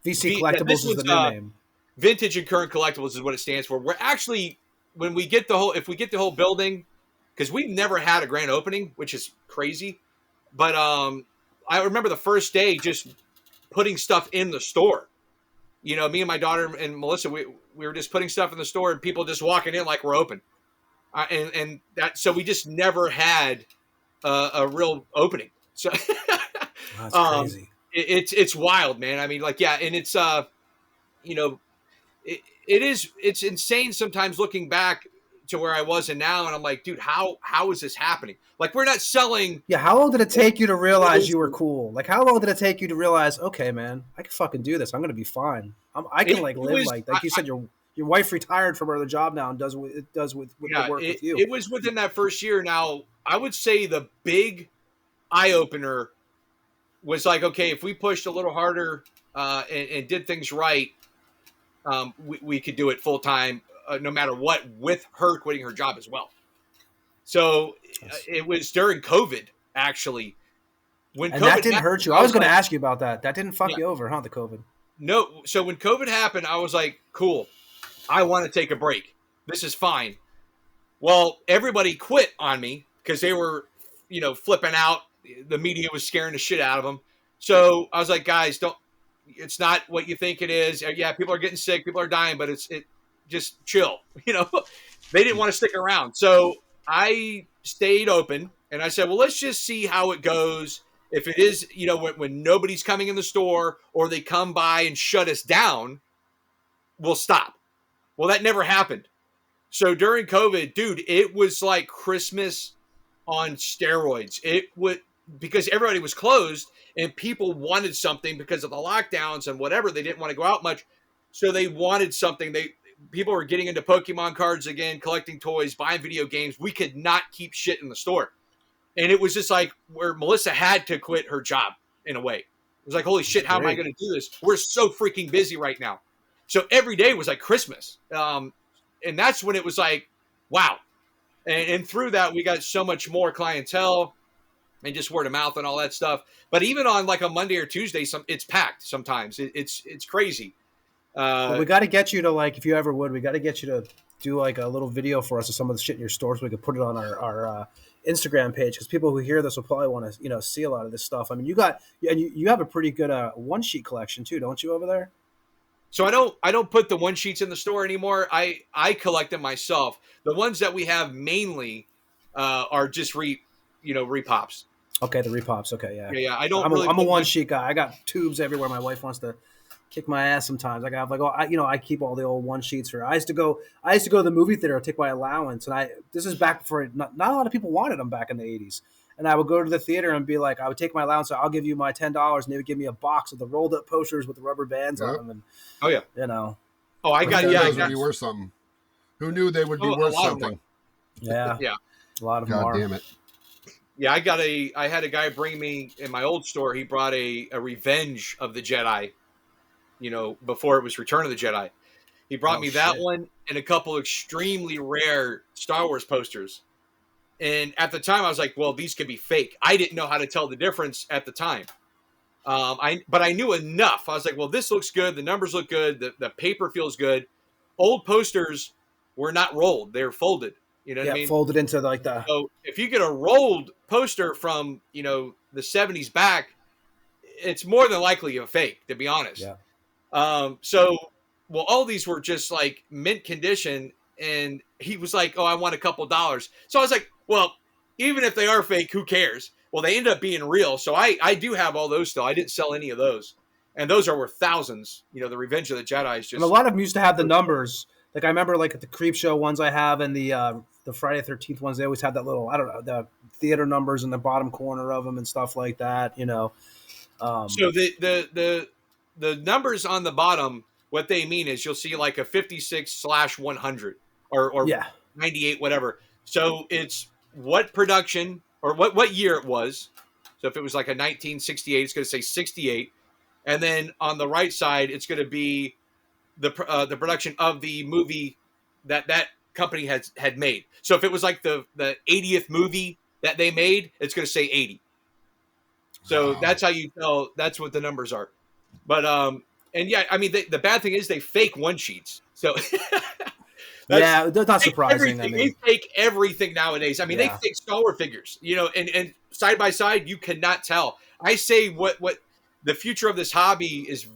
V&C Collectables is the new name. Vintage and Current Collectibles is what it stands for. We're actually, if we get the whole building, because we've never had a grand opening, which is crazy. But I remember the first day just putting stuff in the store. You know, me and my daughter and Melissa, we were just putting stuff in the store, and people just walking in like we're open. So we just never had a real opening. So that's crazy. It's wild, man. I mean, like, yeah, and it's you know, it's insane sometimes looking back to where I was and now, and I'm like, dude, how is this happening? Like, we're not selling. Yeah, how long did it take you to realize you were cool? Like, how long did it take you to realize, okay, man, I can fucking do this. I'm gonna be fine. I can live like you said. Your wife retired from her other job now and does the work with you. It was within that first year. Now, I would say the big eye opener was like, okay, if we pushed a little harder and did things right, we could do it full time, no matter what, with her quitting her job as well. So it was during COVID, actually. When COVID that didn't hurt you. I was going to ask you about that. That didn't fuck you over, huh? The COVID. No. So when COVID happened, I was like, cool. I want to take a break. This is fine. Well, everybody quit on me because they were, you know, flipping out. The media was scaring the shit out of them. So I was like, guys, it's not what you think it is. Yeah, people are getting sick, people are dying, but just chill. You know, they didn't want to stick around. So I stayed open and I said, well, let's just see how it goes. If it is, you know, when nobody's coming in the store or they come by and shut us down, will stop. Well, that never happened. So during COVID, dude, it was like Christmas on steroids. It would, because everybody was closed and people wanted something because of the lockdowns and whatever. They didn't want to go out much. So they wanted something. People were getting into Pokemon cards again, collecting toys, buying video games. We could not keep shit in the store. And it was just like where Melissa had to quit her job in a way. It was like, holy shit, how am I going to do this? We're so freaking busy right now. So every day was like Christmas. And that's when it was like, wow. And through that, we got so much more clientele and just word of mouth and all that stuff. But even on like a Monday or Tuesday, it's packed sometimes. It's crazy. Well, we got to get you to, like, if you ever would, we got to get you to do like a little video for us of some of the shit in your store so we could put it on our Instagram page, because people who hear this will probably want to, see a lot of this stuff. I mean, you have a pretty good one sheet collection too, don't you, over there? So I don't put the one sheets in the store anymore. I collect them myself. The ones that we have mainly are just repops. Okay, the repops. Okay, yeah. Yeah. I'm a one sheet guy. I got tubes everywhere. My wife wants to kick my ass sometimes. I got I keep all the old one sheets for. I used to go to the movie theater, take my allowance, and this is back before not a lot of people wanted them back in the 80s. And I would go to the theater and be like, I would take my allowance, so I'll give you my $10, and they would give me a box of the rolled up posters with the rubber bands on them. And oh yeah, Oh, I got those would be worth something. Who knew they would be worth something? Yeah, a lot of them. God damn it. Yeah, I had a guy bring me in my old store. He brought a Revenge of the Jedi, before it was Return of the Jedi. He brought me that one and a couple extremely rare Star Wars posters. And at the time, I was like, well, these could be fake. I didn't know how to tell the difference at the time. But I knew enough. I was like, well, this looks good. The numbers look good. The paper feels good. Old posters were not rolled. They're folded. You know what I mean? Folded into like the... So if you get a rolled poster from, the 70s back, it's more than likely a fake, to be honest. Yeah. All these were just like mint condition. And he was like, oh, I want a couple $. So I was like, well, even if they are fake, who cares? Well, they ended up being real. So I do have all those still. I didn't sell any of those. And those are worth thousands. The Revenge of the Jedi is just... And a lot of them used to have the numbers. Like I remember like the Creep Show ones I have and the Friday the 13th ones, they always had that little, I don't know, the theater numbers in the bottom corner of them and stuff like that, So the numbers on the bottom, what they mean is you'll see like a 56/100 or 98, whatever. So it's what production or what year it was. So if it was like a 1968, it's going to say 68. And then on the right side, it's going to be the production of the movie that company had made. So if it was like the 80th movie that they made, it's going to say 80. So that's how you tell. That's what the numbers are. But and yeah, I mean the bad thing is they fake one sheets. So that's not surprising. They fake everything nowadays. I mean, they fake Star Wars figures. And side by side, you cannot tell. I say what the future of this hobby is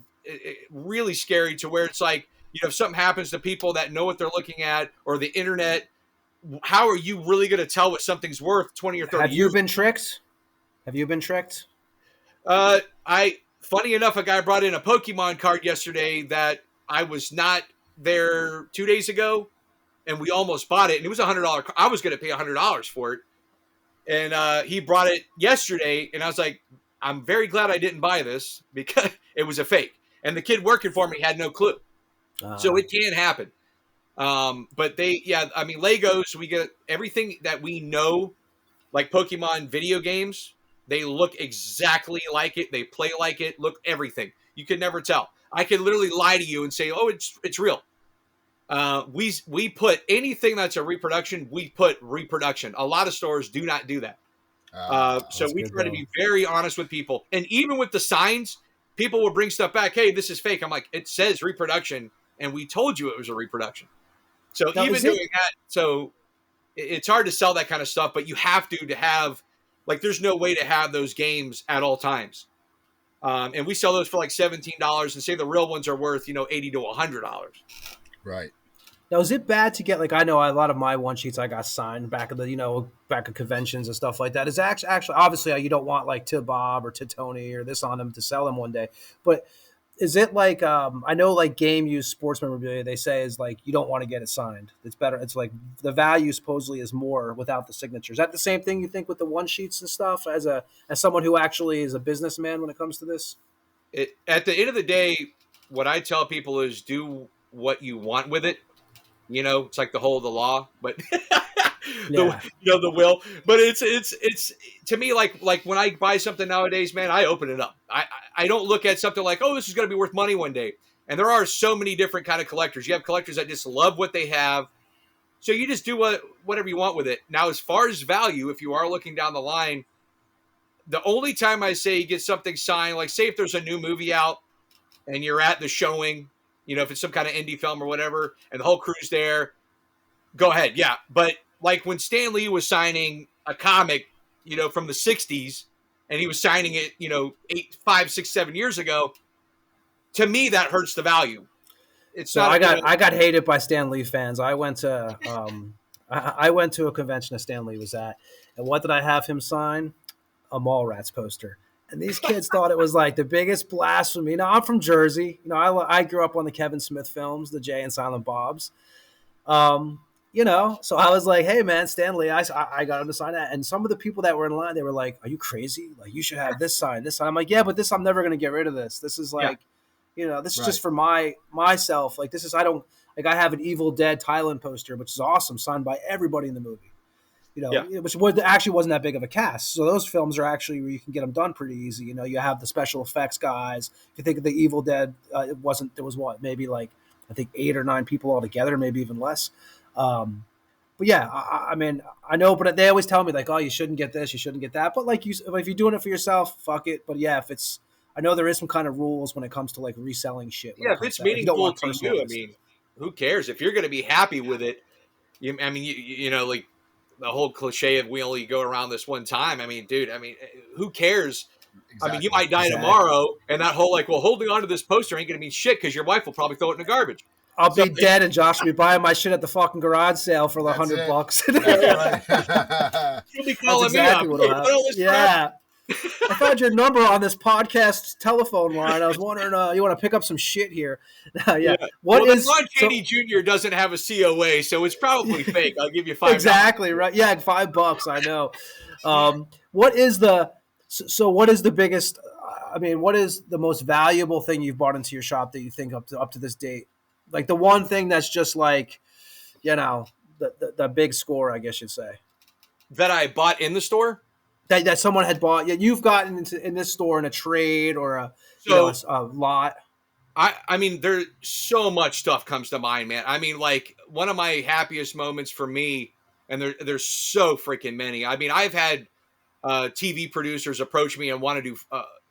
really scary, to where it's like, if something happens to people that know what they're looking at, or the internet, how are you really going to tell what something's worth 20 or 30 years? Have you been tricked? Funny enough, a guy brought in a Pokemon card yesterday that I was not there 2 days ago, and we almost bought it, and it was $100. I was going to pay $100 for it, and he brought it yesterday, and I was like, I'm very glad I didn't buy this, because it was a fake, and the kid working for me had no clue. So it can happen. But Legos, we get everything that we know, like Pokemon video games. They look exactly like it. They play like it. Look, everything. You can never tell. I can literally lie to you and say, "Oh, it's real." We put anything that's a reproduction. We put reproduction. A lot of stores do not do that. So we try to be very honest with people, and even with the signs, people will bring stuff back. Hey, this is fake. I'm like, it says reproduction, and we told you it was a reproduction. So now, even doing that, so it's hard to sell that kind of stuff, but you have to have. Like, there's no way to have those games at all times. And we sell those for like $17 and say the real ones are worth, $80 to $100. Right. Now, is it bad to get, like, I know a lot of my one sheets I got signed back at conventions and stuff like that. Is actually, obviously, you don't want like to Bob or to Tony or this on them to sell them one day. But is it like I know like game use sports memorabilia they say is like you don't want to get it signed. It's better. It's like the value supposedly is more without the signature. Is that the same thing you think with the one sheets and stuff? As someone who actually is a businessman when it comes to this. At the end of the day, what I tell people is do what you want with it. It's like the whole of the law, but Yeah. the will. But it's to me like when I buy something nowadays, man, I open it up. I don't look at something like, oh, this is going to be worth money one day. And there are so many different kind of collectors. You have collectors that just love what they have, so you just do whatever you want with it. Now, as far as value, if you are looking down the line, the only time I say you get something signed, like say if there's a new movie out and you're at the showing, if it's some kind of indie film or whatever, and the whole crew's there, go ahead, yeah. But like when Stan Lee was signing a comic, from the '60s, and he was signing it, 8, 5, 6, 7 years ago, to me that hurts the value. It's So not. I got hated by Stan Lee fans. I went to I went to a convention that Stan Lee was at, and what did I have him sign? A Mallrats poster. And these kids thought it was like the biggest blasphemy. Now I'm from Jersey. I grew up on the Kevin Smith films, the Jay and Silent Bobs. So I was like, hey man, Stanley, I got him to sign that. And some of the people that were in line, they were like, are you crazy? Like you should have this sign, this sign. I'm like, yeah, but I'm never gonna get rid of this. This is like, this is just for myself. Like this is I have an Evil Dead Thailand poster, which is awesome, signed by everybody in the movie. Which actually wasn't that big of a cast. So those films are actually where you can get them done pretty easy. You have the special effects guys. If you think of the Evil Dead, there was maybe like I think 8 or 9 people altogether, maybe even less. But yeah, I mean, I know, but they always tell me like, oh, you shouldn't get this, you shouldn't get that. But like if you're doing it for yourself, fuck it. But yeah, I know there is some kind of rules when it comes to like reselling shit. Yeah, if it's meaningful to you, I mean, who cares? If you're going to be happy with it, like the whole cliche of we only go around this one time. I mean, dude, who cares? Exactly. I mean, you might die tomorrow, and that whole like, well, holding on to this poster ain't going to mean shit because your wife will probably throw it in the garbage. I'll be dead, and Josh will be buying my shit at the fucking garage sale for the $100. You'll be calling me up. Yeah. I found your number on this podcast telephone line. I was wondering, you want to pick up some shit here? Yeah. Ron Cheney Jr. doesn't have a COA, so it's probably fake. I'll give you $5. Exactly right. Yeah, $5. I know. What is the biggest? I mean, what is the most valuable thing you've bought into your shop that you think up to this date? Like the one thing that's just like, the big score, I guess you'd say. That I bought in the store? That someone had bought. Yeah, you've gotten in this store in a trade or a lot. I mean, there's so much stuff comes to mind, man. I mean, like one of my happiest moments for me, and there's so freaking many. I mean, I've had TV producers approach me and want to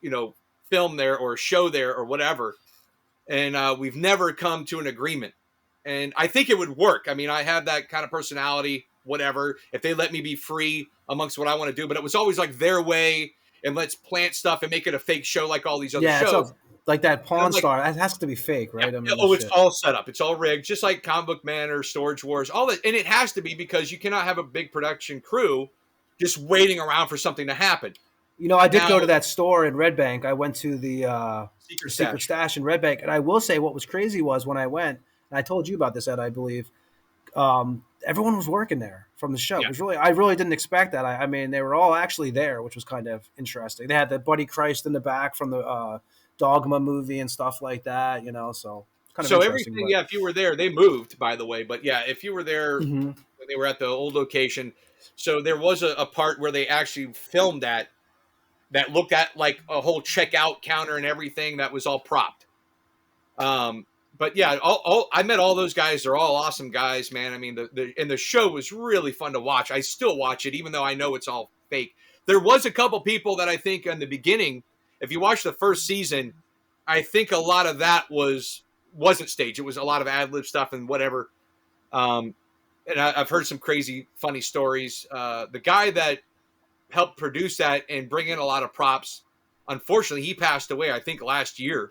do, film there or show there or whatever. And we've never come to an agreement. And I think it would work. I mean, I have that kind of personality, whatever, if they let me be free amongst what I want to do. But it was always like their way, and let's plant stuff and make it a fake show like all these other shows. Like that Pawn Star, that has to be fake, right? Yeah, it's all set up. It's all rigged, just like Comic Book Man or Storage Wars, all that. And it has to be because you cannot have a big production crew just waiting around for something to happen. I did go to that store in Red Bank. I went to the Secret Stash in Red Bank. And I will say what was crazy was when I went, and I told you about this, Ed, I believe, everyone was working there from the show. Yeah. I really didn't expect that. I mean, they were all actually there, which was kind of interesting. They had the Buddy Christ in the back from the Dogma movie and stuff like that, so kind of so everything, if you were there, they moved, by the way. But yeah, if you were there when they were at the old location, so there was a part where they actually filmed that looked at like a whole checkout counter and everything that was all propped. But yeah, I met all those guys. They're all awesome guys, man. I mean, the show was really fun to watch. I still watch it, even though I know it's all fake. There was a couple people that I think in the beginning, if you watch the first season, I think a lot of that wasn't staged. It was a lot of ad-lib stuff and whatever. And I've heard some crazy, funny stories. The guy that helped produce that and bring in a lot of props, unfortunately, he passed away, I think, last year.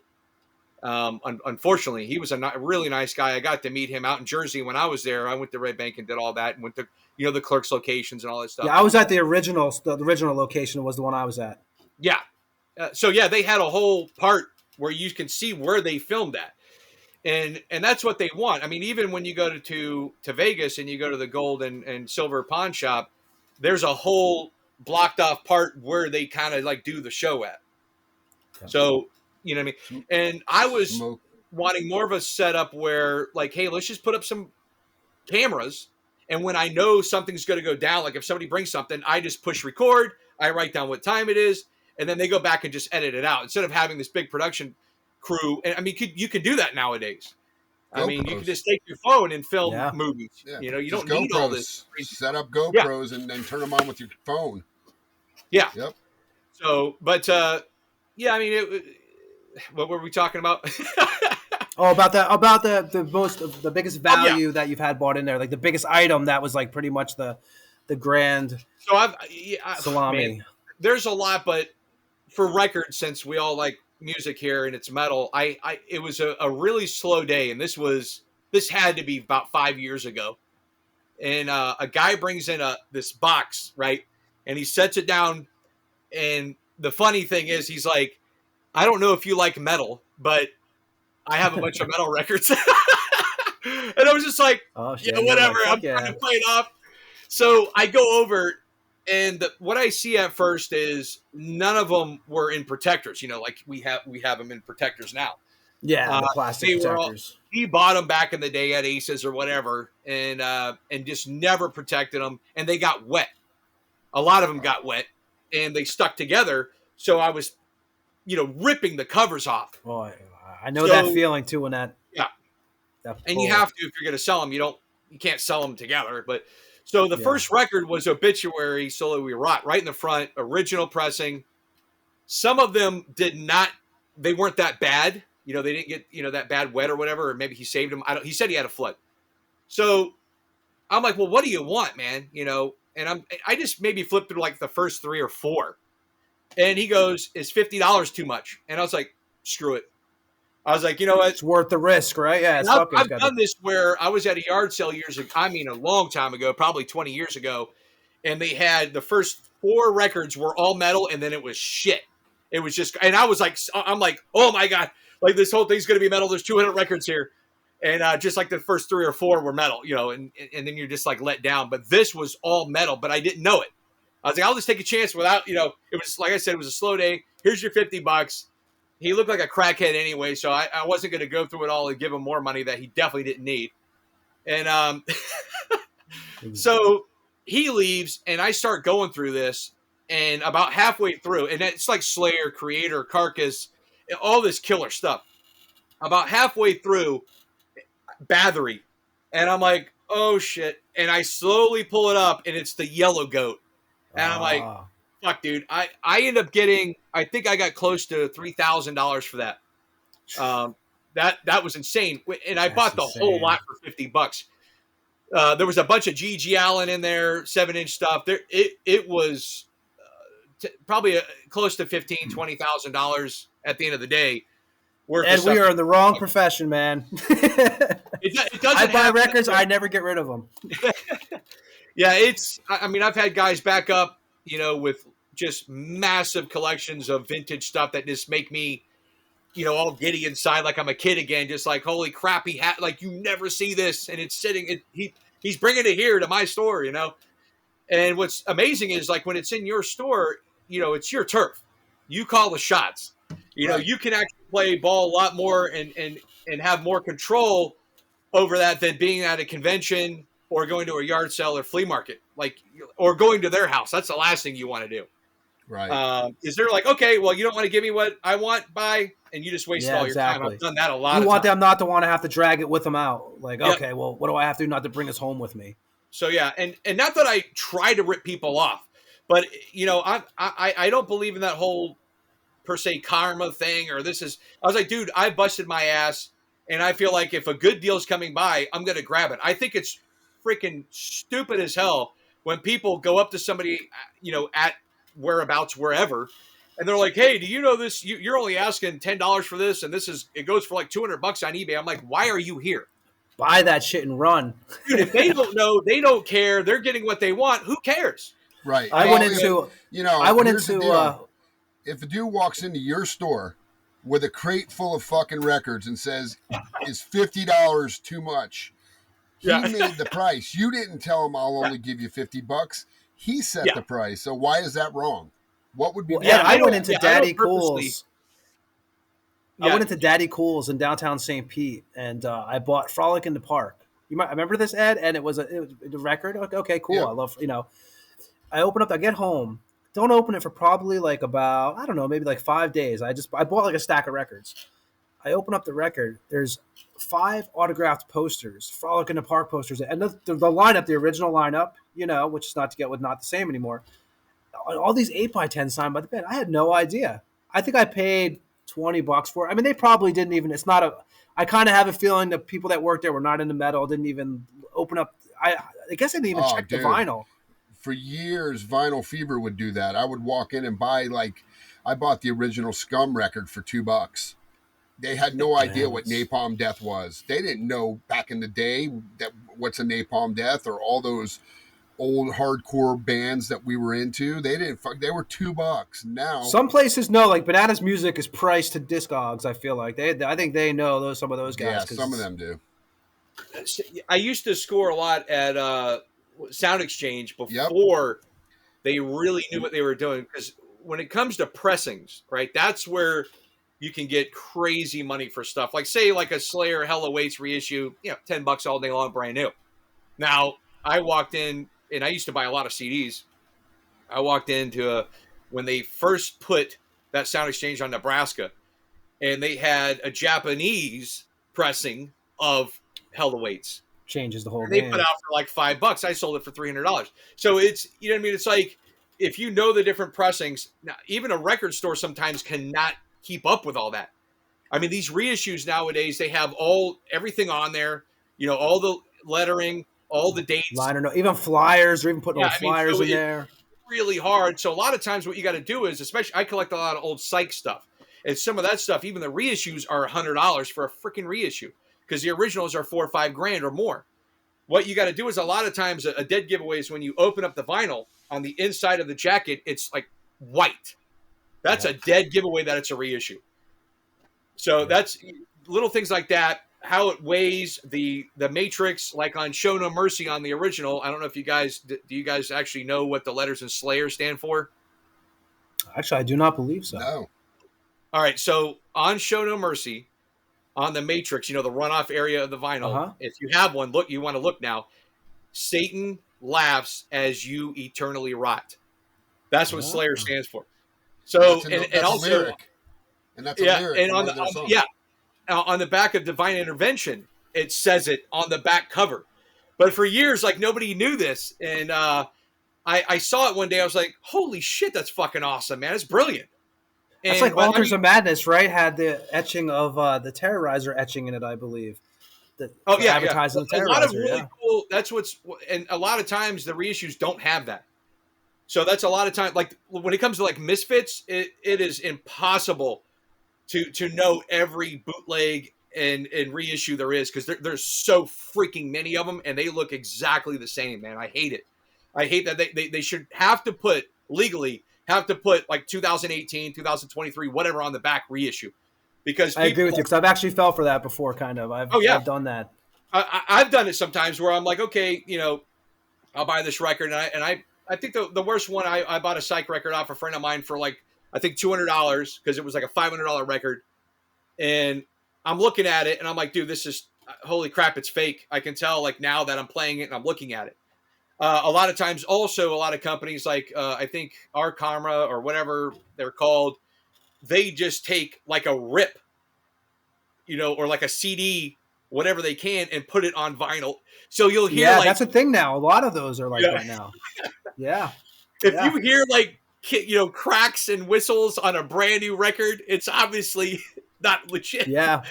Unfortunately, he was a really nice guy. I got to meet him out in Jersey when I was there. I went to Red Bank and did all that and went to, the Clerks locations and all that stuff. Yeah, I was at the original location was the one I was at. Yeah. So, yeah, they had a whole part where you can see where they filmed at. And that's what they want. I mean, even when you go to Vegas and you go to the gold and silver pawn shop, there's a whole blocked off part where they kind of like do the show at. Yeah. So, you know what I mean? And I was Smoke. wanting more of a setup where like, hey, let's just put up some cameras. And when I know something's going to go down, like if somebody brings something, I just push record, I write down what time it is, and then they go back and just edit it out instead of having this big production crew. And I mean, you can do that nowadays. I mean, you can just take your phone and film movies. Yeah. You know, you just don't need GoPros. all this. Set up GoPros and then turn them on with your phone. Yeah. Yep. So, but yeah, I mean, what were we talking about? About the biggest value that you've had bought in there, like the biggest item that was like pretty much the grand So salami. Man, there's a lot, but for record, since we all like music here and it's metal, it was a really slow day, and this had to be about 5 years ago. And a guy brings in this box, right, and he sets it down. And the funny thing is, he's like, I don't know if you like metal, but I have a bunch of metal records. And I was just like, yeah, whatever. I'm trying to play it off. So I go over, and what I see at first is none of them were in protectors. You know, like we have them in protectors now. Yeah, the plastic protectors. He bought them back in the day at Aces or whatever, and just never protected them, and they got wet. A lot of them got wet, and they stuck together. So I was, ripping the covers off. Well, I know that feeling too. When that, and you have to, if you're going to sell them, you can't sell them together. But so the first record was Obituary, Slowly We Rot, right in the front, original pressing. Some of them they weren't that bad. They didn't get, that bad wet or whatever, or maybe he saved them. He said he had a flood. So I'm like, well, what do you want, man? And I just maybe flipped through like the first 3 or 4. And he goes, is $50 too much? And I was like, screw it. I was like, you know what? It's worth the risk, right? Yeah. I've done this where I was at a yard sale years ago. I mean, a long time ago, probably 20 years ago. And they had the first 4 records were all metal. And then it was shit. It was just, and I was like, I'm like, oh my God, like this whole thing's going to be metal. There's 200 records here. And just like the first 3 or 4 were metal, and then you're just like let down. But this was all metal, but I didn't know it. I was like, I'll just take a chance without, it was, like I said, it was a slow day. Here's your $50. He looked like a crackhead anyway, so I wasn't going to go through it all and give him more money that he definitely didn't need. And so he leaves, and I start going through this, and about halfway through, and it's like Slayer, Creator, Carcass, all this killer stuff. About halfway through, Bathory, and I'm like, oh shit, and I slowly pull it up, and it's the Yellow Goat, and I'm like, fuck, dude, I end up getting, I think I got close to $3,000 for that. That was insane, and I bought the whole lot for $50. There was a bunch of G.G. Allen in there, 7-inch stuff. It was probably close to $15,000-$20,000 at the end of the day. And we are in the wrong profession, man. It doesn't. I buy records. I never get rid of them. Yeah, I mean, I've had guys back up, with just massive collections of vintage stuff that just make me, all giddy inside, like I'm a kid again. Just like, holy crap, he had, like, you never see this, and it's sitting. He's bringing it here to my store, And what's amazing is, like, when it's in your store, it's your turf. You call the shots. Right. You can actually play ball a lot more and have more control over that than being at a convention or going to a yard sale or flea market, or going to their house. That's the last thing you want to do. Right. Is they're like, okay, well, you don't want to give me what I want, bye, and you just wasted all your time. I've done that a lot. You want them not to want to have to drag it with them out. Like, okay, well, what do I have to do not to bring this home with me? So yeah, and not that I try to rip people off, but I don't believe in that whole per se karma thing, or I was like, dude, I busted my ass, and I feel like if a good deal's coming by, I'm going to grab it. I think it's freaking stupid as hell when people go up to somebody, at whereabouts, wherever, and they're like, hey, do you know this? You're only asking $10 for this, and it goes for like $200 on eBay. I'm like, why are you here? Buy that shit and run. Dude, if they don't know, they don't care. They're getting what they want. Who cares? Right. If a dude walks into your store with a crate full of fucking records and says, "Is $50 too much?" He Yeah. made the price. You didn't tell him I'll only give you $50. He set Yeah. the price. So why is that wrong? What would be Well, wrong? Ed, I went into I Daddy don't purposely. Cool's. I Yeah. went into Daddy Cool's in downtown St. Pete, and I bought Frolic in the Park. You might remember this, Ed, and it was a record. Okay, cool. Yep. I love, I open up. I get home. Don't open it for probably like about, I don't know, maybe like 5 days. I bought like a stack of records. I open up the record. There's 5 autographed posters, Frolic in the Park posters, and the lineup, the original lineup, which is not the same anymore. All these 8x10 signed by the band. I had no idea. I think I paid $20 for it. I mean, they probably didn't even. It's not a. I kind of have a feeling that people that worked there were not into metal. Didn't even open up. I guess I didn't even check the vinyl. For years, Vinyl Fever would do that. I would walk in and buy, like, I bought the original Scum record for $2. They had no idea what Napalm Death was. They didn't know back in the day that what's a Napalm Death or all those old hardcore bands that we were into. They didn't fuck. They were $2. Now some places know, like Bananas Music is priced to Discogs. I feel like I think they know some of those guys. Yeah, some of them do. I used to score a lot at Sound Exchange before they really knew what they were doing. Because when it comes to pressings, right, that's where you can get crazy money for stuff. Like, say, like a Slayer Hell Awaits reissue, $10 all day long, brand new. Now, I walked in, and I used to buy a lot of CDs. I walked into when they first put that Sound Exchange on Nebraska, and they had a Japanese pressing of Hell Awaits. Changes the whole They game. put out for like $5. I sold it for $300. So it's, you know what I mean? It's like, if you know the different pressings, now, even a record store sometimes cannot keep up with all that. I mean, these reissues nowadays, they have everything on there, all the lettering, all the dates. Liner note, even flyers, or even putting old flyers in there. Really hard. So a lot of times what you got to do is, especially, I collect a lot of old Psych stuff. And some of that stuff, even the reissues, are $100 for a freaking reissue, because the originals are $4 or $5 or more. What you got to do is, a lot of times a dead giveaway is when you open up the vinyl, on the inside of the jacket, it's like white. That's a dead giveaway that it's a reissue. So that's little things like that. How it weighs the matrix, like on Show No Mercy on the original. I don't know if do you guys actually know what the letters in Slayer stand for? Actually, I do not believe so. No. All right, so on Show No Mercy, on the matrix, the runoff area of the vinyl, if you have one, you want to look now. Satan laughs as you eternally rot. That's what Slayer stands for. So, and also, a lyric. And that's a lyric. And on the back of Divine Intervention, it says it on the back cover. But for years, like, nobody knew this. And I saw it one day. I was like, holy shit, that's fucking awesome, man. It's brilliant. It's like Altars of Madness, right? Had the etching of the Terrorizer etching in it, I believe. Advertising the Terrorizer. A lot of really cool. That's and a lot of times the reissues don't have that. So that's a lot of time. Like, when it comes to like Misfits, it is impossible to know every bootleg and reissue there is, because there's so freaking many of them, and they look exactly the same, man. I hate it. I hate that they should have to put like 2018, 2023, whatever on the back reissue. Because I agree with you, because I've actually fell for that before, kind of. I've done that. I've done it sometimes where I'm like, okay, I'll buy this record, and I think the worst one, I bought a Psych record off a friend of mine for like, I think $200, because it was like a $500 record. And I'm looking at it and I'm like, dude, this is, holy crap, it's fake. I can tell, like, now that I'm playing it and I'm looking at it. A lot of times also, a lot of companies like, I think Our Karma or whatever they're called, they just take like a rip, or like a CD, whatever they can, and put it on vinyl. So you'll hear that's a thing now. A lot of those are like that now. Yeah. If you hear like, cracks and whistles on a brand new record, it's obviously not legit. Yeah.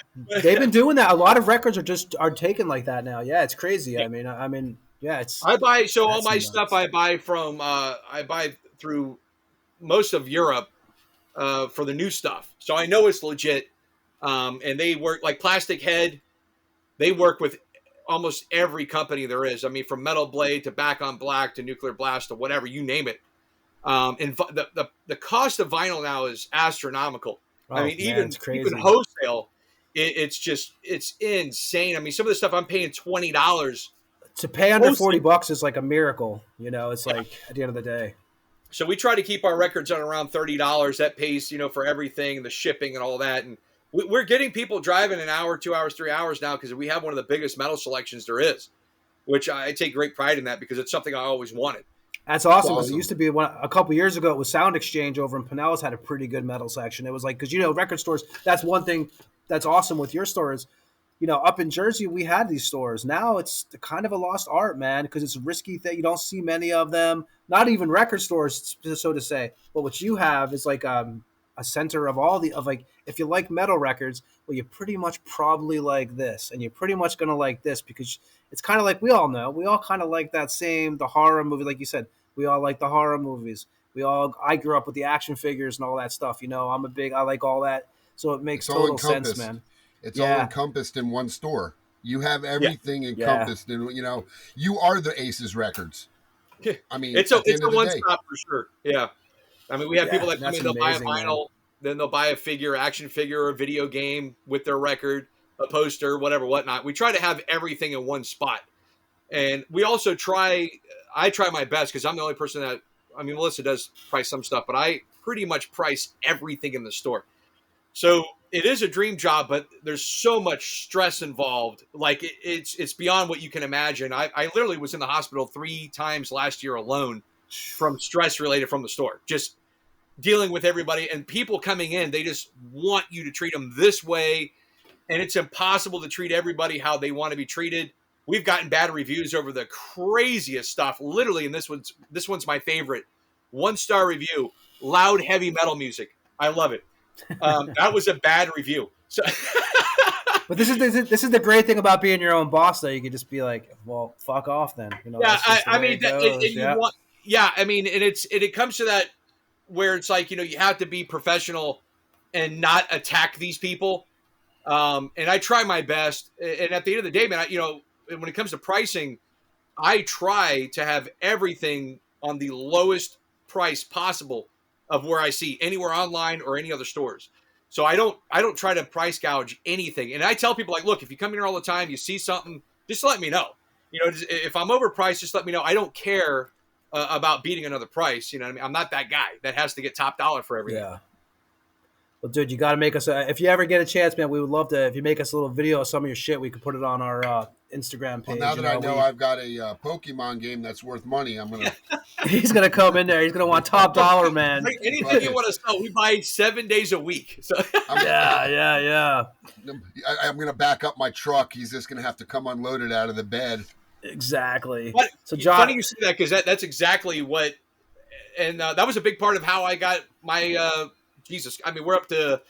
They've been doing that. A lot of records are taken like that now. Yeah, it's crazy. I mean, it's. I buy all my stuff I buy through most of Europe for the new stuff. So I know it's legit. And they work like Plastic Head. They work with almost every company there is. I mean, from Metal Blade to Back on Black to Nuclear Blast to whatever, you name it. And the cost of vinyl now is astronomical. I Oh mean, man, it's even crazy. wholesale, it's insane. I mean, some of the stuff I'm paying $20 To pay under wholesale. $40 is like a miracle. It's like at the end of the day. So we try to keep our records on around $30. That pays, for everything, the shipping and all that. And we're getting people driving an hour, 2 hours, 3 hours now because we have one of the biggest metal selections there is, which I take great pride in that because it's something I always wanted. That's awesome because it Awesome. used to be a couple years ago. It was Sound Exchange over in Pinellas had a pretty good metal section. It was like because record stores. That's one thing that's awesome with your stores. Up in Jersey we had these stores. Now it's kind of a lost art, man, because it's a risky thing. You don't see many of them. Not even record stores, so to say. But what you have is like a center of like if you like metal records, well, you pretty much probably like this, and you're pretty much gonna like this because it's kind of like we all know. We all kind of like the horror movie, like you said. We all like the horror movies. I grew up with the action figures and all that stuff. I like all that. So it makes It's all total sense, encompassed. man. It's all Yeah. encompassed in one store. You have Yeah. everything Yeah. encompassed in, you are the Aces Records. I mean, It's at the a end of the one day. stop for sure. Yeah. I mean, we have people that come That's in, they'll buy a amazing, man. vinyl, then they'll buy a figure, action figure, or a video game with their record, a poster, whatever, whatnot. We try to have everything in one spot. And we also I try my best because I'm the only person Melissa does price some stuff, but I pretty much price everything in the store. So it is a dream job, but there's so much stress involved. Like it's beyond what you can imagine. I literally was in the hospital 3 times last year alone from stress related from the store, just dealing with everybody and people coming in. They just want you to treat them this way. And it's impossible to treat everybody how they want to be treated. We've gotten bad reviews over the craziest stuff, literally. And this one's my favorite. 1-star review, loud, heavy metal music. I love it. That was a bad review. So, But this is the great thing about being your own boss, though. You could just be like, "Well, fuck off, then." yeah, That's just the I way mean, it goes. I mean, and it comes to that where it's like you have to be professional and not attack these people. And I try my best. And at the end of the day, man, when it comes to pricing, I try to have everything on the lowest price possible of where I see anywhere online or any other stores. So I don't try to price gouge anything. And I tell people like, look, if you come in here all the time, you see something, just let me know. If I'm overpriced, just let me know. I don't care about beating another price. You know what I mean? I'm not that guy that has to get top dollar for everything. Yeah. Well, dude, you got to make us. If you ever get a chance, man, we would love to. If you make us a little video of some of your shit, we could put it on our Instagram page. Well, now that I know I've got a Pokemon game that's worth money, I'm gonna. He's gonna come in there. He's gonna want top dollar, man. Like anything you want to sell, we buy 7 days a week. So Yeah. I'm gonna back up my truck. He's just gonna have to come unloaded out of the bed. Exactly. But So, John, funny you say that because that's exactly what, and that was a big part of how I got my Jesus. I mean, we're up to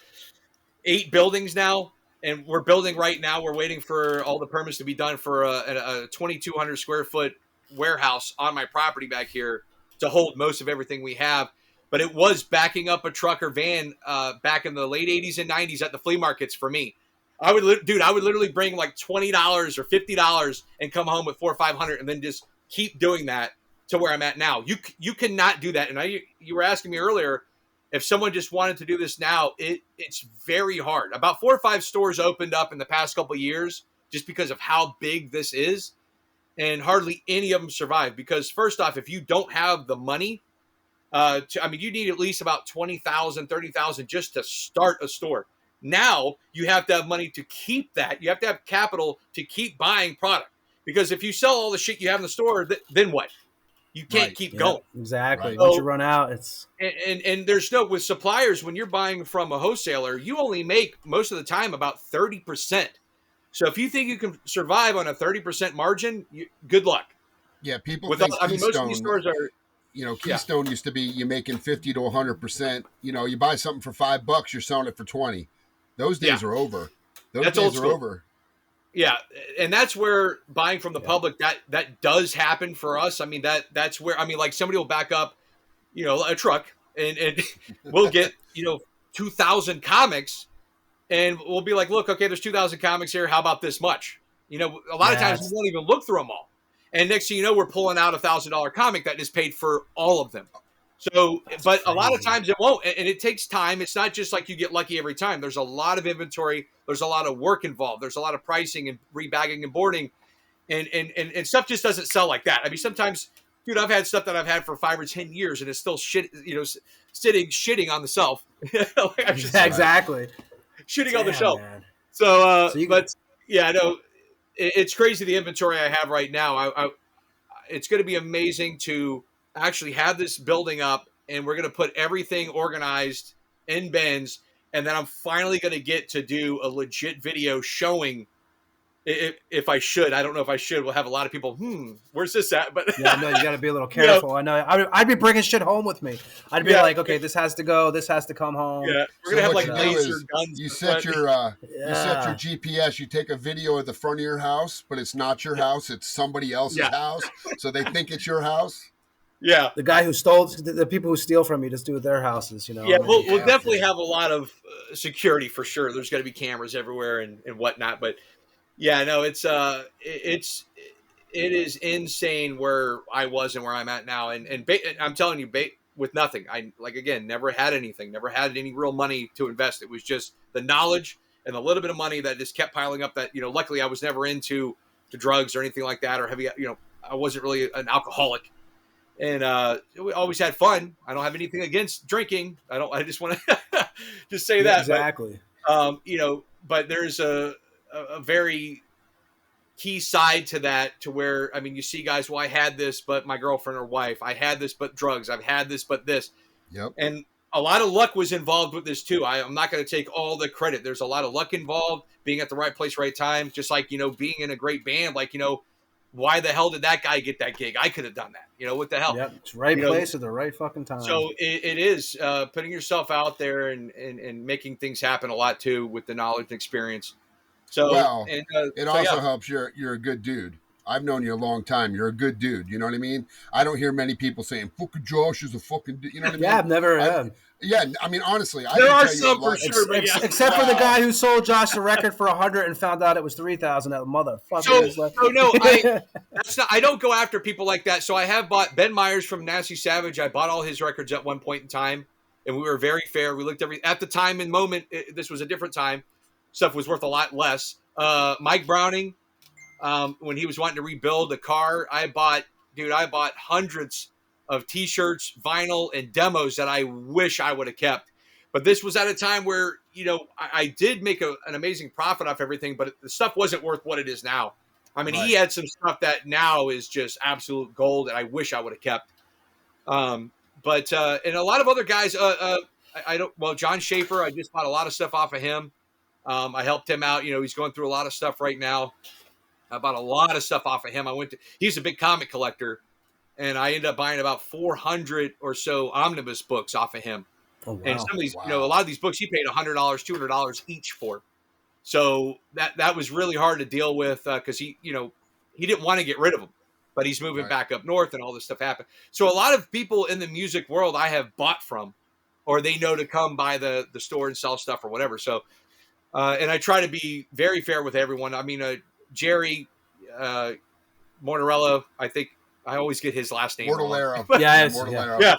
8 buildings now, and we're building right now. We're waiting for all the permits to be done for a 2,200 square foot warehouse on my property back here to hold most of everything we have. But it was backing up a truck or van back in the late 80s and 90s at the flea markets for me. I would literally bring like $20 or $50 and come home with 400 or 500 and then just keep doing that to where I'm at now. You cannot do that. And you were asking me earlier, if someone just wanted to do this now, it's very hard. About 4 or 5 stores opened up in the past couple of years just because of how big this is. And hardly any of them survive because first off, if you don't have the money, you need at least about 20,000, 30,000 just to start a store. Now you have to have money to keep that. You have to have capital to keep buying product because if you sell all the shit you have in the store, then what? You can't keep going. Exactly. Right. Once you run out, it's and there's no with suppliers when you're buying from a wholesaler, you only make most of the time about 30%. So if you think you can survive on a 30% margin, good luck. Yeah, people With think most of these stores are. Keystone used to be you making 50 to 100%. You buy something for $5, you're selling it for 20. Those days are over. Those days are over. Yeah, and that's where buying from the public that does happen for us. I mean that's where like somebody will back up, a truck and we'll get 2,000 comics, and we'll be like, look, okay, there's 2,000 comics here. How about this much? A lot of times we won't even look through them all, and next thing you know, we're pulling out $1,000 comic that is paid for all of them. So, That's but a lot of crazy. times it won't, and it takes time. It's not just like you get lucky every time. There's a lot of inventory. There's a lot of work involved. There's a lot of pricing and rebagging and boarding, and stuff just doesn't sell like that. I mean, sometimes, dude, I've had stuff that I've had for 5 or 10 years, and it's still sitting shitting on the shelf. Like I should say, Exactly. shitting on the Damn, shelf. man. So, So you, but yeah, I know it's crazy the inventory I have right now. It's going to be amazing to actually have this building up, and we're going to put everything organized in bins, and then I'm finally going to get to do a legit video showing if I should. I don't know if I should. We'll have a lot of people, where's this at? But yeah, no, you got to be a little you know, careful. I know. I'd be bringing shit home with me. I'd be yeah, like, okay, this has to go. This has to come home. yeah, we're So gonna have what like you do laser is guns. you in set front. you set your Yeah. GPS. You take a video of the front of your house, but it's not your house. It's somebody else's Yeah. house, so they think it's your house. Yeah, The guy who stole the people who steal from you just do with their houses. You know. yeah, I mean, we'll yeah. definitely have a lot of security for sure. There's going to be cameras everywhere and whatnot. But yeah, no, it is insane where I was and where I'm at now. And I'm telling you, with nothing, I like again never had anything, never had any real money to invest. It was just the knowledge and a little bit of money that just kept piling up. That luckily I was never into to drugs or anything like that or heavy. I wasn't really an alcoholic. And we always had fun. I don't have anything against drinking. I just want to just say Yeah, that. exactly. But there's a very key side to that, to where, I mean, you see guys, well, I had this, but my girlfriend or wife, I had this, but drugs, I've had this, but this. Yep. And a lot of luck was involved with this too. I'm not going to take all the credit. There's a lot of luck involved, being at the right place, right time. Just like, being in a great band, like, why the hell did that guy get that gig? I could have done that. What the hell? Yep, it's right place at the right fucking time. So it is putting yourself out there and making things happen a lot too, with the knowledge and experience. So, Well, and it also helps you're a good dude. I've known you a long time. You're a good dude. You know what I mean? I don't hear many people saying, fucking Josh is a fucking dude. You know what I mean? Yeah, I've never heard. Yeah, I mean, honestly, I there can are tell you a some for lot. sure, but yeah. Except for the guy who sold Josh the record for 100 and found out it was 3,000. That motherfucker. So no, that's not. I don't go after people like that. So I have bought Ben Myers from Nasty Savage. I bought all his records at one point in time, and we were very fair. We looked at the time and moment. This was a different time. Stuff was worth a lot less. Mike Browning, when he was wanting to rebuild the car, I bought hundreds of T-shirts, vinyl, and demos that I wish I would have kept. But this was at a time where, I did make an amazing profit off everything, but the stuff wasn't worth what it is now. I mean, He had some stuff that now is just absolute gold, and I wish I would have kept. And a lot of other guys, John Schaefer, I just bought a lot of stuff off of him. I helped him out. He's going through a lot of stuff right now. I bought a lot of stuff off of him. He's a big comic collector, and I ended up buying about 400 or so omnibus books off of him. Oh, wow. And some of these, a lot of these books he paid $100, $200 each for. So that was really hard to deal with because he didn't want to get rid of them, but he's moving back up north and all this stuff happened. So a lot of people in the music world I have bought from, or they know to come by the store and sell stuff or whatever. So, and I try to be very fair with everyone. I mean, Jerry Mortarella, I think I always get his last name Mortallero. wrong. Yeah.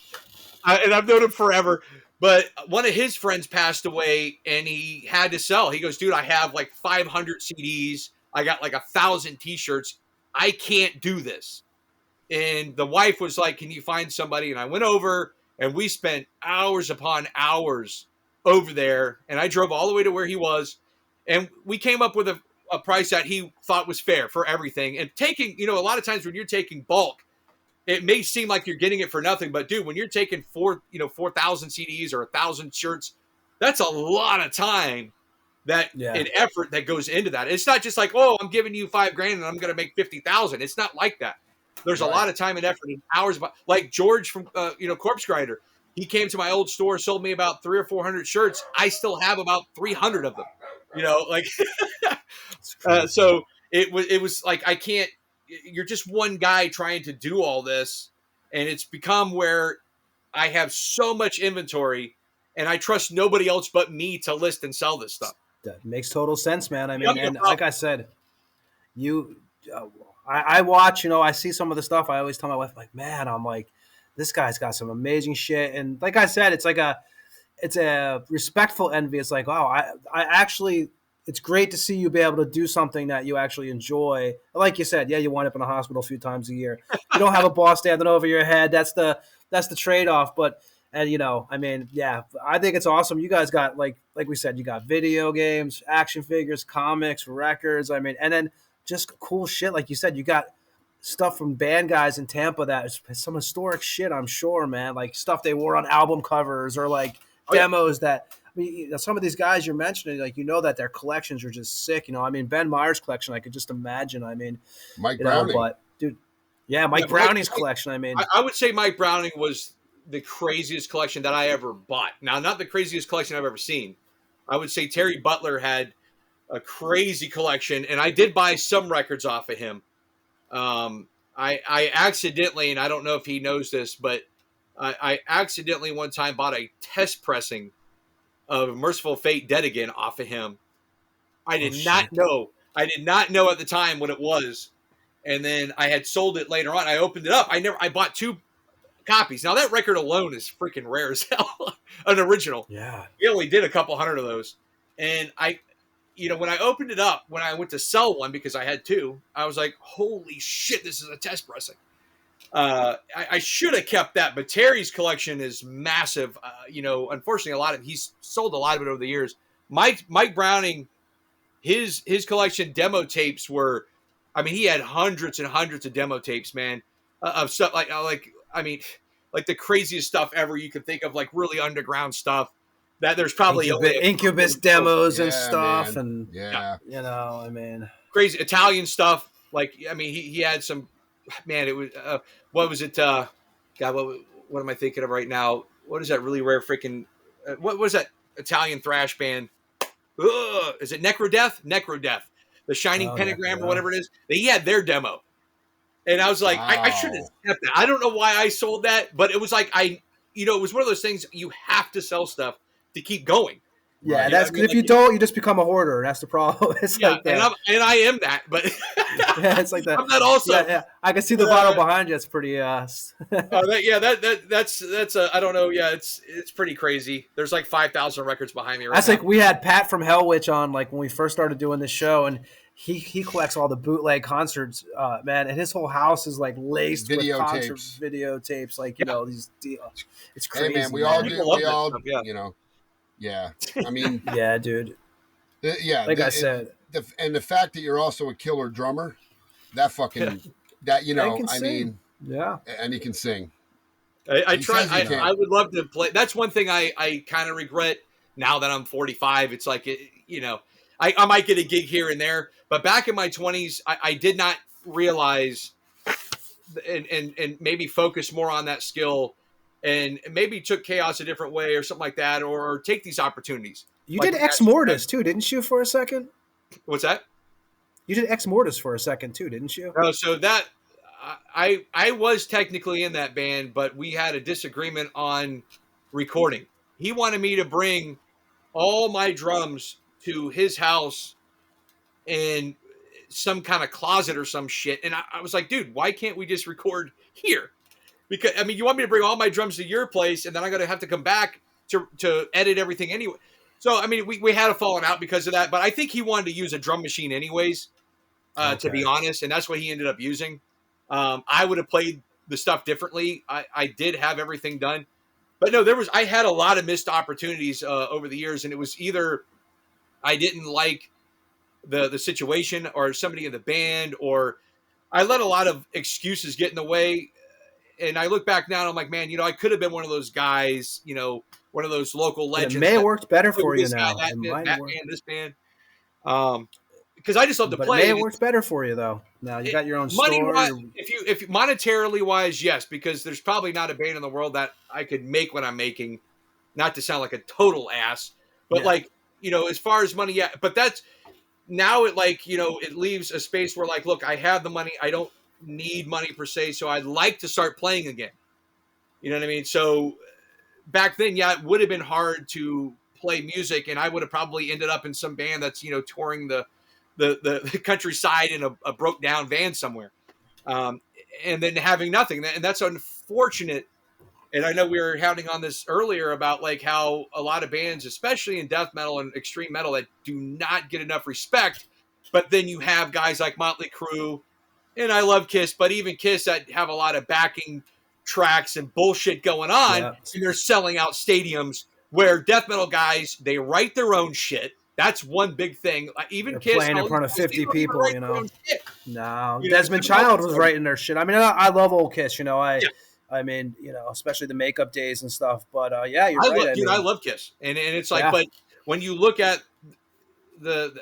And I've known him forever. But one of his friends passed away, and he had to sell. He goes, dude, I have like 500 CDs. I got like 1,000 T-shirts. I can't do this. And the wife was like, can you find somebody? And I went over, and we spent hours upon hours over there. And I drove all the way to where he was. And we came up with a price that he thought was fair for everything. And taking, a lot of times when you're taking bulk, it may seem like you're getting it for nothing, but dude, when you're taking 4,000 CDs or 1,000 shirts, that's a lot of time and effort that goes into that. It's not just like, oh, I'm giving you $5,000 and I'm going to make 50,000. It's not like that. There's a lot of time and effort and hours. Like George from, Corpse Grinder, he came to my old store, sold me about 300 or 400 shirts. I still have about 300 of them, so it was like, I can't, you're just one guy trying to do all this, and it's become where I have so much inventory and I trust nobody else but me to list and sell this stuff. That makes total sense, man. I mean, and like I said, I watch, I see some of the stuff. I always tell my wife, like, man, I'm like, this guy's got some amazing shit. And like I said, it's a respectful envy. It's like, wow, I actually, it's great to see you be able to do something that you actually enjoy. Like you said, yeah, you wind up in a hospital a few times a year. You don't have a boss standing over your head. That's the trade off. But and I mean, yeah, I think it's awesome. You guys got like we said, you got video games, action figures, comics, records. I mean, and then just cool shit. Like you said, you got stuff from band guys in Tampa that is some historic shit. I'm sure, man. Like stuff they wore on album covers or like Oh yeah. demos that. I mean, some of these guys you're mentioning, like that their collections are just sick. I mean, Ben Meyer's collection, I could just imagine. I mean, Mike Browning. but dude, yeah, Mike Browning's collection. I mean, I would say Mike Browning was the craziest collection that I ever bought. Now, not the craziest collection I've ever seen. I would say Terry Butler had a crazy collection, and I did buy some records off of him. I accidentally, and I don't know if he knows this, but I accidentally one time bought a test pressing of Merciful Fate Dead Again off of him. I did not know. I did not know at the time what it was. And then I had sold it later on. I opened it up. I bought 2 copies. Now that record alone is freaking rare as hell. An original. yeah, We only did a couple hundred of those. And when I opened it up, when I went to sell one, because I had 2, I was like, holy shit, this is a test pressing. I should have kept that, but Terry's collection is massive. Unfortunately, he's sold a lot of it over the years. Mike Browning, his collection demo tapes were, I mean, he had hundreds and hundreds of demo tapes, man, of stuff like the craziest stuff ever you could think of, like really underground stuff that there's probably Incubus demos and stuff, man. and yeah, I mean, crazy Italian stuff. Like, I mean, he had some. Man, it was what was it? God, what am I thinking of right now? What is that really rare freaking? What was that Italian thrash band? Is it Necrodeath? Necrodeath, the Shining Pentagram or whatever it is. He had their demo, and I was like, wow. I should have kept that. I don't know why I sold that, but it was like it was one of those things you have to sell stuff to keep going. Yeah, that's because if you don't, you just become a hoarder. That's the problem. It's like that. And I am that, but yeah, it's like that. I'm that also. Yeah. I can see the bottle behind you. It's pretty. That's I don't know. Yeah, it's pretty crazy. There's like 5,000 records behind me right That's now. like we had Pat from Hellwitch on like when we first started doing this show, and he collects all the bootleg concerts, man, and his whole house is like laced with concert videotapes. Like these, it's crazy. Hey man, we all do. Yeah, I mean, yeah, dude. I said, and the fact that you're also a killer drummer, that fucking I mean, yeah, and he can sing. I try. I would love to play. That's one thing I kind of regret now that I'm 45. It's like I might get a gig here and there, but back in my 20s, I did not realize and maybe focus more on that skill. And maybe took Chaos a different way or something like that, or take these opportunities. You did Ex Mortis too, didn't you, for a second? What's that? You did Ex Mortis for a second too, didn't you? So that I was technically in that band, but we had a disagreement on recording. He wanted me to bring all my drums to his house in some kind of closet or some shit. And I was like, dude, why can't we just record here? Because, I mean, you want me to bring all my drums to your place, and then I'm going to have to come back to edit everything anyway. So, I mean, we had a falling out because of that. But I think he wanted to use a drum machine anyways, to be honest. And that's what he ended up using. I would have played the stuff differently. I did have everything done. But no, I had a lot of missed opportunities over the years. And it was either I didn't like the situation or somebody in the band, or I let a lot of excuses get in the way. And I look back now and I'm like, man, I could have been one of those guys, one of those local legends. It may have worked better for you now. This band. Because I just love to play. It may have worked better for you though. Now you got your own store. If monetarily wise, yes, because there's probably not a band in the world that I could make what I'm making. Not to sound like a total ass, but as far as money, yeah. But that's now it leaves a space where look, I have the money. I don't need money per se, so I'd like to start playing again. You know what I mean? So back then, yeah, it would have been hard to play music, and I would have probably ended up in some band that's touring the countryside in a broke down van somewhere, and then having nothing. And that's unfortunate And I know we were hounding on this earlier about like how a lot of bands, especially in death metal and extreme metal, that do not get enough respect. But then you have guys like Motley Crue, and I love Kiss, but even Kiss that have a lot of backing tracks and bullshit going on, Yeah. and they're selling out stadiums where death metal guys, they write their own shit. That's one big thing. Even They're Kiss, playing in front of 50 people, write you their know. own shit. No, You know, Desmond Child was writing their shit. I mean, I love old Kiss, you know. I mean, you know, especially the makeup days and stuff. But yeah, you're right. I love Kiss, and it's like, Yeah. but when you look at the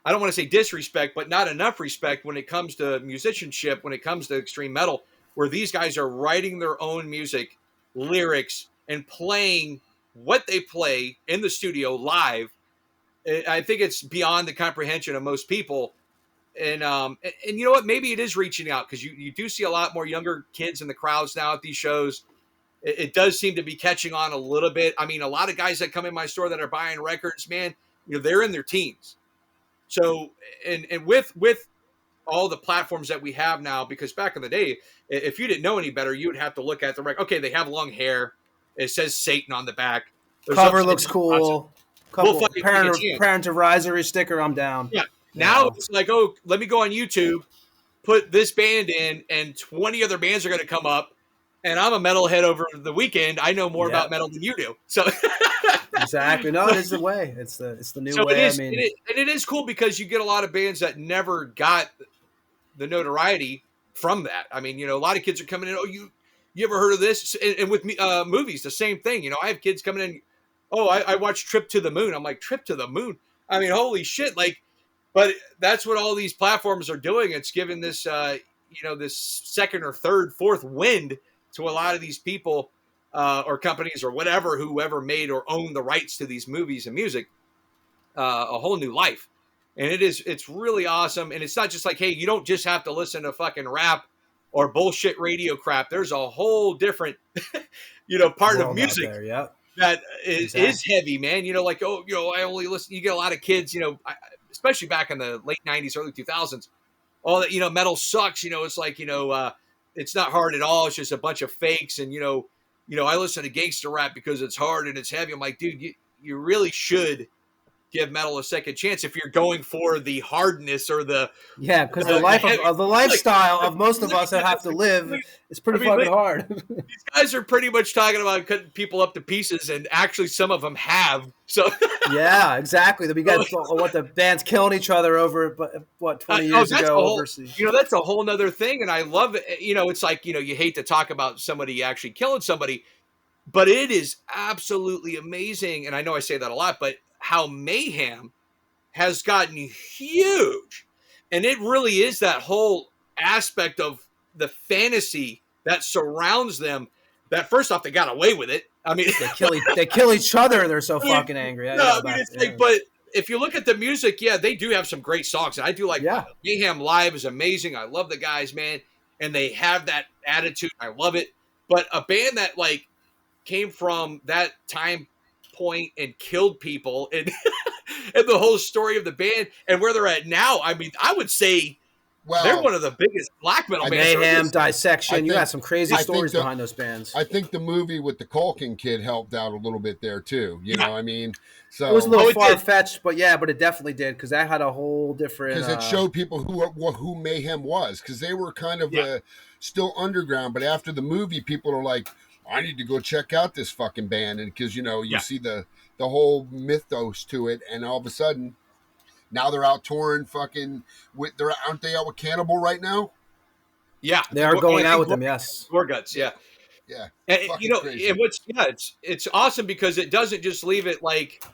I don't want to say disrespect, but not enough respect when it comes to musicianship, when it comes to extreme metal, where these guys are writing their own music, lyrics, and playing what they play in the studio live. I think it's beyond the comprehension of most people. And you know what? Maybe it is reaching out because you do see a lot more younger kids in the crowds now at these shows. It does seem to be catching on a little bit. I mean, a lot of guys that come in my store that are buying records, man, you know, they're in their teens. So, and with all the platforms that we have now, because back in the day, if you didn't know any better, you would have to look at the record. Okay, they have long hair. It says Satan on the back. There's Cover looks cool. We'll Couple fucking kick its parent advisory sticker. I'm down. Yeah. You Now know. it's like, oh, let me go on YouTube, put this band in, and 20 other bands are going to come up. And I'm a metalhead over the weekend. I know more about metal than you do. So exactly. No, it is the way. It's the new way. It is, I mean, it is cool because you get a lot of bands that never got the notoriety from that. I mean, you know, a lot of kids are coming in. Oh, you ever heard of this? And with me, movies, the same thing. You know, I have kids coming in. Oh, I watched Trip to the Moon. I'm like, Trip to the Moon. I mean, holy shit! Like, but that's what all these platforms are doing. It's giving this, you know, this second or third, fourth wind to a lot of these people or companies or whatever, whoever made or owned the rights to these movies and music, a whole new life. And it's really awesome. And it's not just like, hey, you don't just have to listen to fucking rap or bullshit radio crap. There's a whole different, you know, part of music that is heavy, man. You know, like, oh, you know, I only listen. You get a lot of kids, you know, especially back in the late 90s, early 2000s, all that, you know, metal sucks. You know, it's like, you know, it's not hard at all. It's just a bunch of fakes. And, you know, I listen to gangster rap because it's hard and it's heavy. I'm like, dude, you really should give metal a second chance if you're going for the hardness or the because the lifestyle of most of us that have to live is pretty fucking hard. These guys are pretty much talking about cutting people up to pieces, and actually some of them have. So yeah, exactly. We got what the bands killing each other over, what 20 years ago overseas. You know, that's a whole nother thing, and I love it. You know, it's like, you know, you hate to talk about somebody actually killing somebody, but it is absolutely amazing. And I know I say that a lot, but how Mayhem has gotten huge. And it really is that whole aspect of the fantasy that surrounds them that first off, they got away with it. I mean, they kill each other. They're so fucking angry. But if you look at the music, yeah, they do have some great songs. And I do like Mayhem live is amazing. I love the guys, man. And they have that attitude. I love it. But a band that like came from that time point and killed people and and the whole story of the band and where they're at now, I mean, I would say they're one of the biggest black metal bands. Mayhem, Dissection, you got some crazy stories behind those bands. I think the movie with the Culkin kid helped out a little bit there too. You know, I mean, so it was a little far-fetched, but it definitely did because that had a whole different. Because it showed people who Mayhem was, because they were kind of still underground, but after the movie, people are like, I need to go check out this fucking band, and because you see the whole mythos to it, and all of a sudden, now they're out touring fucking aren't they out with Cannibal right now? Yeah, they are going out with them. Yes, Gore Guts. Yeah, and you know, and it's awesome because it doesn't just leave it like,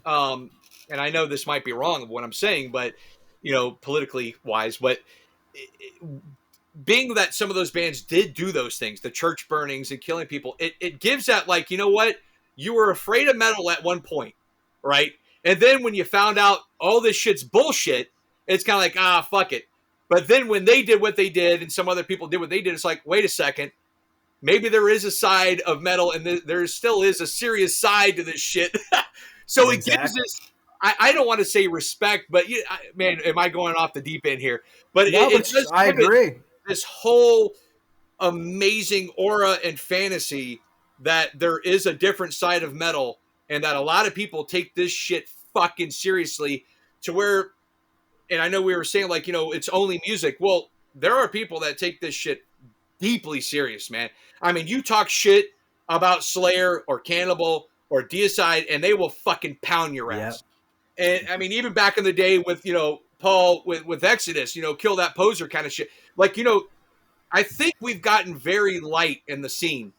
and I know this might be wrong of what I'm saying, but you know, politically wise, but. Being that some of those bands did do those things, the church burnings and killing people, it gives that like, you know what? You were afraid of metal at one point, right? And then when you found out all this shit's bullshit, it's kind of like, fuck it. But then when they did what they did and some other people did what they did, it's like, wait a second. Maybe there is a side of metal and there still is a serious side to this shit. So it gives us, I don't want to say respect, but man, am I going off the deep end here? But I agree. This whole amazing aura and fantasy that there is a different side of metal, and that a lot of people take this shit fucking seriously to where, and I know we were saying like, it's only music. Well, there are people that take this shit deeply serious, man. I mean, you talk shit about Slayer or Cannibal or Deicide, and they will fucking pound your Yep. ass. And I mean, even back in the day with, Paul with Exodus, kill that poser kind of shit. Like, I think we've gotten very light in the scene.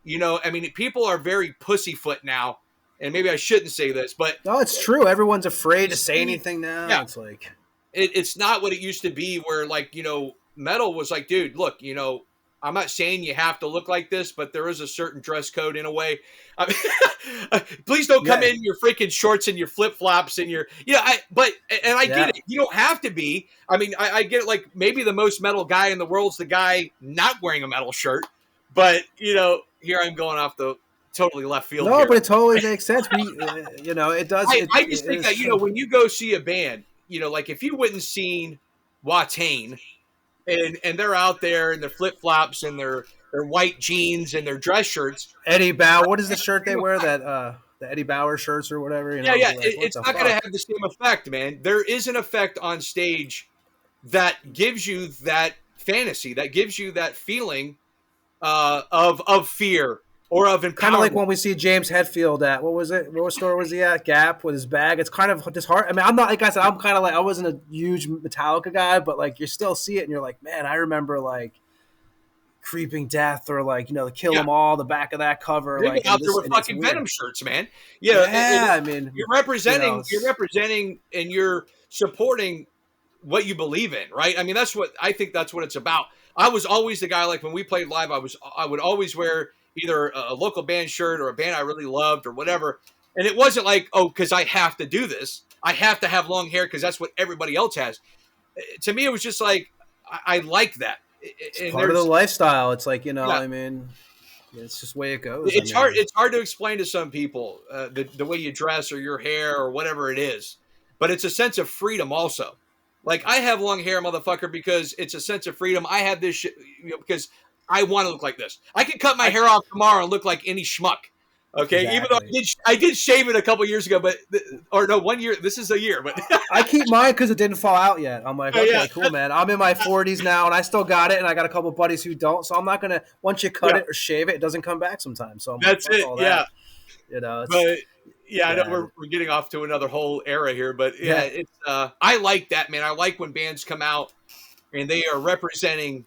I mean, people are very pussyfoot now, and maybe I shouldn't say this, but No, it's true. Everyone's afraid the to say scene, anything now. yeah, It's like it's not what it used to be where like, metal was like, dude, look, I'm not saying you have to look like this, but there is a certain dress code in a way. I mean, please don't come in your freaking shorts and your flip flops and your, I get it. You don't have to be. I mean, I get it. Like maybe the most metal guy in the world's the guy not wearing a metal shirt, but here I'm going off the totally left field. No, here. but it totally makes sense. We, it does. I just think that, when you go see a band, like if you went and seen Watain and they're out there in their flip flops and their white jeans and their dress shirts. Eddie Bauer, what is the shirt they wear? That the Eddie Bauer shirts or whatever. Yeah. Like, it's not going to have the same effect, man. There is an effect on stage that gives you that fantasy, that gives you that feeling of fear or of empowerment. Kind of like when we see James Hetfield at what store was he at? Gap with his bag. It's kind of just hard. I mean, I'm not, like I said, I'm kind of like, I wasn't a huge Metallica guy, but like you still see it and you're like, man, I remember like Creeping Death or like the Kill 'Em All, the back of that cover. They're like out there with fucking Venom shirts, man. I mean, you're representing, and you're supporting what you believe in, right? I mean, that's what it's about. I was always the guy, like when we played live, I would always wear either a local band shirt or a band I really loved or whatever. And it wasn't like, oh, because I have to do this. I have to have long hair because that's what everybody else has. To me, it was just like, I like that. It's part of the lifestyle. It's like, I mean, it's just the way it goes. It's hard. It's hard to explain to some people the way you dress or your hair or whatever it is. But it's a sense of freedom also. Like I have long hair, motherfucker, because it's a sense of freedom. I have this shit, because I want to look like this. I can cut my hair off tomorrow and look like any schmuck. Okay, exactly. Even though I did shave it a couple years ago, 1 year. This is a year, but I keep mine because it didn't fall out yet. I'm like, okay, cool, man. I'm in my 40s now, and I still got it, and I got a couple buddies who don't. So I'm not gonna. Once you cut it or shave it, it doesn't come back sometimes. So that's it. That. Yeah. I know we're getting off to another whole era here, but it's. I like that, man. I like when bands come out and they are representing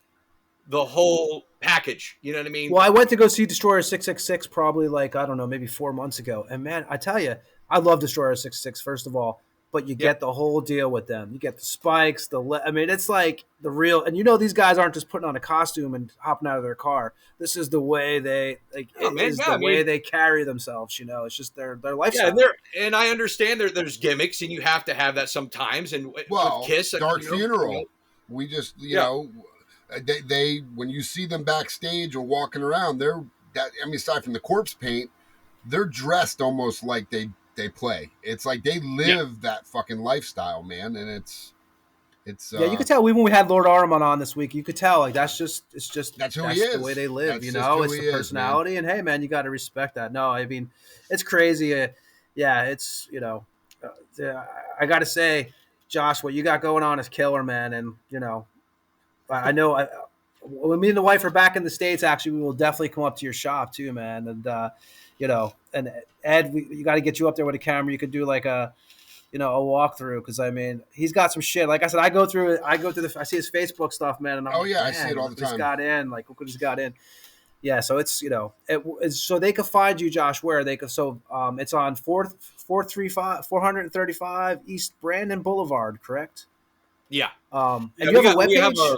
the whole package. You know what I mean? Well, I went to go see Destroyer 666 probably like, I don't know, maybe 4 months ago. And man, I tell you, I love Destroyer 666, first of all, but you get the whole deal with them. You get the spikes, I mean, it's like the real, and these guys aren't just putting on a costume and hopping out of their car. This is the way they, way they carry themselves, it's just their lifestyle. Yeah, and I understand there's gimmicks and you have to have that sometimes. And with Kiss, Dark Funeral, we just, They when you see them backstage or walking around, aside from the corpse paint, they're dressed almost like they play. It's like they live that fucking lifestyle, man, and it's you could tell when we had Lord Ahriman on this week, you could tell like that's just that's who he is. The way they live, it's the personality, and hey, man, you got to respect that. No, I mean, it's crazy. It's I got to say, Josh, what you got going on is killer, man, and I know when me and the wife are back in the States, actually, we will definitely come up to your shop too, man. And, and Ed, you got to get you up there with a camera. You could do like a walkthrough. Cause I mean, he's got some shit. Like I said, I go through I see his Facebook stuff, man. And I'm I see it all the time. He's got in, like, look what he's got in. Yeah. So it's, so they could find you, Josh, where they could, it's on 435 East Brandon Boulevard, correct? Yeah. And you have a webpage?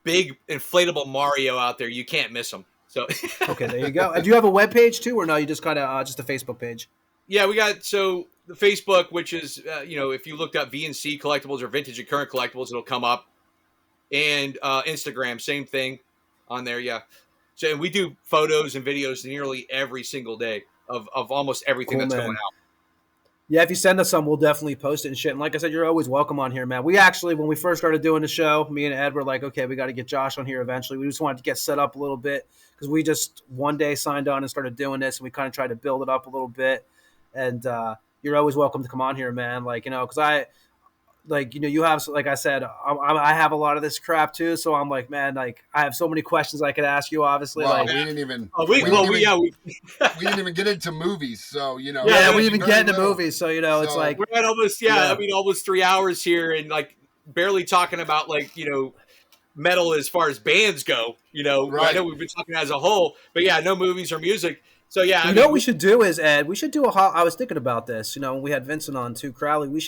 Big inflatable Mario out there. You can't miss them. So okay, there you go. And do you have a web page too, or no? You just kind of just a Facebook page? Yeah, we got the Facebook, which is if you looked up V&C Collectables or Vintage and Current Collectables, it'll come up. And Instagram, same thing on there. Yeah. So we do photos and videos nearly every single day of almost everything that's going out. Yeah, if you send us some, we'll definitely post it and shit. And like I said, you're always welcome on here, man. We actually, when we first started doing the show, me and Ed were like, okay, we got to get Josh on here eventually. We just wanted to get set up a little bit because we just one day signed on and started doing this, and we kind of tried to build it up a little bit. And you're always welcome to come on here, man. Like, because you have, like I said, I have a lot of this crap too. So I'm like, man, like I have so many questions I could ask you. Obviously, Well, like we didn't even. Oh, We didn't even, yeah, we didn't even get into movies, so yeah, we even get into little. movies. So it's So- like we're at almost I mean almost 3 hours here, and like barely talking about like metal as far as bands go. Right. I know we've been talking as a whole, but yeah, no movies or music. So yeah, you know what we should do is, Ed, we should do I was thinking about this. When we had Vincent on too, Crowley. We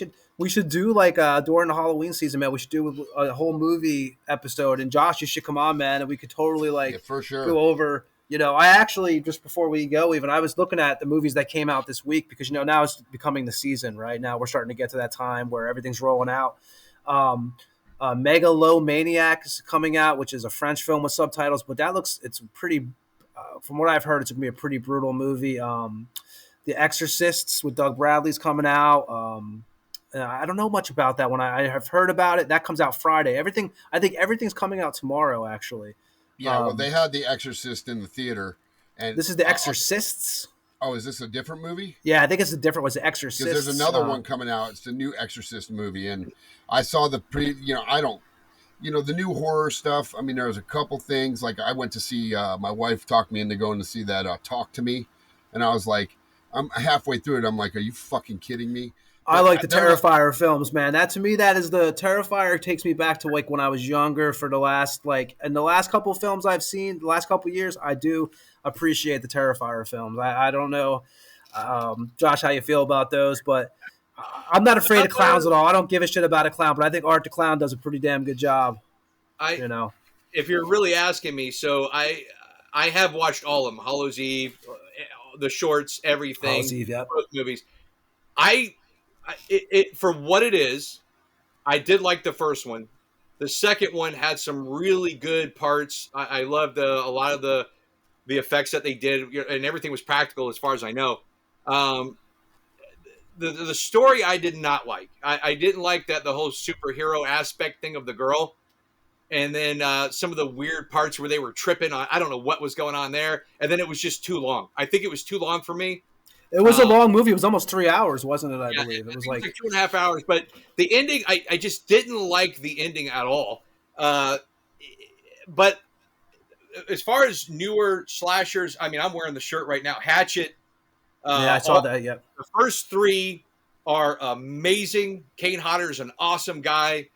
should do like during the Halloween season, man. We should do a whole movie episode. And Josh, you should come on, man, and we could totally Yeah, for sure. go over. I actually just before we go, even I was looking at the movies that came out this week because now it's becoming the season. Right now, we're starting to get to that time where everything's rolling out. Megalomaniac is coming out, which is a French film with subtitles, but it's pretty. From what I've heard, it's gonna be a pretty brutal movie. The Exorcists with Doug Bradley's coming out. I don't know much about that one. I have heard about it. That comes out Friday. I think everything's coming out tomorrow. Actually, Yeah, well, they had The Exorcist in the theater, and this is The Exorcists. Oh, is this a different movie? Yeah, I think it's a different. Was The Exorcist? Because there's another one coming out. It's the new Exorcist movie, and I saw the I don't. The new horror stuff. I mean, there was a couple things. Like I went to see, my wife talked me into going to see that Talk to Me. And I was like, I'm halfway through it. I'm like, are you fucking kidding me? I like the Terrifier films, man. That to me, that is the Terrifier takes me back to like when I was younger for the last couple of films I've seen, the last couple of years, I do appreciate the Terrifier films. I don't know, Josh, how you feel about those, but I'm not afraid of clowns at all. I don't give a shit about a clown, but I think Art the Clown does a pretty damn good job. If you're really asking me, so I have watched all of them, Hallows Eve, the shorts, everything, Hallows Eve, yep. Both movies. For what it is, I did like the first one. The second one had some really good parts. I loved a lot of the effects that they did, and everything was practical as far as I know. The story I did not like. I didn't like that the whole superhero aspect thing of the girl. And then some of the weird parts where they were tripping on, I don't know what was going on there. And then it was just too long. I think it was too long for me. It was a long movie. It was almost 3 hours, wasn't it? I believe it was like 2.5 hours. But the ending, I just didn't like the ending at all. But as far as newer slashers, I mean, I'm wearing the shirt right now. Hatchet. Yeah, I saw that. Yep. The first three are amazing. Kane Hodder is an awesome guy.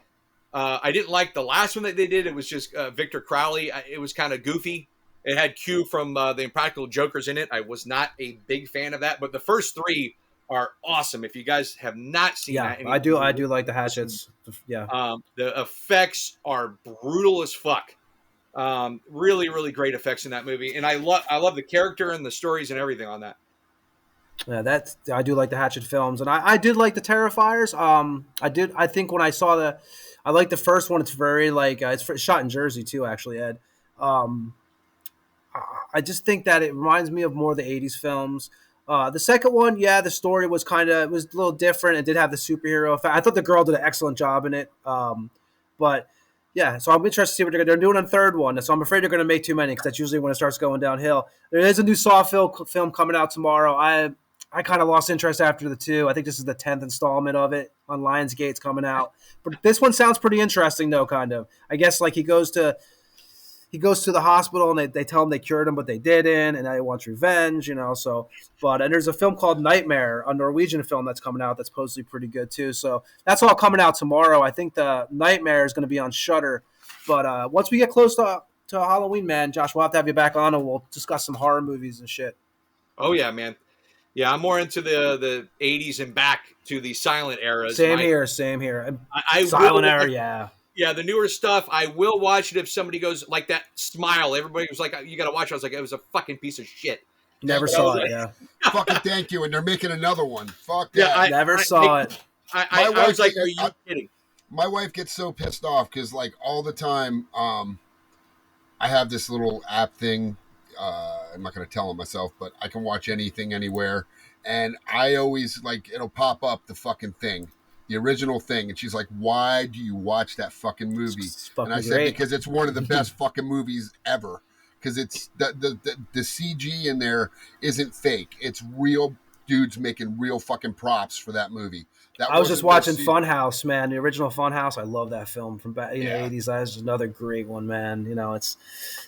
I didn't like the last one that they did. It was just Victor Crowley. It was kind of goofy. It had Q from the Impractical Jokers in it. I was not a big fan of that, but the first three are awesome. If you guys have not seen that, I do like the Hatchets. Yeah. The effects are brutal as fuck. Really, really great effects in that movie, and I love the character and the stories and everything on that. Yeah, I do like the Hatchet films, and I did like the Terrifiers. I think when I saw I like the first one. It's very it's shot in Jersey too, actually, Ed. I just think that it reminds me of more of the '80s films. The second one, the story was it was a little different. It did have the superhero effect. I thought the girl did an excellent job in it. But yeah, so I'm interested to see what they're doing on the third one. So I'm afraid they're going to make too many because that's usually when it starts going downhill. There is a new Saw film coming out tomorrow. I kind of lost interest after the two. I think this is the 10th installment of it on Lionsgate's coming out. But this one sounds pretty interesting, though, kind of. I guess he goes to the hospital and they tell him they cured him, but they didn't, and now he wants revenge, So, and there's a film called Nightmare, a Norwegian film that's coming out that's supposedly pretty good too. So that's all coming out tomorrow. I think the Nightmare is going to be on Shudder. But once we get close to Halloween, man, Josh, we'll have to have you back on and we'll discuss some horror movies and shit. Oh yeah, man. Yeah, I'm more into the 80s and back to the silent eras. Same here. Silent era, yeah. Yeah, the newer stuff, I will watch it if somebody goes like that Smile. Everybody was like, you got to watch it. I was like, it was a fucking piece of shit. Never saw it, yeah. Fucking thank you. And they're making another one. Fuck yeah, that. Never saw it. I was like, are you kidding? My wife gets so pissed off because all the time I have this little app thing I'm not going to tell him myself, but I can watch anything, anywhere. And I always like, it'll pop up the fucking thing, the original thing. And she's like, why do you watch that fucking movie? It's And I fucking said, great. because it's one of the best fucking movies ever. Because it's the CG in there isn't fake. It's real dudes making real fucking props for that movie. That I was just wasn't watching no Funhouse, man. The original Funhouse. I love that film from back in the Yeah. 80s. That's another great one, man. You know,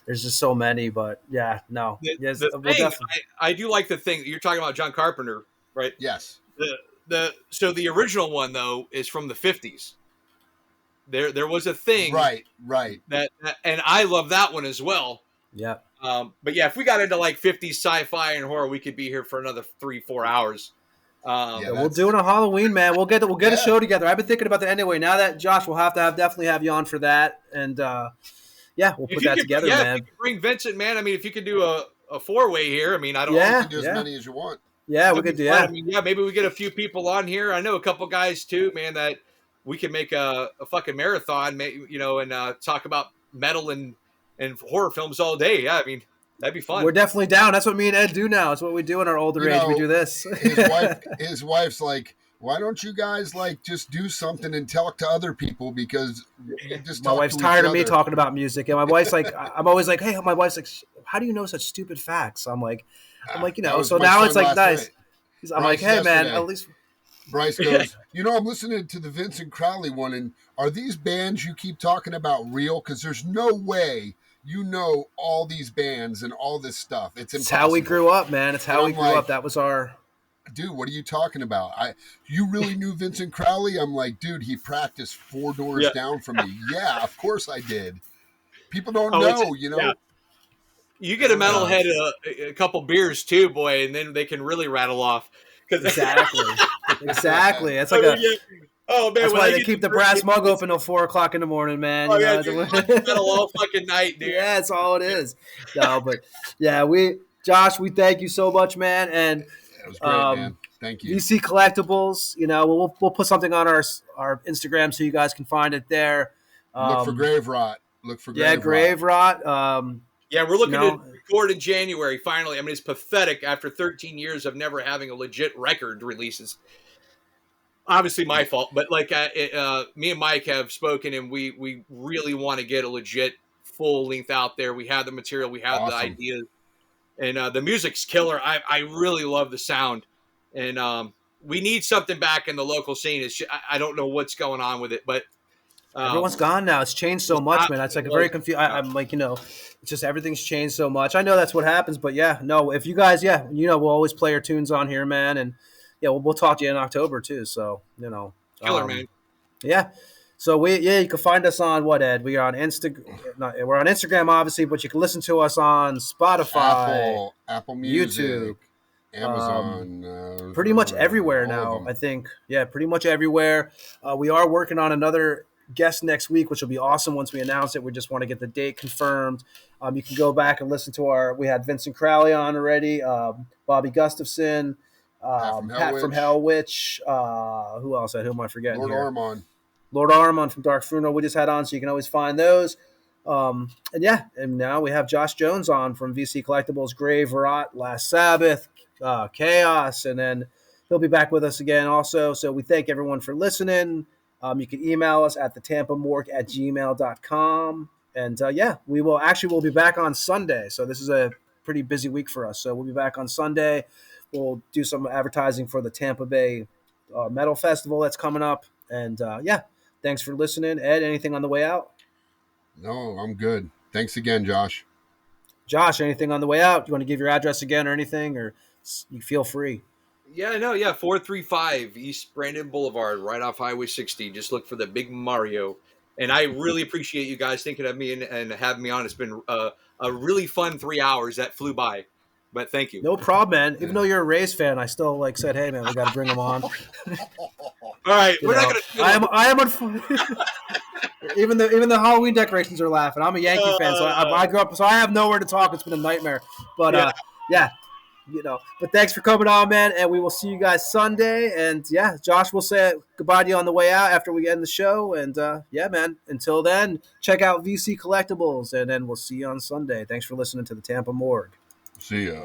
there's just so many, but yeah, no. Yes, The we'll thing, definitely. I do like the thing you're talking about, John Carpenter, right? Yes. So the original one though is from the 50s. There was a thing Right. and I love that one as well. Yeah. But yeah, if we got into like 50s sci-fi and horror, we could be here for another 3-4 hours. Yeah, We'll do it on Halloween, man. We'll get a Yeah. show together. I've been thinking about that anyway. Now that Josh, we'll have to definitely have you on for that, and yeah, we'll put that together, If man. you could bring Vincent, man. I mean, if you could do a 4-way here, I mean, I don't Yeah. know. You can do as many as you want. Yeah, we That'd could be do. fun. Yeah, I mean, yeah, maybe we get a few people on here. I know a couple guys too, man, that we can make a fucking marathon, and talk about metal and horror films all day. Yeah, I mean, that'd be fun. we're definitely down. That's what me and Ed do now. It's what we do in our older You age. We know, do this. His wife's like, why don't you guys like just do something and talk to other people, because you just My talk wife's to tired each of me other. talking about music, and my wife's like, I'm always like, hey, my wife's like, how do you know such stupid facts? I'm like, you That know. was So my now son it's like last nice. night. I'm like, Bryce hey, man, yesterday. at least. Bryce goes, I'm listening to the Vincent Crowley one, and are these bands you keep talking about real? Because there's no way you know all these bands and all this stuff. It's It's impossible. how we grew up, man. It's how And we I'm grew like, up. That was our. dude, what are you talking about? You really knew Vincent Crowley? I'm like, dude, he practiced 4 doors Yeah. down from me. Yeah, of course I did. People don't Oh, know, yeah. You get a metalhead a couple beers too, boy, and then they can really rattle off. Exactly. It's like Oh man, that's when why I they get keep the to brass drink, mug it's- open till 4:00 in the morning, man. Oh You yeah, know? dude, fucking metal all fucking night, dude. Yeah, that's all it is. No, but yeah, Josh, we thank you so much, man, and It was great, man. Thank you. V&C Collectables. You know, we'll put something on our Instagram so you guys can find it there. Look for Graverot. Look for Yeah, Graverot. Graverot. Yeah, we're looking You know, to record in January finally. I mean, it's pathetic after 13 years of never having a legit record releases. Obviously my fault, but like me and Mike have spoken, and we really want to get a legit full length out there. We have the material, we have the Awesome. ideas, and the music's killer. I really love the sound, and we need something back in the local scene. I don't know what's going on with it, but everyone's gone now. It's changed so much, man. It's like a very confused. I'm like, it's just everything's changed so much. I know that's what happens, but yeah, no. If you guys, we'll always play your tunes on here, man, and yeah, we'll talk to you in October too. So killer, man. Yeah. So you can find us on what, Ed? We're on we're on Instagram, obviously, but you can listen to us on Spotify, Apple Music, YouTube, Amazon, pretty much everywhere all of now. them. I think, yeah, pretty much everywhere. We are working on another guest next week, which will be awesome once we announce it. We just want to get the date confirmed. You can go back and listen to we had Vincent Crowley on already, Bobby Gustafson, Pat from Hell Witch. Who else? Who am I forgetting? Lord here? Armand. Lord Armand from Dark Funeral we just had on, so you can always find those. And now we have Josh Jones on from V&C Collectables, Graverot, Last Sabbath, Chaos, and then he'll be back with us again also. So we thank everyone for listening. You can email us at thetampamorgue@gmail.com. And we'll be back on Sunday. So this is a pretty busy week for us. So we'll be back on Sunday. We'll do some advertising for the Tampa Bay Metal Festival that's coming up. And thanks for listening. Ed, anything on the way out? No, I'm good. Thanks again, Josh. Josh, anything on the way out? You want to give your address again or anything, or you feel free? Yeah, 435 East Brandon Boulevard, right off Highway 60. Just look for the Big Mario. And I really appreciate you guys thinking of me and having me on. It's been a really fun 3 hours that flew by. But thank you. No problem, man. Even though you're a Rays fan, I still said, hey, man, we got to bring him on. All right, we're not going to. I am even the Halloween decorations are laughing. I'm a Yankee fan, so I grew up, so I have nowhere to talk. It's been a nightmare. But But thanks for coming on, man, and we will see you guys Sunday. And yeah, Josh will say goodbye to you on the way out after we end the show. And yeah, man, until then, check out V&C Collectables, and then we'll see you on Sunday. Thanks for listening to the Tampa Morgue. See ya.